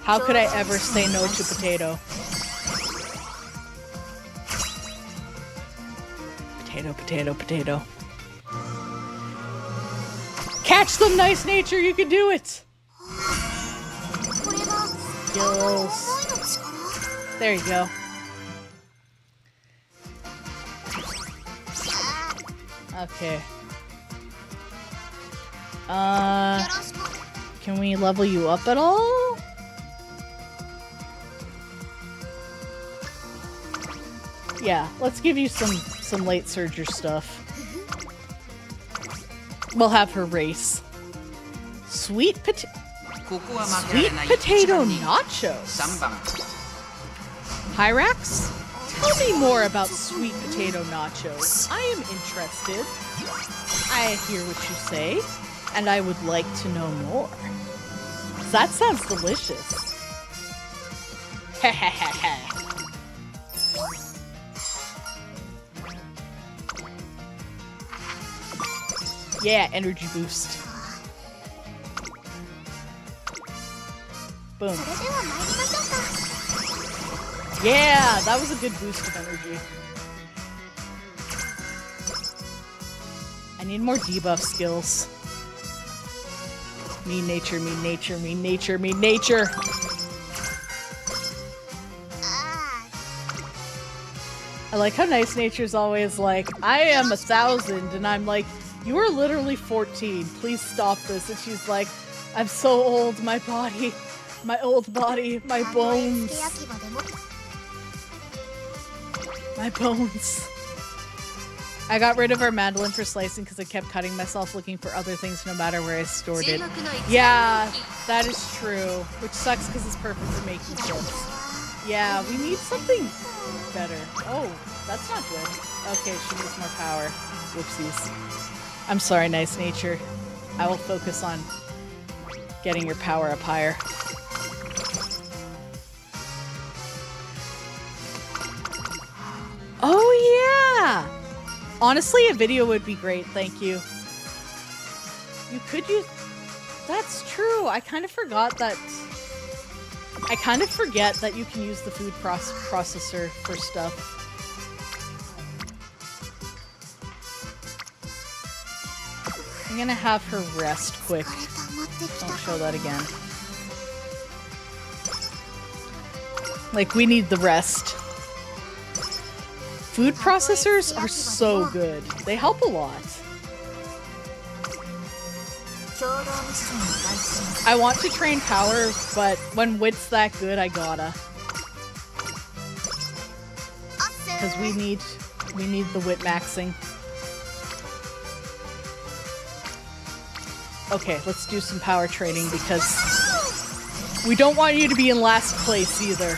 How could I ever say no to potato? Potato, potato, potato. Catch them, Nice Nature! You can do it! Skills. There you go. Okay. Can we level you up at all? Yeah, let's give you some late surger stuff. We'll have her race. Sweet potato nachos. Hyrax? Tell me more about sweet potato nachos. I am interested. I hear what you say, and I would like to know more. That sounds delicious. Hehehehe. Yeah, energy boost. Boom. それでは参りましょうか。 Yeah, that was a good boost of energy. I need more debuff skills. Mean nature, mean nature, mean nature, mean nature. あ I like how Nice Nature's always like, I am 1,000, and I'm like, you are literally 14. Please stop this. And she's like, I'm so old, my body, my old body, my あ、 bones, 付け焼き場でも my bones. I got rid of our mandolin for slicing because I kept cutting myself looking for other things no matter where I stored it. Yeah, that is true. Which sucks because it's perfect for making chips. Yeah, we need something better. Oh, that's not good. Okay, she needs more power. Whoopsies. I'm sorry, Nice Nature. I will focus on getting your power up higher. Oh, yeah! Honestly, a video would be great, thank you. You could use... That's true, I kind of forgot that... I kind of forget that you can use the food processor for stuff. I'm gonna have her rest quick. 疲れ溜まってきた Don't show that again. Like, we need the rest. Food processors are so good. They help a lot. 共同ミッションを開始します。 I want to train power, but when wit's that good, I gotta. あっせー Because we need the wit maxing. Okay, let's do some power training because we don't want you to be in last place either.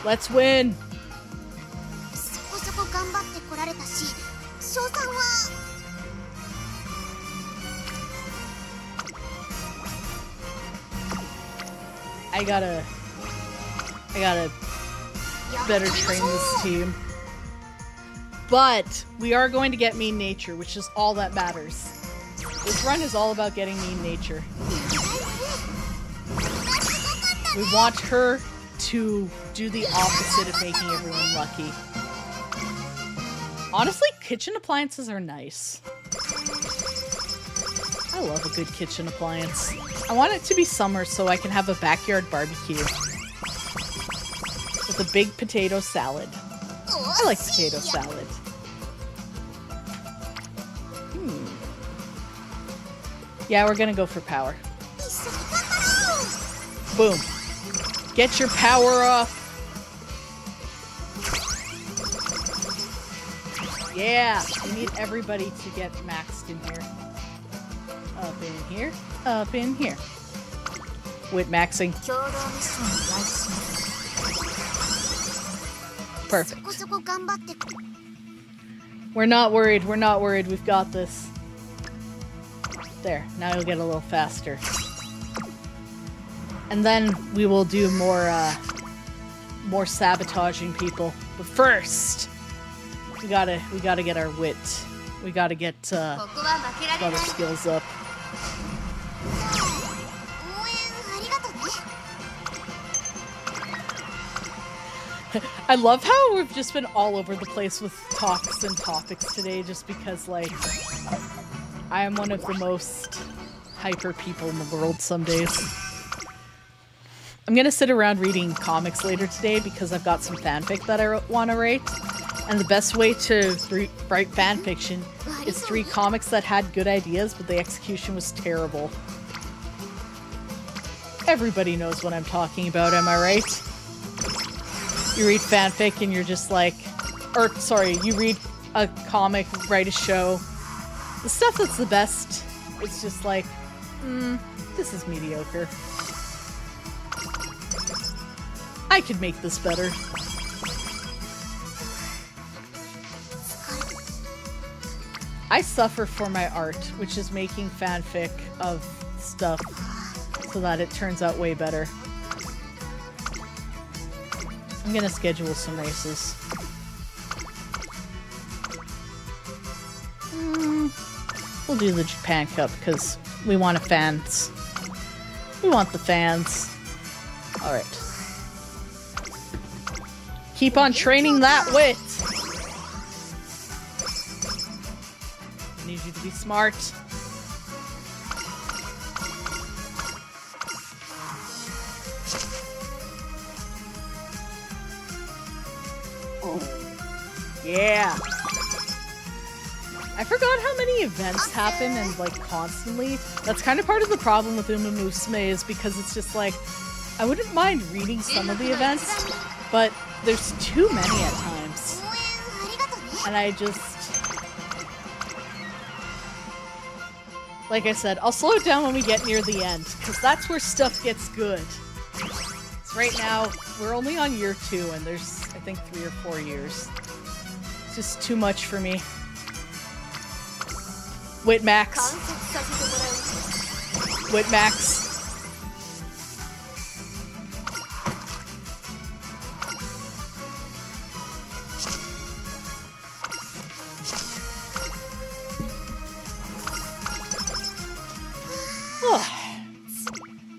Let's win! そこそこ頑張ってこられたし、賞賛は I gotta better train this team. But we are going to get mean nature, which is all that matters. This run is all about getting mean nature. We want her to do the opposite of making everyone lucky. Honestly, kitchen appliances are nice. I love a good kitchen appliance. I want it to be summer so I can have a backyard barbecue. With a big potato salad. I like potato salad. Yeah, we're gonna go for power. 一緒に頑張ろう。 Boom. Get your power up. Yeah, we need everybody to get maxed in here. Up in here. Up in here. Wit maxing. 共同ミッションを開始します。 Perfect. そこそこ頑張って We're not worried. We're not worried. We've got this. There. Now you'll get a little faster. And then we will do more sabotaging people. But first, we gotta get our wit. We gotta get ここは負けられない other skills up. 応援ありがとうね。 I love how we've just been all over the place with talks and topics today, just because, like, I am one of the most hyper people in the world some days. I'm gonna sit around reading comics later today because I've got some fanfic that I want to write. And the best way to write fanfiction is to read comics that had good ideas, but the execution was terrible. Everybody knows what I'm talking about, am I right? You read fanfic and you're just like... Or, sorry, you read a comic, write a show. The stuff that's the best, it's just like, this is mediocre. I could make this better. I suffer for my art, which is making fanfic of stuff so that it turns out way better. I'm gonna schedule some races. We'll do the Japan Cup because we want the fans. We want the fans. Alright. Keep on training that wit. I need you to be smart. Yeah. I forgot how many events happen and like constantly. That's kind of part of the problem with Uma Musume is because it's just like I wouldn't mind reading some of the events, but there's too many at times. And I just, like I said, I'll slow it down when we get near the end because that's where stuff gets good. So right now we're only on year 2 and there's I think 3 or 4 years. It's just too much for me. Whitmax. Whitmax.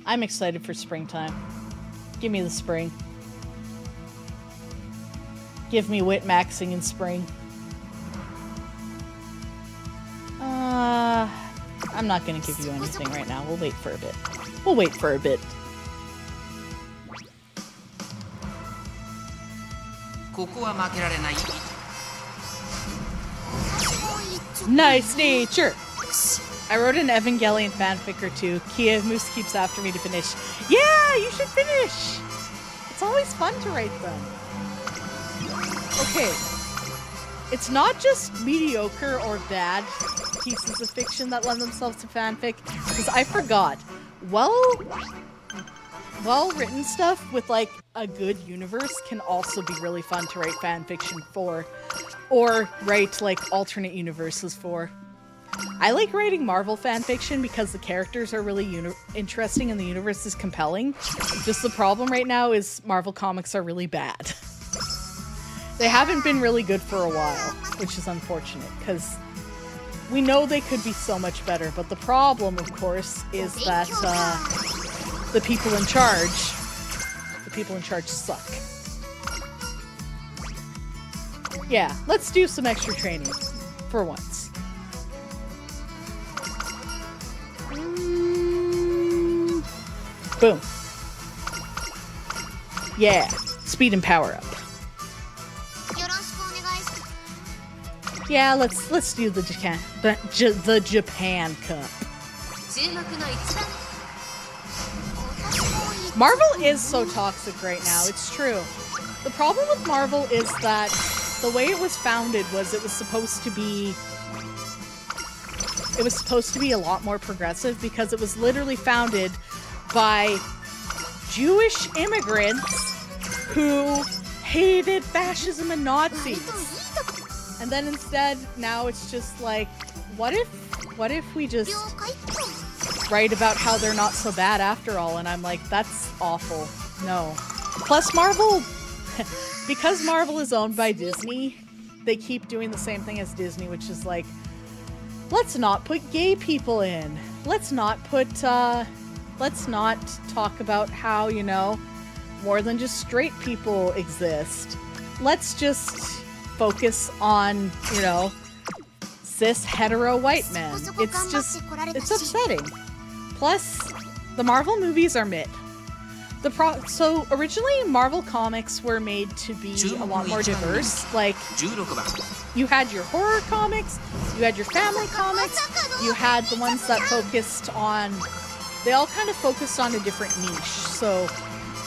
I'm excited for springtime. Give me the spring. Give me Whitmaxing in spring. I'm not gonna give you anything right now. We'll wait for a bit. We'll wait for a bit. Nice nature! I wrote an Evangelion fanfic or 2. Kia Moose keeps after me to finish. Yeah, you should finish! It's always fun to write them. Okay. It's not just mediocre or bad pieces of fiction that lend themselves to fanfic, because I forgot. Well-written stuff with, like, a good universe can also be really fun to write fanfiction for. Or write, like, alternate universes for. I like writing Marvel fanfiction because the characters are really interesting and the universe is compelling. Just the problem right now is Marvel comics are really bad. They haven't been really good for a while, which is unfortunate, because we know they could be so much better, but the problem, of course, is that the people in charge suck. Yeah, let's do some extra training, for once. Boom. Yeah, speed and power up. Yeah, let's do the Japan Cup. Marvel is so toxic right now. It's true. The problem with Marvel is that the way it was founded was it was supposed to be a lot more progressive because it was literally founded by Jewish immigrants who hated fascism and Nazis. And then instead, now it's just like, what if we just write about how they're not so bad after all? And I'm like, that's awful. No. Plus Marvel, because Marvel is owned by Disney, they keep doing the same thing as Disney, which is like, let's not put gay people in. Let's not talk about how, you know, more than just straight people exist. Let's just focus on, you know, cis hetero white men. It's upsetting. Plus, the Marvel movies are mid. So originally Marvel comics were made to be a lot more diverse. Like, you had your horror comics, you had your family comics, you had the ones that they all kind of focused on a different niche. So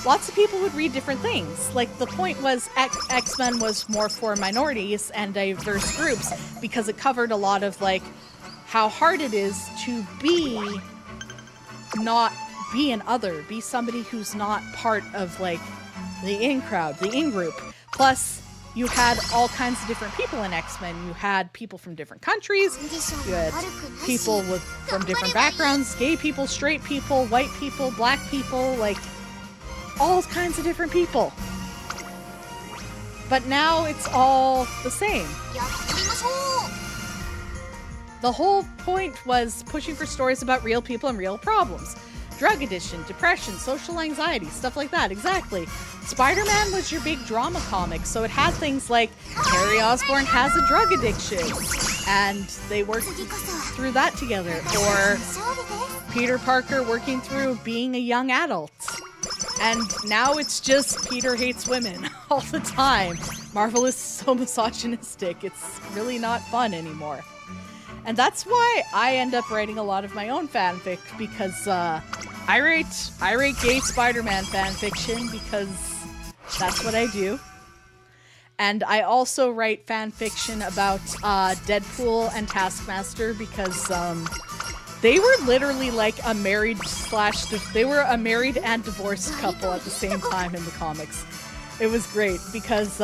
lots of people would read different things. Like, the point was X-Men was more for minorities and diverse groups because it covered a lot of, like, how hard it is to be an other, be somebody who's not part of, like, the in crowd, the in group. Plus, you had all kinds of different people in X-Men. You had people from different countries, you had people from different backgrounds, gay people, straight people, white people, black people, like, all kinds of different people. But now it's all the same. The whole point was pushing for stories about real people and real problems. Drug addiction, depression, social anxiety, stuff like that. Exactly. Spider-Man was your big drama comic, so it had things like Harry Osborn has a drug addiction, and they worked through that together. Or Peter Parker working through being a young adult. And now it's just Peter hates women all the time. Marvel is so misogynistic. It's really not fun anymore. And that's why I end up writing a lot of my own fanfic, because I write gay Spider-Man fanfiction because that's what I do. And I also write fanfiction about Deadpool and Taskmaster because they were literally like a married and divorced couple at the same time in the comics. It was great because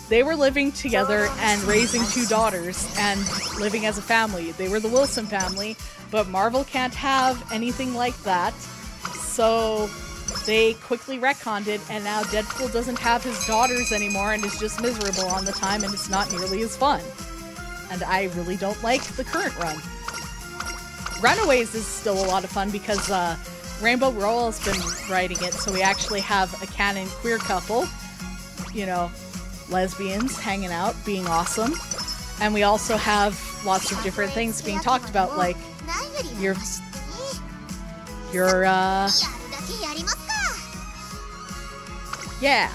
they were living together and raising 2 daughters and living as a family. They were the Wilson family, but Marvel can't have anything like that. So they quickly retconned it, and now Deadpool doesn't have his daughters anymore and is just miserable on the time, and it's not nearly as fun. And I really don't like the current run. Runaways is still a lot of fun because Rainbow Rowell has been writing it, so we actually have a canon queer couple, you know, lesbians hanging out, being awesome. And we also have lots of different things being talked about, like your yeah.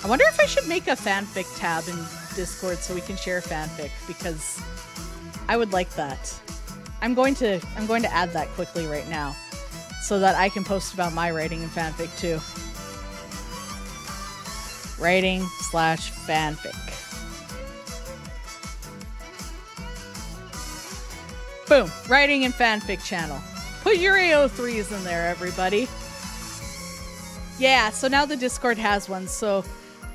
I wonder if I should make a fanfic tab in Discord so we can share fanfic, because I would like that. I'm going to add that quickly right now so that I can post about my writing in fanfic too. Writing/fanfic. Boom. Writing and fanfic channel. Put your AO3s in there, everybody. Yeah, so now the Discord has one, so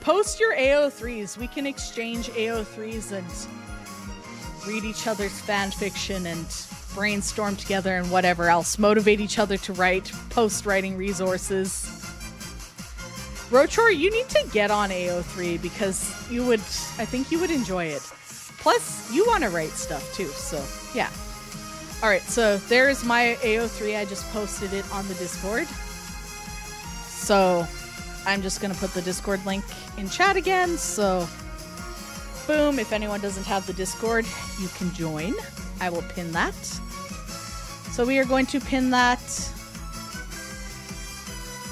post your AO3s. We can exchange AO3s and read each other's fanfiction and brainstorm together and whatever else. Motivate each other to write, post writing resources. Rochor, you need to get on AO3 because I think you would enjoy it. Plus, you want to write stuff too, so yeah. Alright, so there's my AO3. I just posted it on the Discord. So I'm just going to put the Discord link in chat again, so boom, if anyone doesn't have the Discord, you can join. I will pin that. So we are going to pin that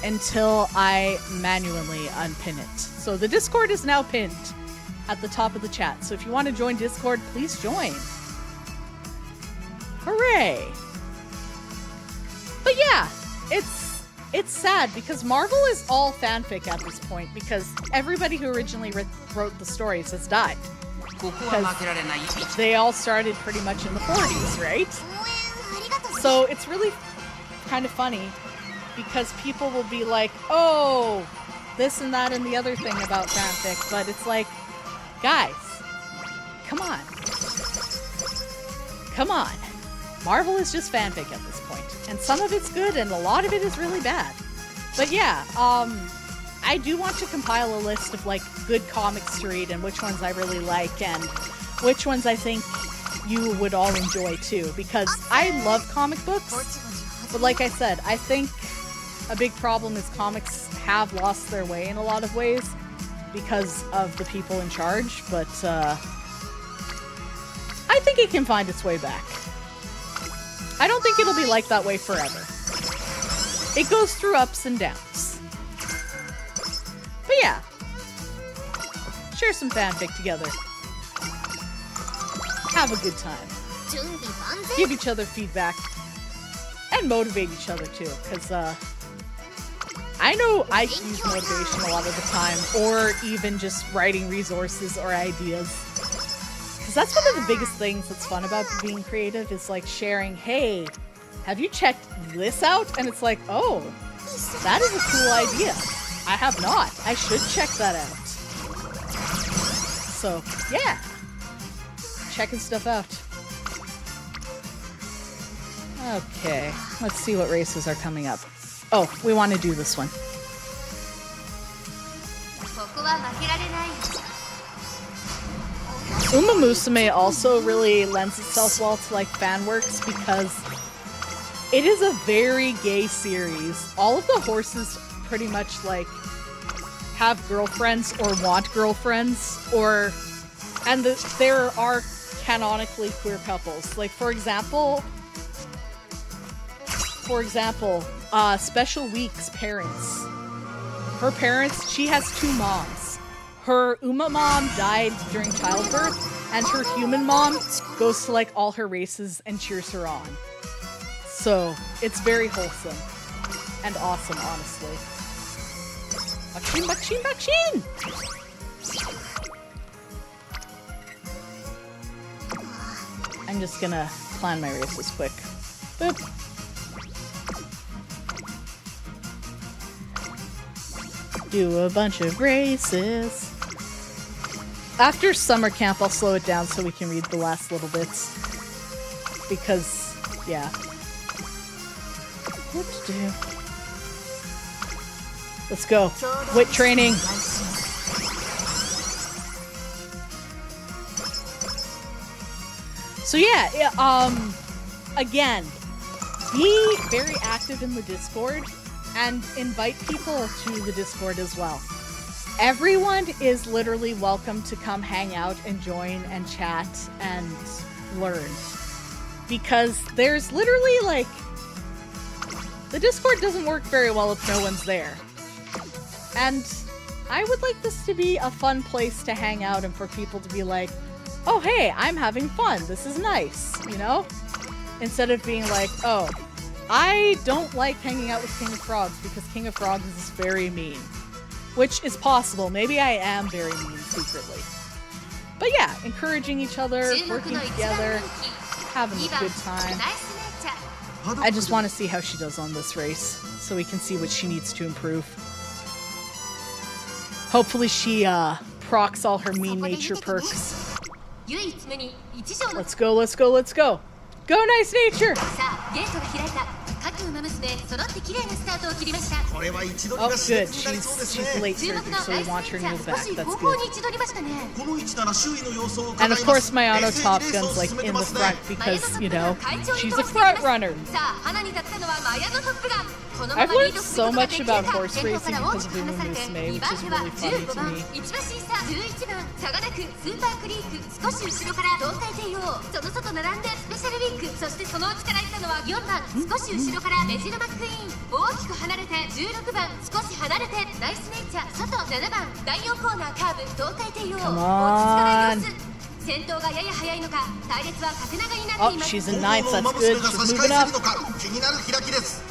until I manually unpin it. So the Discord is now pinned at the top of the chat. So if you want to join Discord, please join. Hooray! But yeah, it's sad because Marvel is all fanfic at this point because everybody who originally wrote the stories has died. Because they all started pretty much in the 40s, right? So it's really kind of funny because people will be like, oh, this and that and the other thing about fanfic, but it's like, guys, come on. Come on. Marvel is just fanfic at this point, and some of it's good and a lot of it is really bad. But yeah, I do want to compile a list of like good comics to read and which ones I really like and which ones I think you would all enjoy too, because I love comic books, but like I said, I think a big problem is comics have lost their way in a lot of ways because of the people in charge, but I think it can find its way back. I don't think it'll be like that way forever. It goes through ups and downs. But yeah, share some fanfic together. Have a good time. Give each other feedback. And motivate each other too, because I know I use motivation a lot of the time, or even just writing resources or ideas. Because that's one of the biggest things that's fun about being creative is like sharing, hey, have you checked this out? And it's like, oh, that is a cool idea. I have not. I should check that out. So, yeah. Checking stuff out. Okay, let's see what races are coming up. Oh, we want to do this one. Uma Musume also really lends itself well to like fan works because it is a very gay series. All of the horses pretty much like have girlfriends or want girlfriends, and there are canonically queer couples. Like for example, Special Week's parents. Her parents, she has two moms. Her Uma mom died during childbirth, and her human mom goes to like all her races and cheers her on. So it's very wholesome and awesome, honestly. Bakshin, bakshin, bakshin! I'm just gonna plan my races quick. Boop. Do a bunch of races. After summer camp, I'll slow it down so we can read the last little bits. Because, yeah. What to do? Let's go. Wit training. So yeah, again, be very active in the Discord and invite people to the Discord as well. Everyone is literally welcome to come hang out and join and chat and learn. Because there's literally like, the Discord doesn't work very well if no one's there. And I would like this to be a fun place to hang out and for people to be like, oh hey, I'm having fun, this is nice, you know? Instead of being like, oh, I don't like hanging out with King of Frogs because King of Frogs is very mean. Which is possible, maybe I am very mean secretly. But yeah, encouraging each other, working together, having a good time. I just want to see how she does on this race, so we can see what she needs to improve. Hopefully she procs all her mean nature perks. Let's go, let's go, let's go! Go, Nice Nature! Oh, good. She's late surgery, so we want her near the back. That's good. And of course, Mayano Top Gun's like in the front because, you know, she's a front runner. I've learned so much about horse racing because of Uma Musume, which is really funny to me. Come on! Oh, she's in ninth, that's good. She's moving up.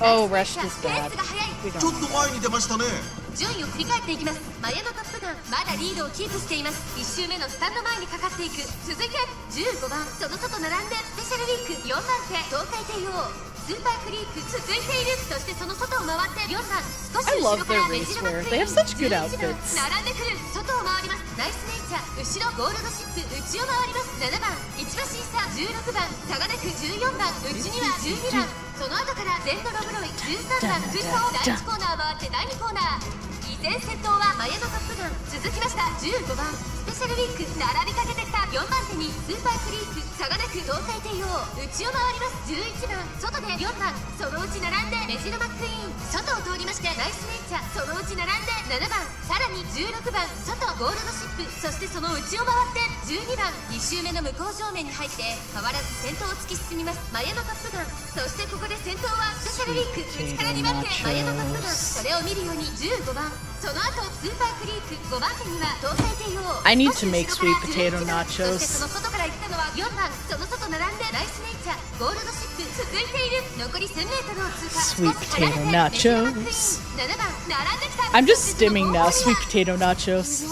Oh, Rush is bad. We don't know. 順位を振り返っていきます。マヤのトップガンまだリードをキープしています。1周目のスタンド前にかかっていく。続いて15番その外並んでスペシャルウィーク4番手東海帝王スーパークリーク続いている。そしてその外を回って4番少し後ろからメジロマクイーン11番並んでくる。外を回ります。ナイスネイチャー後ろゴールドシップ内を回ります。7番1馬審査16番差がなく14番内には12番その後からゼンドロブロイ13番追走第1コーナー回って第2コーナー依然先頭はマヤのトップガン続きました15番スペシャルウィーク並びかけてきた4番手にスーパークリーク差がなく東海帝王内を回ります11番外で4番そのうち並んでメジロマックイーン外を通りましてナイスネイチャーそのうち並んで7番さらに16番外ゴールドシップそしてその内を回って12番2周目の向こう正面に入って変わらず先頭を突き進みますマヤのトップガンそしてここで先頭はスペシャルウィーク内から2番手マヤのトップガンそれを見るように15番その後スーパークリーク5番手には東海帝王 I need to make sweet potato nachos. その外から行ったのは4番その外並んでナイスネイチャーゴールドシップ続いている残り 1000m を通過 Sweet potato nachos. 7番並んできた I'm just stimming now, sweet potato nachos.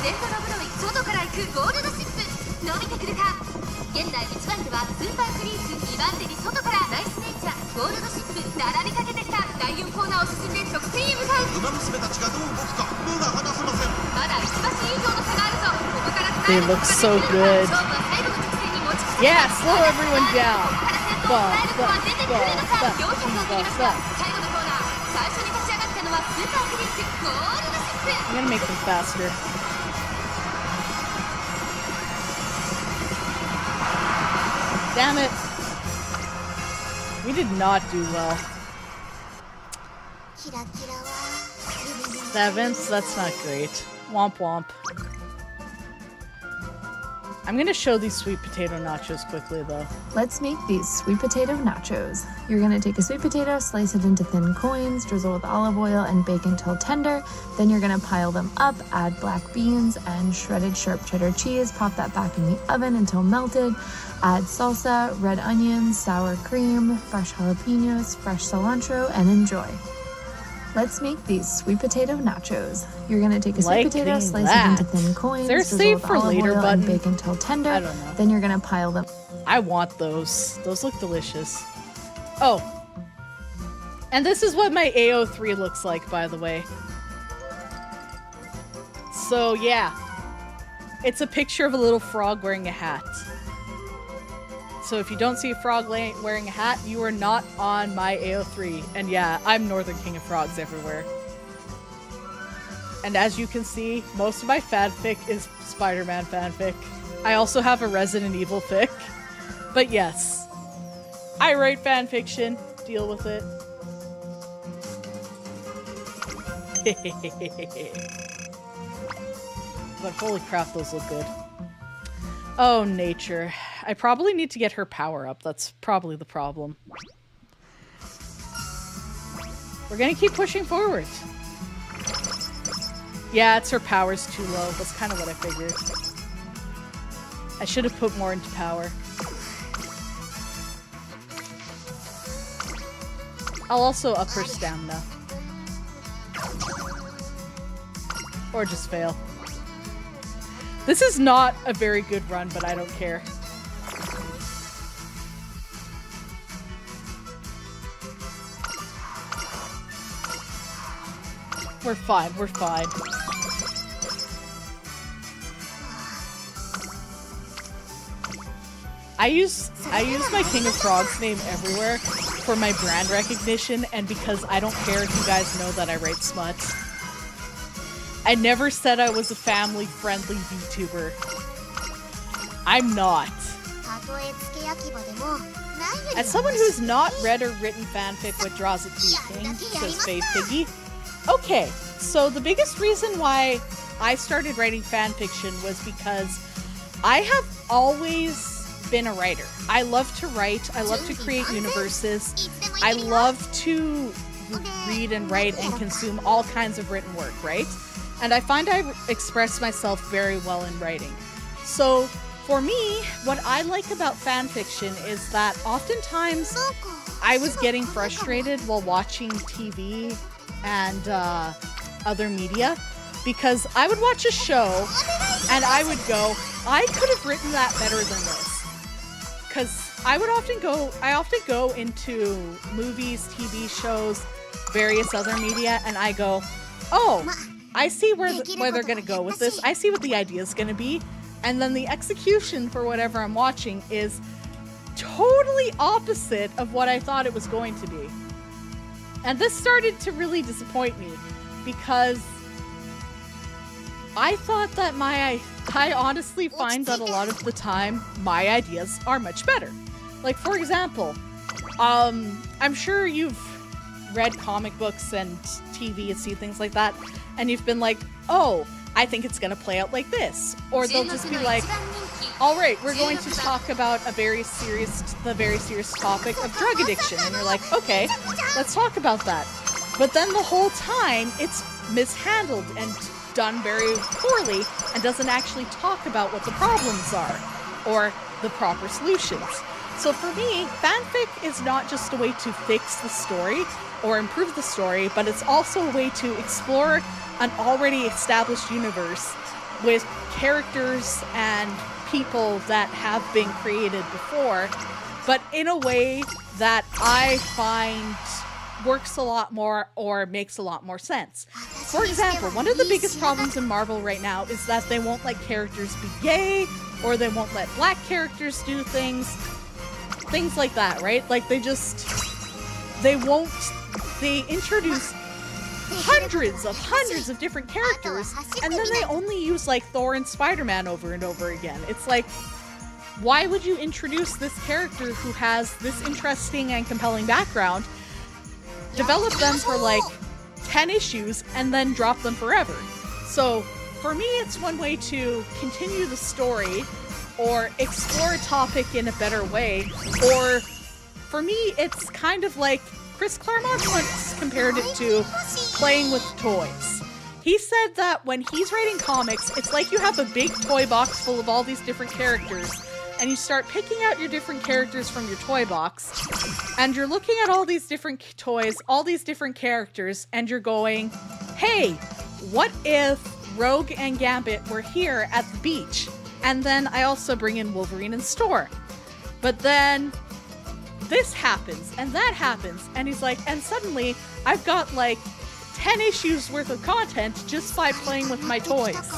ゼントロブロイ外から行くゴールドシップ伸びてくるか現在1番手はスーパークリーク2番手に外からナイスネイチャーゴールドシップ並びかけてきた第4コーナーを進んで直線へ向かう馬娘たちがどう動くか目が離せませんまだ1馬身以上の差があるぞここから They look so good. 勝負は最後の直線に持ち込む Yeah, slow everyone down. ここから先頭を伝える子は出てくるのか400を切りました最後のコーナー最初に立ち上がったのはスーパークリークゴールドシップ I'm gonna make them faster. Damn it. We did not do well. キラキラは 7th, that's not great. Womp womp. I'm gonna show these sweet potato nachos quickly though. Let's make these sweet potato nachos. You're gonna take a sweet potato, slice it into thin coins, drizzle with olive oil, and bake until tender. Then you're gonna pile them up, add black beans and shredded sharp cheddar cheese, pop that back in the oven until melted. Add salsa, red onions, sour cream, fresh jalapenos, fresh cilantro, and enjoy. Let's make these sweet potato nachos. You're gonna take a sweet potato, slice it into thin coins, Is there a drizzle save with for olive later oil, button? and bake until tender. I don't know. Then you're gonna pile them. I want those. Those look delicious. Oh. And this is what my AO3 looks like, by the way. So, yeah. It's a picture of a little frog wearing a hat. So if you don't see a frog wearing a hat, you are not on my AO3. And yeah, I'm Northern King of Frogs everywhere. And as you can see, most of my fanfic is Spider-Man fanfic. I also have a Resident Evil fic. But yes, I write fanfiction. Deal with it. But holy crap, those look good. Oh, nature. I probably need to get her power up. That's probably the problem. We're gonna keep pushing forward. Yeah, it's her power's too low. That's kind of what I figured. I should have put more into power. I'll also up her stamina. Or just fail. This is not a very good run, but I don't care. We're fine, we're fine. I use my King of Frogs name everywhere for my brand recognition and because I don't care if you guys know that I write smut. I never said I was a family-friendly VTuber. I'm not. たとえ付け焼き場でもないよりは As someone who's not read or written fanfic what draws it peeking, says Faye Piggy. Okay, so the biggest reason why I started writing fanfiction was because I have always been a writer. I love to write, I love to create universes, I love to read and write and consume all kinds of written work, right? And I find I express myself very well in writing. So for me, what I like about fanfiction is that oftentimes I was getting frustrated while watching TV and other media because I would watch a show and I would go, I could have written that better than this. Because I often go into movies, TV shows, various other media, and I go, oh, I see where they're going to go with this. I see what the idea is going to be. And then the execution for whatever I'm watching is totally opposite of what I thought it was going to be. And this started to really disappoint me because I thought that I honestly find that a lot of the time my ideas are much better. Like, for example, I'm sure you've read comic books and TV and see things like that, and you've been like, oh, I think it's gonna play out like this. Or they'll just be like, all right, we're going to talk about the very serious topic of drug addiction. And you're like, okay, let's talk about that. But then the whole time it's mishandled and done very poorly and doesn't actually talk about what the problems are or the proper solutions. So for me, fanfic is not just a way to fix the story or improve the story, but it's also a way to explore an already established universe with characters and people that have been created before, but in a way that I find works a lot more or makes a lot more sense. For example, one of the biggest problems in Marvel right now is that they won't let characters be gay, or they won't let black characters do things like that, right? Like they introduce hundreds of different characters, and then they only use like Thor and Spider-Man over and over again. It's like, why would you introduce this character who has this interesting and compelling background, develop them for like 10 issues, and then drop them forever? So for me, it's one way to continue the story or explore a topic in a better way. Or for me, it's kind of like Chris Claremont once compared it to playing with toys. He said that when he's writing comics, it's like you have a big toy box full of all these different characters, and you start picking out your different characters from your toy box, and you're looking at all these different toys, all these different characters, and you're going, hey, what if Rogue and Gambit were here at the beach? And then I also bring in Wolverine and Storm. But then this happens, and that happens, and he's like, and suddenly I've got like 10 issues worth of content just by playing with my toys.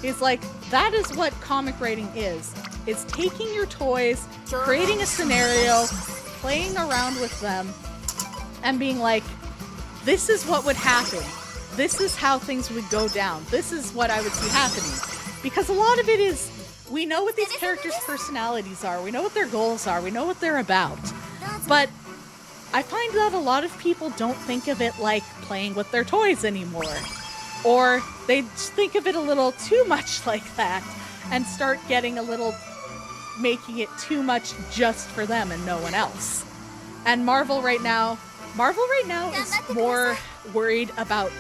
He's like, that is what comic writing is. It's taking your toys, creating a scenario, playing around with them, and being like, this is what would happen. This is how things would go down. This is what I would see happening. Because a lot of it is, we know what these characters' personalities are. We know what their goals are. We know what they're about. But I find that a lot of people don't think of it like playing with their toys anymore. Or they think of it a little too much like that and start getting a little, making it too much just for them and no one else. And Marvel right now is more worried about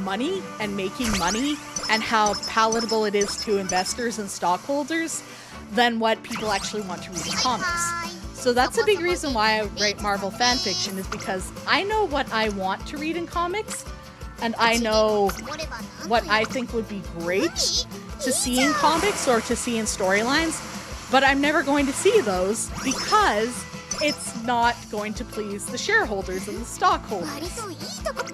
money and making money and how palatable it is to investors and stockholders than what people actually want to read in comics. So that's a big reason why I write Marvel fanfiction, is because I know what I want to read in comics, and I know what I think would be great to see in comics or to see in storylines, but I'm never going to see those because it's not going to please the shareholders and the stockholders.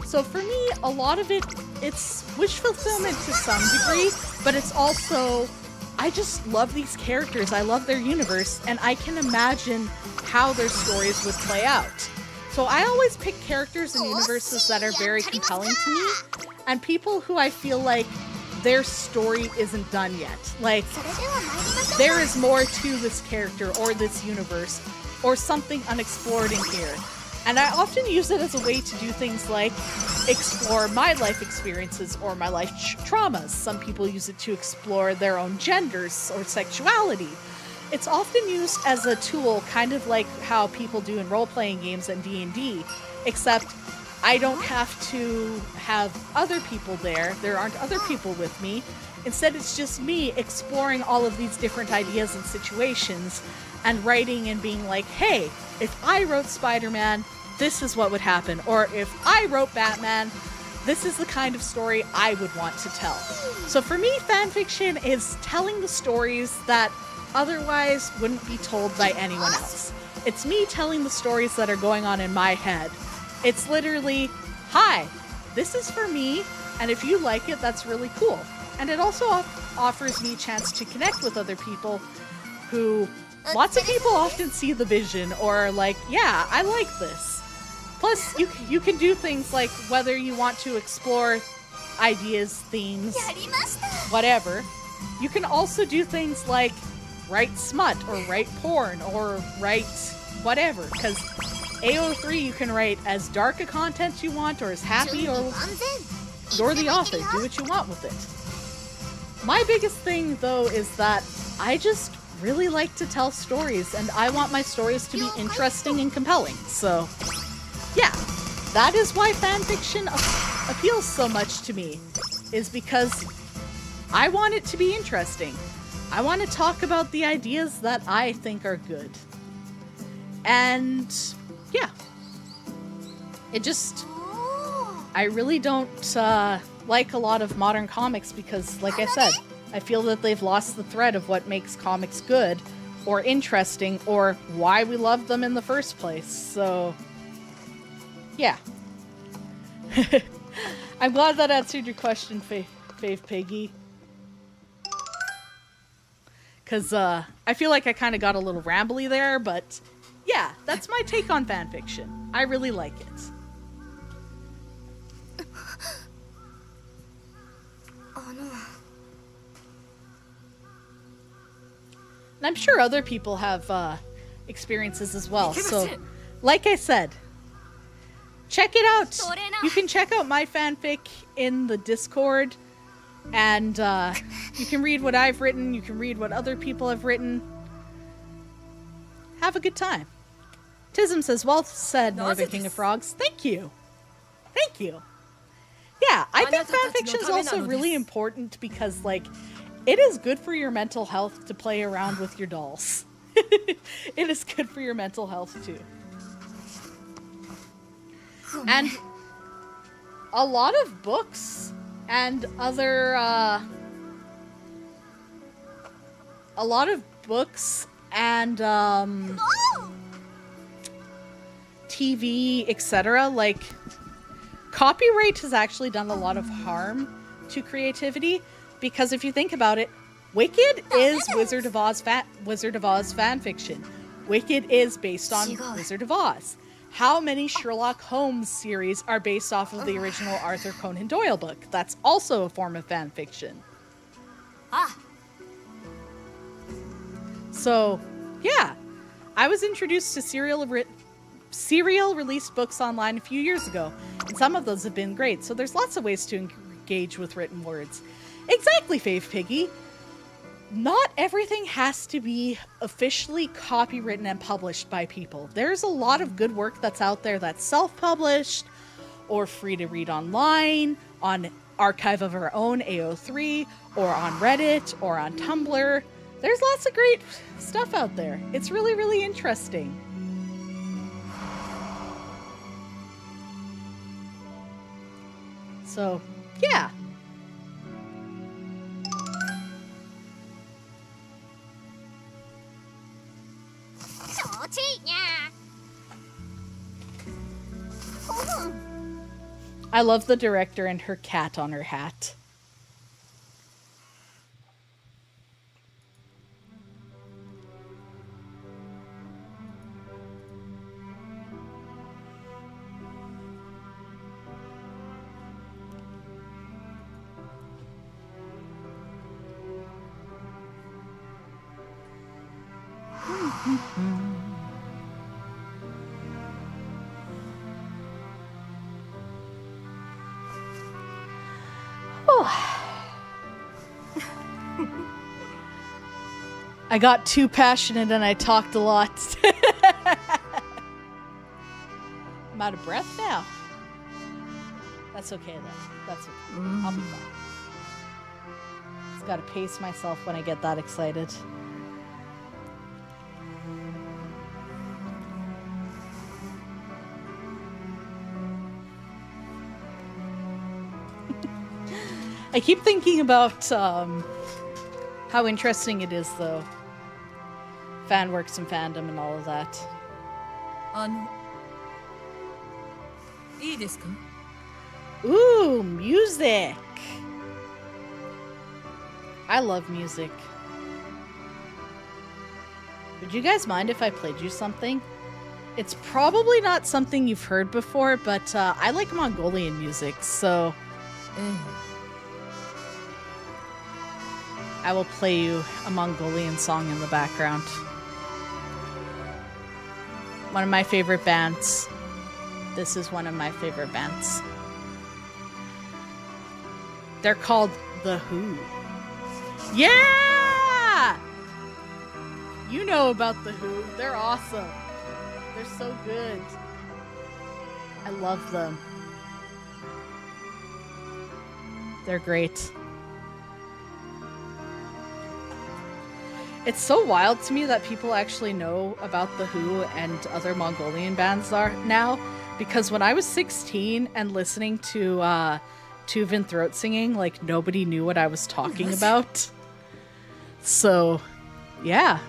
So for me, a lot of it's wish fulfillment to some degree, but it's also, I just love these characters, I love their universe, and I can imagine how their stories would play out. So I always pick characters and universes that are very compelling to me, and people who I feel like their story isn't done yet. Like, there is more to this character or this universe, or something unexplored in here. And I often use it as a way to do things like explore my life experiences or my life traumas. Some people use it to explore their own genders or sexuality. It's often used as a tool, kind of like how people do in role-playing games and D&D, except I don't have to have other people there. There aren't other people with me. Instead, it's just me exploring all of these different ideas and situations and writing and being like, hey, if I wrote Spider-Man, this is what would happen. Or if I wrote Batman, this is the kind of story I would want to tell. So for me, fanfiction is telling the stories that otherwise wouldn't be told by anyone else. It's me telling the stories that are going on in my head. It's literally, hi, this is for me, and if you like it, that's really cool. And it also offers me a chance to connect with other people who, lots of people often see the vision or are like, yeah, I like this. Plus, you can do things like whether you want to explore ideas, themes, whatever. You can also do things like write smut or write porn or write whatever. Because AO3 you can write as dark a content you want or as happy, or you're the author. Do what you want with it. My biggest thing, though, is that I just really like to tell stories, and I want my stories to be interesting and compelling. So, yeah, that is why fanfiction appeals so much to me, is because I want it to be interesting. I want to talk about the ideas that I think are good. And, yeah. It just, I really don't like a lot of modern comics because, like I said, I feel that they've lost the thread of what makes comics good or interesting or why we love them in the first place. So, yeah. I'm glad that answered your question, Fave Piggy. Because I feel like I kind of got a little rambly there, but yeah, that's my take on fanfiction. I really like it. And I'm sure other people have experiences as well. So, like I said, check it out. You can check out my fanfic in the Discord, and you can read what I've written. You can read what other people have written. Have a good time. Tism says, well said, Northern King of Frogs. Thank you. Thank you. Yeah, I think fanfiction is also really important because, like, it is good for your mental health to play around with your dolls. It is good for your mental health, too. And a lot of books and other, TV, etc. Like, copyright has actually done a lot of harm to creativity because if you think about it, Wicked is Wizard of Oz fanfiction. Wicked is based on Wizard of Oz. How many Sherlock Holmes series are based off of the original Arthur Conan Doyle book? That's also a form of fanfiction. So, yeah. I was introduced to serial released books online a few years ago, and some of those have been great, so there's lots of ways to engage with written words. Exactly, Fave Piggy. Not everything has to be officially copywritten and published by people. There's a lot of good work that's out there that's self-published or free to read online, on Archive of Our Own, AO3, or on Reddit, or on Tumblr. There's lots of great stuff out there. It's really, really interesting. So, yeah. I love the director and her cat on her hat. I got too passionate and I talked a lot. I'm out of breath now. That's okay then. That's okay. I'll be fine. Just gotta pace myself when I get that excited. I keep thinking about how interesting it is, though. Fan works and fandom and all of that. いいですか? Ooh, music! I love music. Would you guys mind if I played you something? It's probably not something you've heard before, but I like Mongolian music, so... I will play you a Mongolian song in the background. One of my favorite bands. This is one of my favorite bands. They're called The Who. Yeah! You know about The Who. They're awesome. They're so good. I love them. They're great. It's so wild to me that people actually know about The Who and other Mongolian bands are now, because when I was 16 and listening to Tuvan throat singing, like, nobody knew what I was talking about. So, yeah.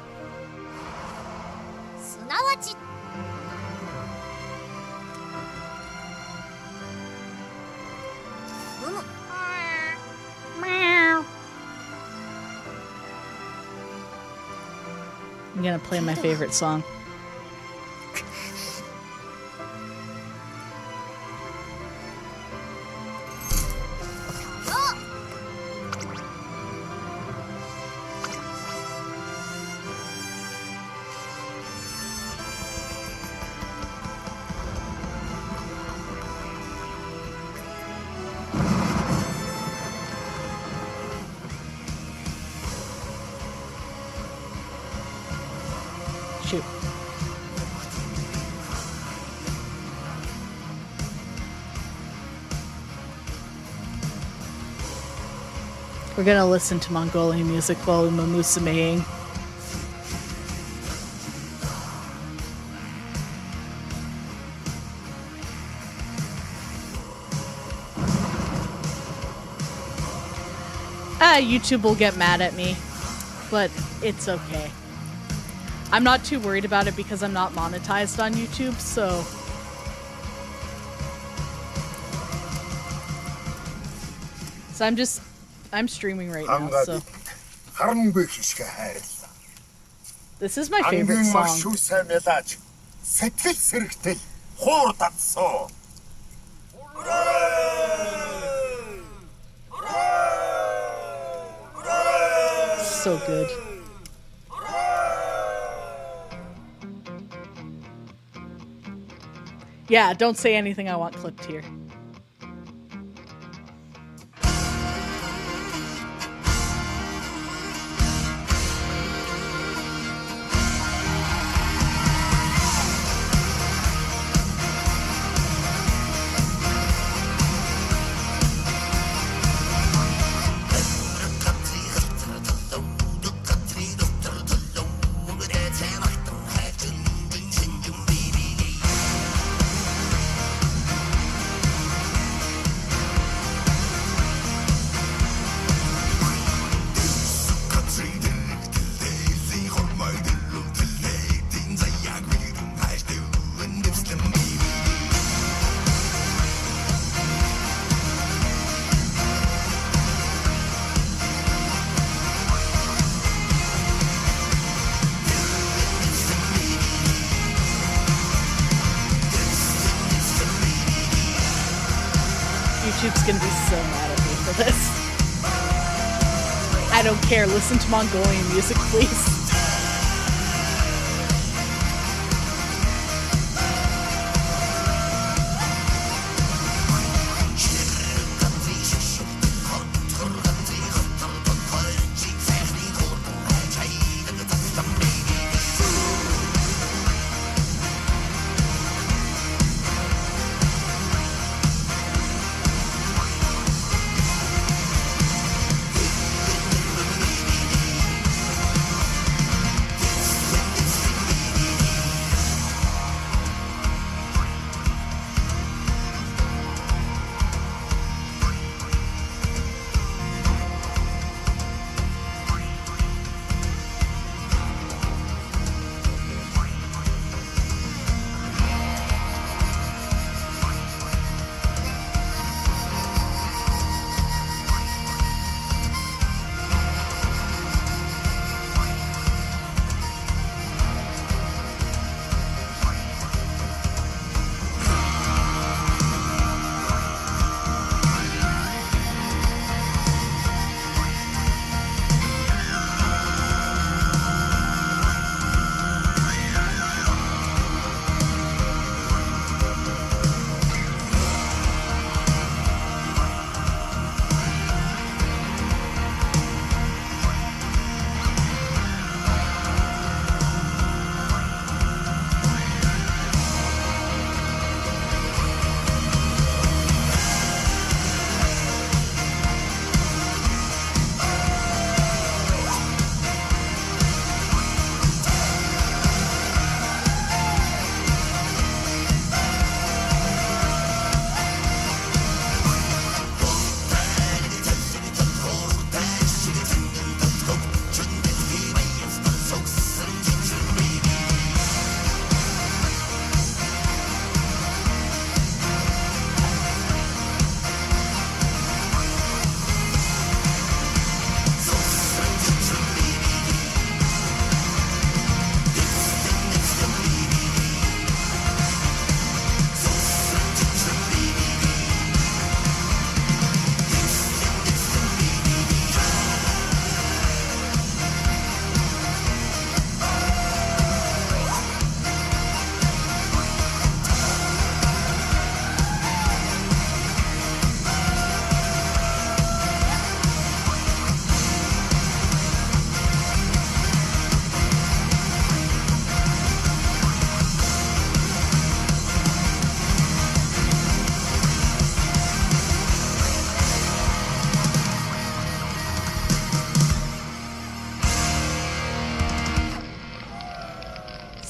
I'm gonna play my favorite song. We're gonna listen to Mongolian music while Mamusumeing. YouTube will get mad at me, but it's okay. I'm not too worried about it because I'm not monetized on YouTube, so... So I'm streaming right now, so... This is my favorite song. So good. Yeah, don't say anything I want clipped here. YouTube's gonna be so mad at me for this. I don't care. Listen to Mongolian music, please.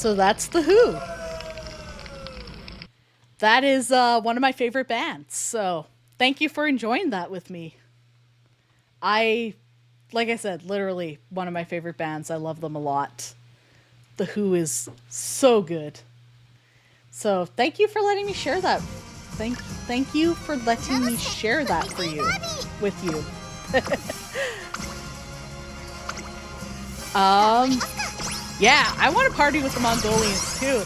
So that's The Who. That is one of my favorite bands. So thank you for enjoying that with me. Like I said, literally one of my favorite bands. I love them a lot. The Who is so good. So thank you for letting me share that. Thank you for letting me share that with you. Yeah, I want to party with the Mongolians too.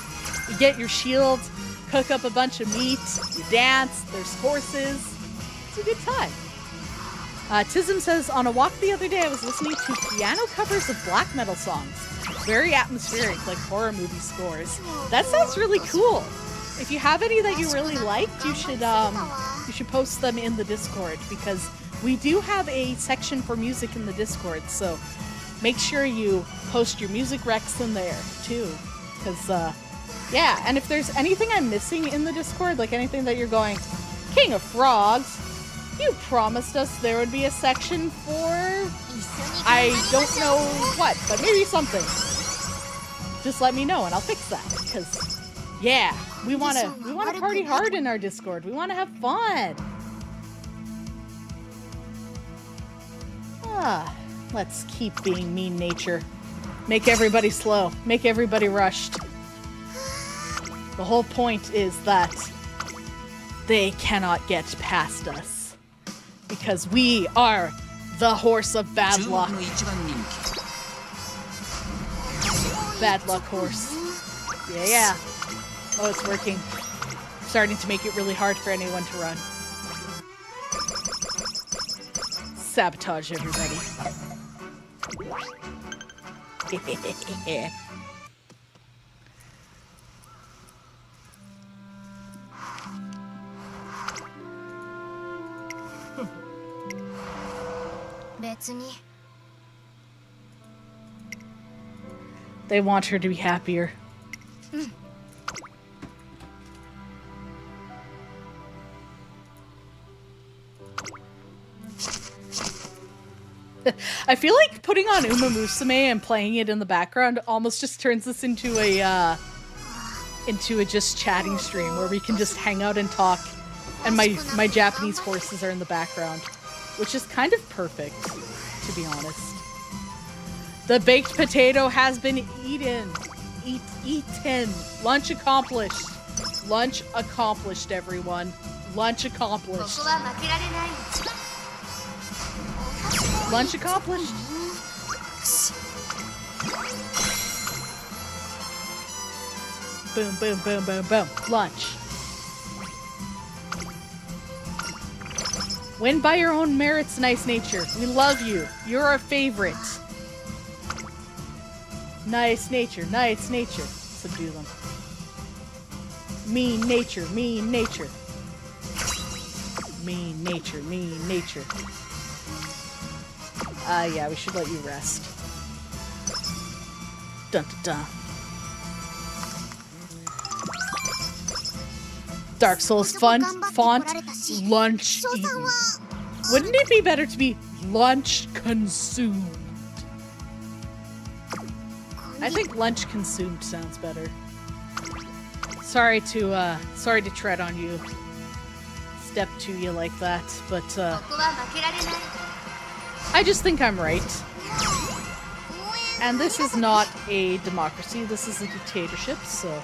You get your shields, cook up a bunch of meat, you dance, there's horses. It's a good time. Tism says, on a walk the other day, I was listening to piano covers of black metal songs. Very atmospheric, like horror movie scores. That sounds really cool. If you have any that you really liked, you should post them in the Discord, because we do have a section for music in the Discord, so make sure you post your music recs in there too, because yeah, and if there's anything I'm missing in the Discord, like anything that you're going, King of Frogs, you promised us there would be a section for, I don't know what, but maybe something. Just let me know and I'll fix that, because yeah, we want to party hard in our Discord. We want to have fun. Let's keep being mean nature. Make everybody slow. Make everybody rushed. The whole point is that they cannot get past us, because we are the horse of bad luck. Bad luck horse. Yeah. Oh, it's working. Starting to make it really hard for anyone to run. Sabotage everybody. They want her to be happier. I feel like putting on Uma Musume and playing it in the background almost just turns this into a just chatting stream where we can just hang out and talk, and my Japanese horses are in the background, which is kind of perfect, to be honest. The baked potato has been eaten. Eaten. Lunch accomplished. Lunch accomplished, everyone. Lunch accomplished. Lunch accomplished. Boom, boom, boom, boom, boom. Lunch. Win by your own merits, Nice Nature. We love you. You're our favorite. Nice Nature, Nice Nature. Subdue them. Mean Nature, Mean Nature. Mean Nature, Mean Nature. Yeah, we should let you rest. Dun dun dun. Dark Souls font, lunch eaten. Wouldn't it be better to be lunch consumed? I think lunch consumed sounds better. Sorry to tread on you. Step to you like that, but I just think I'm right. And this is not a democracy, this is a dictatorship, so...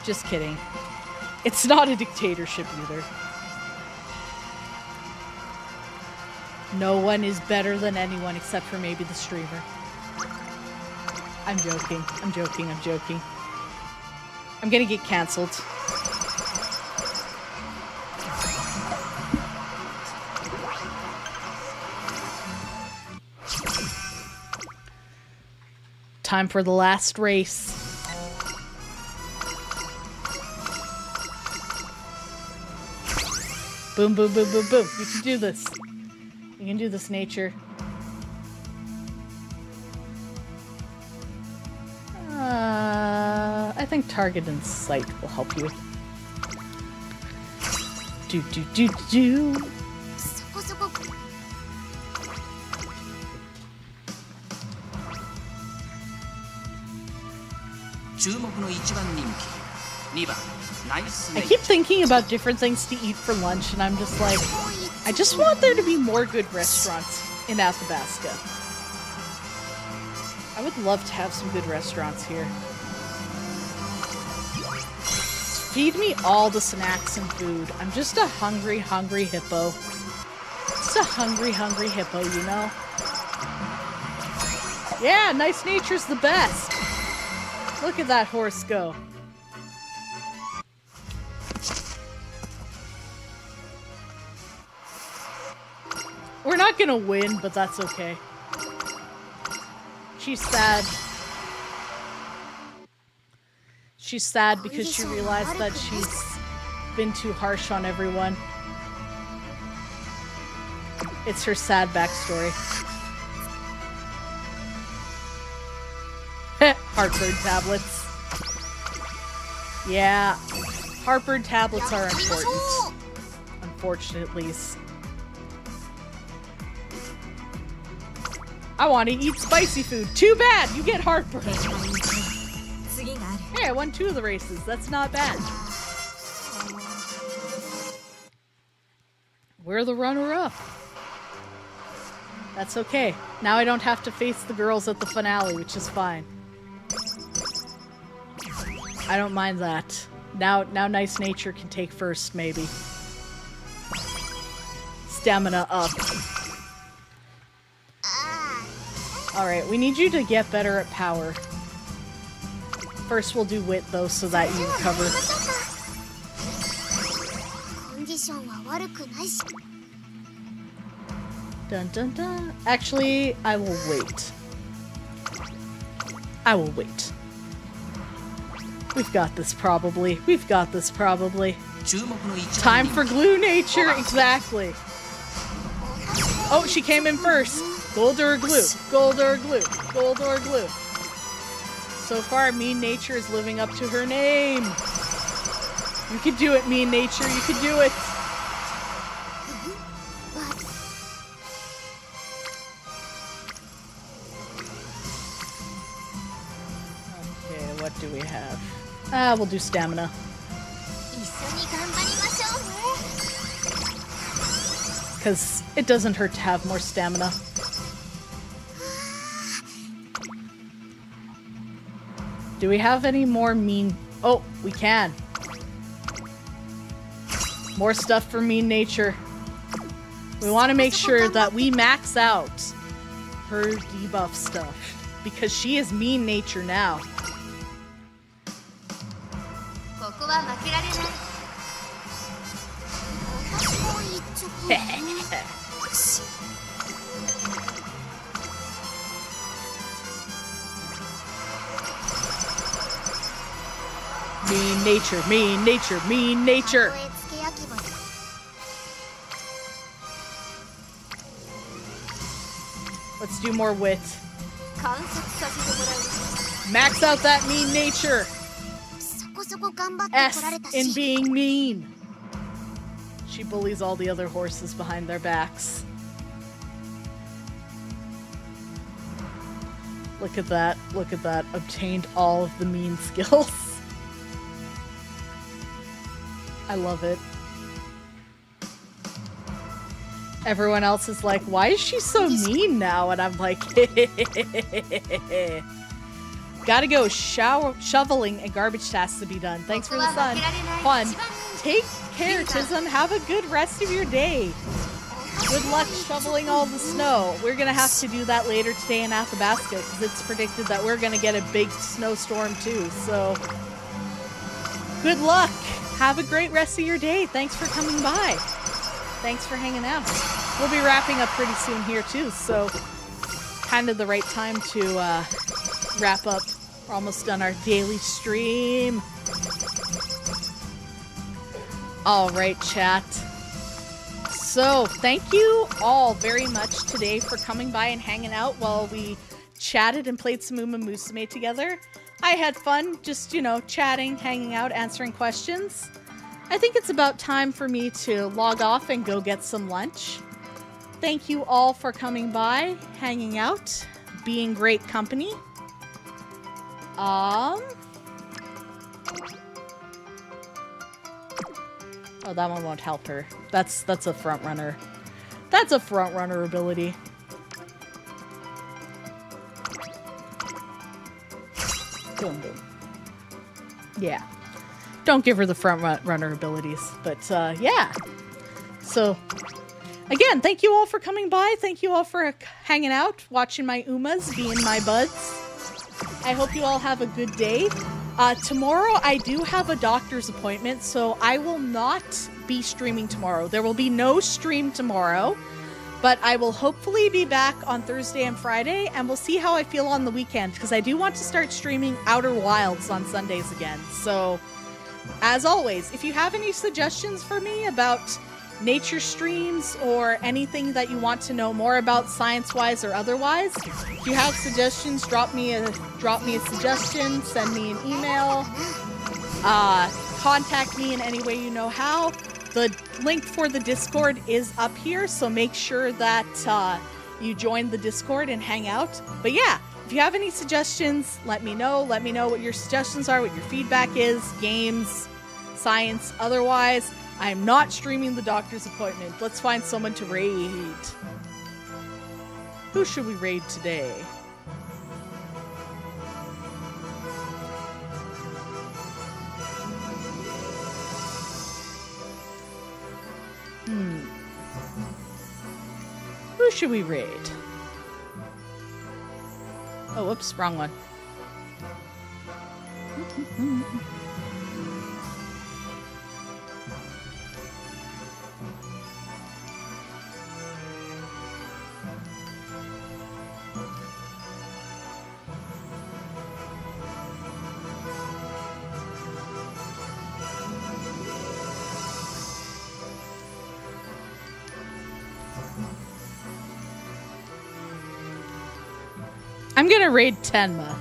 Just kidding. It's not a dictatorship either. No one is better than anyone except for maybe the streamer. I'm joking. I'm joking. I'm joking. I'm gonna get cancelled. Time for the last race. Boom, boom, boom, boom, boom. You can do this. You can do this, Nature. I think target and sight will help you. Do. 注目の一番人気2番ナイス I ネイ keep thinking about different things to eat for lunch, and I'm just like, I just want there to be more good restaurants in Athabasca. I would love to have some good restaurants here. Feed me all the snacks and food. I'm just a hungry, hungry hippo. Just a hungry, hungry hippo, you know? Yeah, nice nature's the best. Look at that horse go. We're not gonna win, but that's okay. She's sad. She's sad because she realized that she's been too harsh on everyone. It's her sad backstory. Heartburn tablets. Yeah, heartburn tablets are important. Unfortunately. I want to eat spicy food. Too bad, you get heartburn. Hey, I won 2 of the races. That's not bad. We're the runner-up. That's okay. Now I don't have to face the girls at the finale, which is fine. I don't mind that. Now Nice Nature can take first, maybe. Stamina up. Alright, we need you to get better at power. First we'll do wit, though, so that you recover. Dun dun dun. Actually, I will wait. I will wait. We've got this probably. We've got this probably. Time for glue nature, exactly. Oh, she came in first. Gold or glue, gold or glue, gold or glue. So far, Mean Nature is living up to her name. You can do it, Mean Nature, you can do it. Okay, what do we have? We'll do stamina. Because it doesn't hurt to have more stamina. Do we have any more mean... Oh, we can. More stuff for Mean Nature. We want to make sure that we max out her debuff stuff. Because she is Mean Nature now. Mean Nature, Mean Nature, Mean Nature. Let's do more wit. Max out that Mean Nature. S in being mean. She bullies all the other horses behind their backs. Look at that. Look at that. Obtained all of the mean skills. I love it. Everyone else is like, why is she so mean now? And I'm like, gotta go. Shoveling and garbage tasks to be done. Thanks for the sun. Fun. Take care, Tism. Have a good rest of your day. Good luck shoveling all the snow. We're gonna have to do that later today in Athabasca because it's predicted that we're gonna get a big snowstorm too. So, good luck. Have a great rest of your day. Thanks for coming by. Thanks for hanging out. We'll be wrapping up pretty soon here too, so kind of the right time to wrap up. We're almost done our daily stream. All right, chat. So thank you all very much today for coming by and hanging out while we chatted and played some Uma Musume together. I had fun just, you know, chatting, hanging out, answering questions. I think it's about time for me to log off and go get some lunch. Thank you all for coming by, hanging out, being great company. Oh, that one won't help her. That's a front runner. That's a front runner ability. Boom, boom. Yeah. Don't give her the front runner abilities. But, yeah. So, again, thank you all for coming by. Thank you all for hanging out, watching my Umas, being my buds. I hope you all have a good day. Tomorrow, I do have a doctor's appointment, so I will not be streaming tomorrow. There will be no stream tomorrow, but I will hopefully be back on Thursday and Friday, and we'll see how I feel on the weekend, because I do want to start streaming Outer Wilds on Sundays again. So, as always, if you have any suggestions for me about nature streams or anything that you want to know more about science-wise or otherwise, if you have suggestions, drop me a suggestion, send me an email, contact me in any way you know how. The link for the Discord is up here, so make sure that you join the Discord and hang out. But yeah, if you have any suggestions, let me know. Let me know what your suggestions are, what your feedback is, games, science, otherwise. I am not streaming the doctor's appointment. Let's find someone to raid. Who should we raid today? Who should we raid? Oh, whoops, wrong one. I'm gonna raid Tenma.